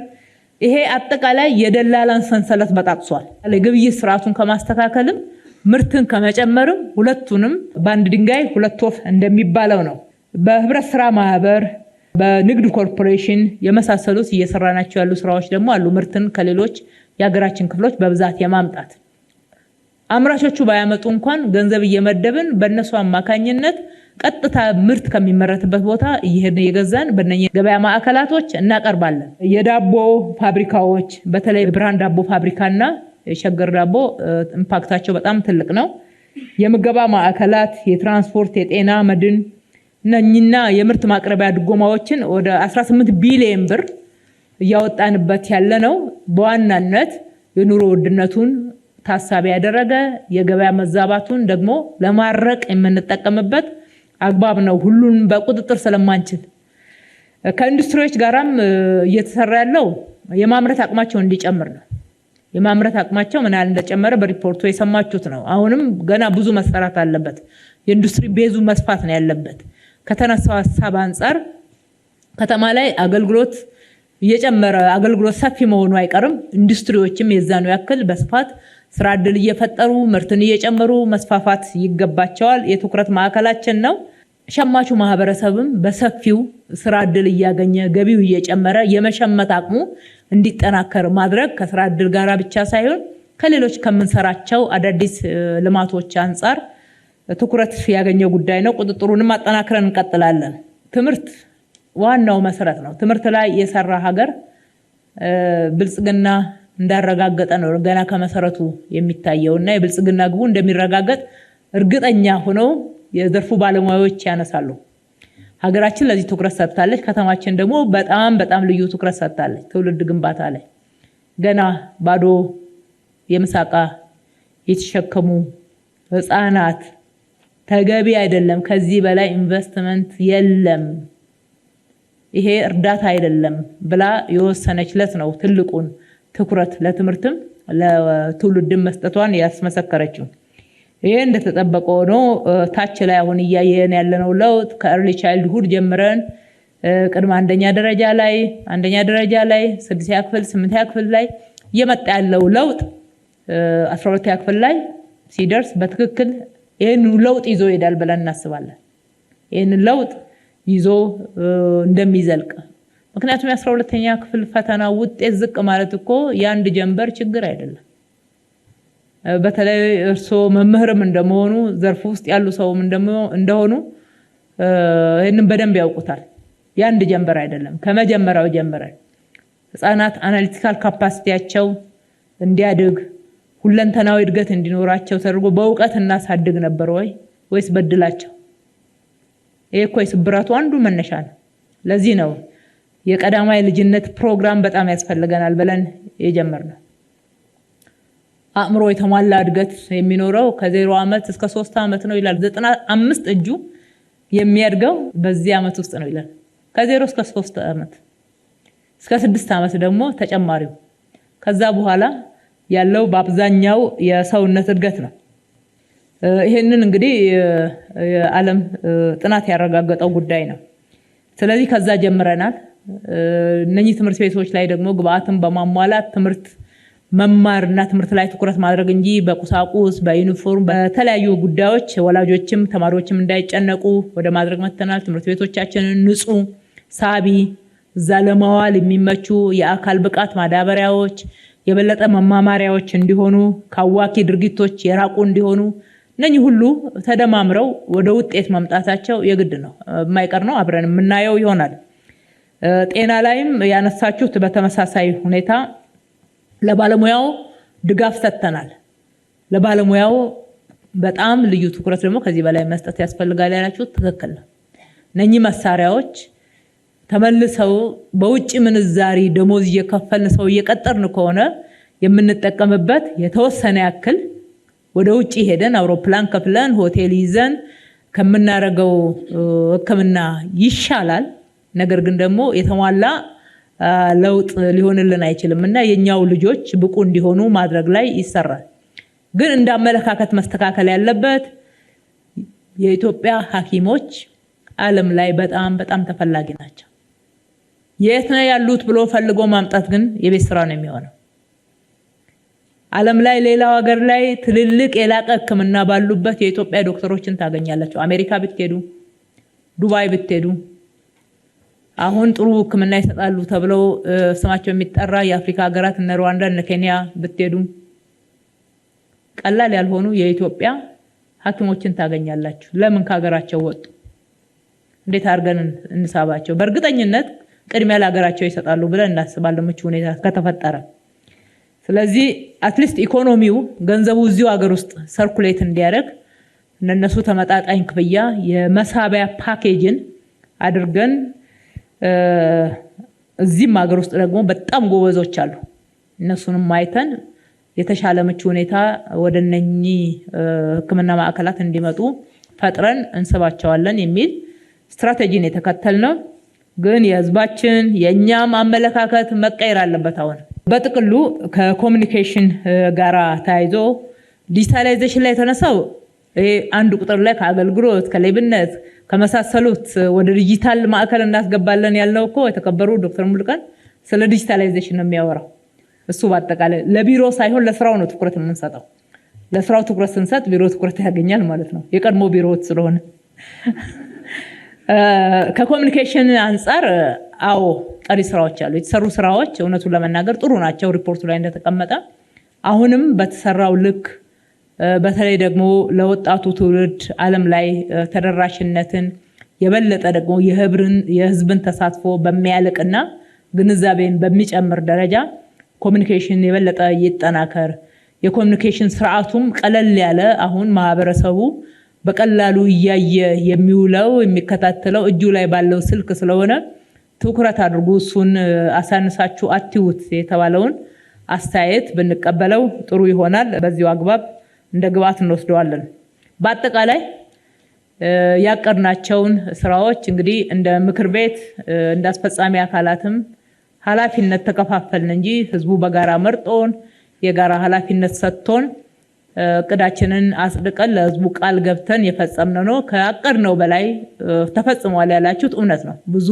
ይሄ አጠቃላይ የደላላን ሰንሰለት በጣጥሷል። የግብይት ስርዓቱን ከማስተካከልም ምርትን ከመጨመርም ሁለቱንም በአንድ ድንጋይ ሁለት ወፍ እንደሚባለው ነው። በህብረት ስራ ማህበር፣ በንግድ ኮርፖሬሽን የመሳሰሉት እየሰራናቸው ያሉ ስራዎች ደግሞ አሉ። ምርትን ከሌሎች የሀገራችን ክፍሎች በብዛት የማምጣት አምራቾቹ ባያመጡ እንኳን ገንዘብ እየመደብን በእነሱ አማካኝነት ቀጥታ ምርት ከሚመረትበት ቦታ እየሄድን እየገዛን በእነኚህ ገበያ ማዕከላቶች እናቀርባለን። የዳቦ ፋብሪካዎች በተለይ ብርሃን ዳቦ ፋብሪካና የሸገር ዳቦ ኢምፓክታቸው በጣም ትልቅ ነው። የምገባ ማዕከላት፣ የትራንስፖርት፣ የጤና መድን እነኚህና የምርት ማቅረቢያ ድጎማዎችን ወደ 18 ቢሊዮን ብር እያወጣንበት ያለ ነው። በዋናነት የኑሮ ውድነቱን ታሳቢ ያደረገ የገበያ መዛባቱን ደግሞ ለማረቅ የምንጠቀምበት አግባብ ነው። ሁሉን በቁጥጥር ስለማንችል ከኢንዱስትሪዎች ጋራም እየተሰራ ያለው የማምረት አቅማቸው እንዲጨምር ነው። የማምረት አቅማቸው ምን ያህል እንደጨመረ በሪፖርቱ የሰማችሁት ነው። አሁንም ገና ብዙ መሰራት አለበት። የኢንዱስትሪ ቤዙ መስፋት ነው ያለበት። ከተነሳው ሀሳብ አንፃር ከተማ ላይ አገልግሎት እየጨመረ አገልግሎት ሰፊ መሆኑ አይቀርም። ኢንዱስትሪዎችም የዛኑ ያክል በስፋት ስራ ዕድል እየፈጠሩ ምርትን እየጨመሩ መስፋፋት ይገባቸዋል። የትኩረት ማዕከላችን ነው። ሸማቹ ማህበረሰብም በሰፊው ስራ ዕድል እያገኘ ገቢው እየጨመረ የመሸመት አቅሙ እንዲጠናከር ማድረግ ከስራ ዕድል ጋር ብቻ ሳይሆን ከሌሎች ከምንሰራቸው አዳዲስ ልማቶች አንፃር ትኩረት ያገኘ ጉዳይ ነው። ቁጥጥሩንም አጠናክረን እንቀጥላለን። ትምህርት ዋናው መሰረት ነው። ትምህርት ላይ የሰራ ሀገር ብልጽግና እንዳረጋገጠ ነው ገና ከመሰረቱ የሚታየውና የብልጽግና ግቡ እንደሚረጋገጥ እርግጠኛ ሆነው የዘርፉ ባለሙያዎች ያነሳሉ። ሀገራችን ለዚህ ትኩረት ሰጥታለች። ከተማችን ደግሞ በጣም ልዩ ትኩረት ሰጥታለች። ትውልድ ግንባታ ላይ ገና ባዶ የምሳቃ የተሸከሙ ህፃናት ተገቢ አይደለም። ከዚህ በላይ ኢንቨስትመንት የለም፣ ይሄ እርዳታ አይደለም ብላ የወሰነችለት ነው ትልቁን ትኩረት ለትምህርትም ለትውልድም መስጠቷን ያስመሰከረችው። ይሄ እንደተጠበቀ ሆኖ ታች ላይ አሁን እያየን ያለነው ለውጥ ከኤርሊ ቻይልድሁድ ጀምረን ቅድመ አንደኛ ደረጃ ላይ 6ኛ ክፍል 8ኛ ክፍል ላይ እየመጣ ያለው ለውጥ 12ኛ ክፍል ላይ ሲደርስ በትክክል ይሄን ለውጥ ይዞ ይሄዳል ብለን እናስባለን። ይሄን ለውጥ ይዞ እንደሚዘልቅ ምክንያቱም የ12ኛ ክፍል ፈተና ውጤት ዝቅ ማለት እኮ የአንድ ጀንበር ችግር አይደለም። በተለይ እርሶ መምህርም እንደመሆኑ ዘርፍ ውስጥ ያሉ ሰውም እንደሆኑ ይሄንን በደንብ ያውቁታል። የአንድ ጀንበር አይደለም። ከመጀመሪያው ጀምረን ህፃናት አናሊቲካል ካፓሲቲያቸው እንዲያድግ ሁለንተናዊ እድገት እንዲኖራቸው ተደርጎ በእውቀት እናሳድግ ነበር ወይስ በድላቸው? ይሄ እኮ የስብራቱ አንዱ መነሻ ነው። ለዚህ ነው የቀዳማይ ልጅነት ፕሮግራም በጣም ያስፈልገናል ብለን የጀመርነው። አእምሮ የተሟላ እድገት የሚኖረው ከ0 ዓመት እስከ 3 ዓመት ነው ይላል። 95 እጁ የሚያድገው በዚህ ዓመት ውስጥ ነው ይላል። ከ0 እስከ 3 ዓመት እስከ 6 ዓመት ደግሞ ተጨማሪው። ከዛ በኋላ ያለው በአብዛኛው የሰውነት እድገት ነው። ይሄንን እንግዲህ የዓለም ጥናት ያረጋገጠው ጉዳይ ነው። ስለዚህ ከዛ ጀምረናል። እነኚህ ትምህርት ቤቶች ላይ ደግሞ ግብአትን በማሟላት ትምህርት መማርና ትምህርት ላይ ትኩረት ማድረግ እንጂ በቁሳቁስ በዩኒፎርም በተለያዩ ጉዳዮች ወላጆችም ተማሪዎችም እንዳይጨነቁ ወደ ማድረግ መተናል። ትምህርት ቤቶቻችንን ንጹህ፣ ሳቢ፣ እዛ ለማዋል የሚመቹ የአካል ብቃት ማዳበሪያዎች፣ የበለጠ መማማሪያዎች እንዲሆኑ፣ ካዋኪ ድርጊቶች የራቁ እንዲሆኑ እነኚህ ሁሉ ተደማምረው ወደ ውጤት መምጣታቸው የግድ ነው፣ የማይቀር ነው። አብረን የምናየው ይሆናል። ጤና ላይም ያነሳችሁት በተመሳሳይ ሁኔታ ለባለሙያው ድጋፍ ሰጥተናል። ለባለሙያው በጣም ልዩ ትኩረት ደግሞ ከዚህ በላይ መስጠት ያስፈልጋል ያላችሁት ትክክል ነው። እነኚህ መሳሪያዎች ተመልሰው በውጭ ምንዛሪ ደሞዝ እየከፈልን ሰው እየቀጠርን ከሆነ የምንጠቀምበት የተወሰነ ያክል ወደ ውጭ ሄደን አውሮፕላን ከፍለን ሆቴል ይዘን ከምናረገው ሕክምና ይሻላል። ነገር ግን ደግሞ የተሟላ ለውጥ ሊሆንልን አይችልም እና የኛው ልጆች ብቁ እንዲሆኑ ማድረግ ላይ ይሰራል። ግን እንዳመለካከት መስተካከል ያለበት የኢትዮጵያ ሐኪሞች ዓለም ላይ በጣም ተፈላጊ ናቸው። የት ነው ያሉት ብሎ ፈልጎ ማምጣት ግን የቤት ስራ ነው የሚሆነው። ዓለም ላይ ሌላው ሀገር ላይ ትልልቅ የላቀ ሕክምና ባሉበት የኢትዮጵያ ዶክተሮችን ታገኛላችሁ። አሜሪካ ብትሄዱ፣ ዱባይ ብትሄዱ አሁን ጥሩ ሕክምና ይሰጣሉ ተብለው ስማቸው የሚጠራ የአፍሪካ ሀገራት እነ ሩዋንዳ እነ ኬንያ ብትሄዱ ቀላል ያልሆኑ የኢትዮጵያ ሐኪሞችን ታገኛላችሁ። ለምን ከሀገራቸው ወጡ? እንዴት አድርገን እንሳባቸው? በእርግጠኝነት ቅድሚያ ለሀገራቸው ይሰጣሉ ብለን እናስባለን ምቹ ሁኔታ ከተፈጠረ። ስለዚህ አትሊስት ኢኮኖሚው ገንዘቡ እዚሁ ሀገር ውስጥ ሰርኩሌት እንዲያደርግ እነሱ ተመጣጣኝ ክፍያ የመሳቢያ ፓኬጅን አድርገን እዚህም ሀገር ውስጥ ደግሞ በጣም ጎበዞች አሉ። እነሱንም ማይተን የተሻለ ምቹ ሁኔታ ወደነኚህ ሕክምና ማዕከላት እንዲመጡ ፈጥረን እንስባቸዋለን የሚል ስትራቴጂን የተከተልነው። ግን የህዝባችን የኛም አመለካከት መቀየር አለበት። አሁን በጥቅሉ ከኮሙኒኬሽን ጋራ ተያይዞ ዲጂታላይዜሽን ላይ የተነሳው ይሄ አንድ ቁጥር ላይ ከአገልግሎት ከሌብነት ከመሳሰሉት ወደ ዲጂታል ማዕከል እናስገባለን ያልነው እኮ የተከበሩ ዶክተር ሙሉቀን ስለ ዲጂታላይዜሽን ነው የሚያወራው። እሱ በአጠቃላይ ለቢሮ ሳይሆን ለስራው ነው ትኩረት የምንሰጠው። ለስራው ትኩረት ስንሰጥ ቢሮ ትኩረት ያገኛል ማለት ነው፣ የቀድሞ ቢሮዎች ስለሆነ። ከኮሙኒኬሽን አንጻር አዎ ቀሪ ስራዎች አሉ። የተሰሩ ስራዎች እውነቱን ለመናገር ጥሩ ናቸው። ሪፖርቱ ላይ እንደተቀመጠ አሁንም በተሰራው ልክ በተለይ ደግሞ ለወጣቱ ትውልድ ዓለም ላይ ተደራሽነትን የበለጠ ደግሞ የህዝብን ተሳትፎ በሚያልቅና ግንዛቤን በሚጨምር ደረጃ ኮሙኒኬሽን የበለጠ ይጠናከር። የኮሙኒኬሽን ስርዓቱም ቀለል ያለ አሁን ማህበረሰቡ በቀላሉ እያየ የሚውለው የሚከታተለው እጁ ላይ ባለው ስልክ ስለሆነ ትኩረት አድርጉ። እሱን አሳንሳችሁ አትዩት የተባለውን አስተያየት ብንቀበለው ጥሩ ይሆናል። በዚሁ አግባብ እንደ ግብዓት እንወስደዋለን። በአጠቃላይ ያቀድናቸውን ስራዎች እንግዲህ እንደ ምክር ቤት እንደ አስፈጻሚ አካላትም ኃላፊነት ተከፋፈልን እንጂ ህዝቡ በጋራ መርጦን የጋራ ኃላፊነት ሰጥቶን እቅዳችንን አጽድቀን ለህዝቡ ቃል ገብተን የፈጸምነው ነው። ከአቀድነው በላይ ተፈጽሟል ያላችሁት እውነት ነው። ብዙ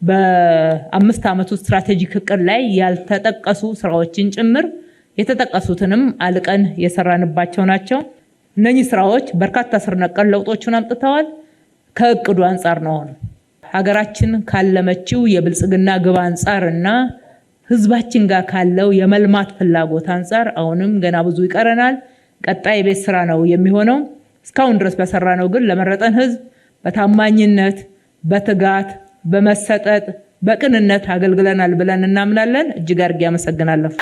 በ5 ዓመቱ ስትራቴጂክ እቅድ ላይ ያልተጠቀሱ ስራዎችን ጭምር የተጠቀሱትንም አልቀን የሰራንባቸው ናቸው። እነኚህ ስራዎች በርካታ ስር ነቀል ለውጦችን አምጥተዋል። ከእቅዱ አንጻር ነው ሀገራችን ካለመችው የብልጽግና ግብ አንጻርና ህዝባችን ጋር ካለው የመልማት ፍላጎት አንጻር አሁንም ገና ብዙ ይቀረናል። ቀጣይ ቤት ስራ ነው የሚሆነው። እስካሁን ድረስ በሰራነው ግን ለመረጠን ህዝብ በታማኝነት፣ በትጋት፣ በመሰጠት፣ በቅንነት አገልግለናል ብለን እናምናለን። እጅግ አድርጌ አመሰግናለሁ።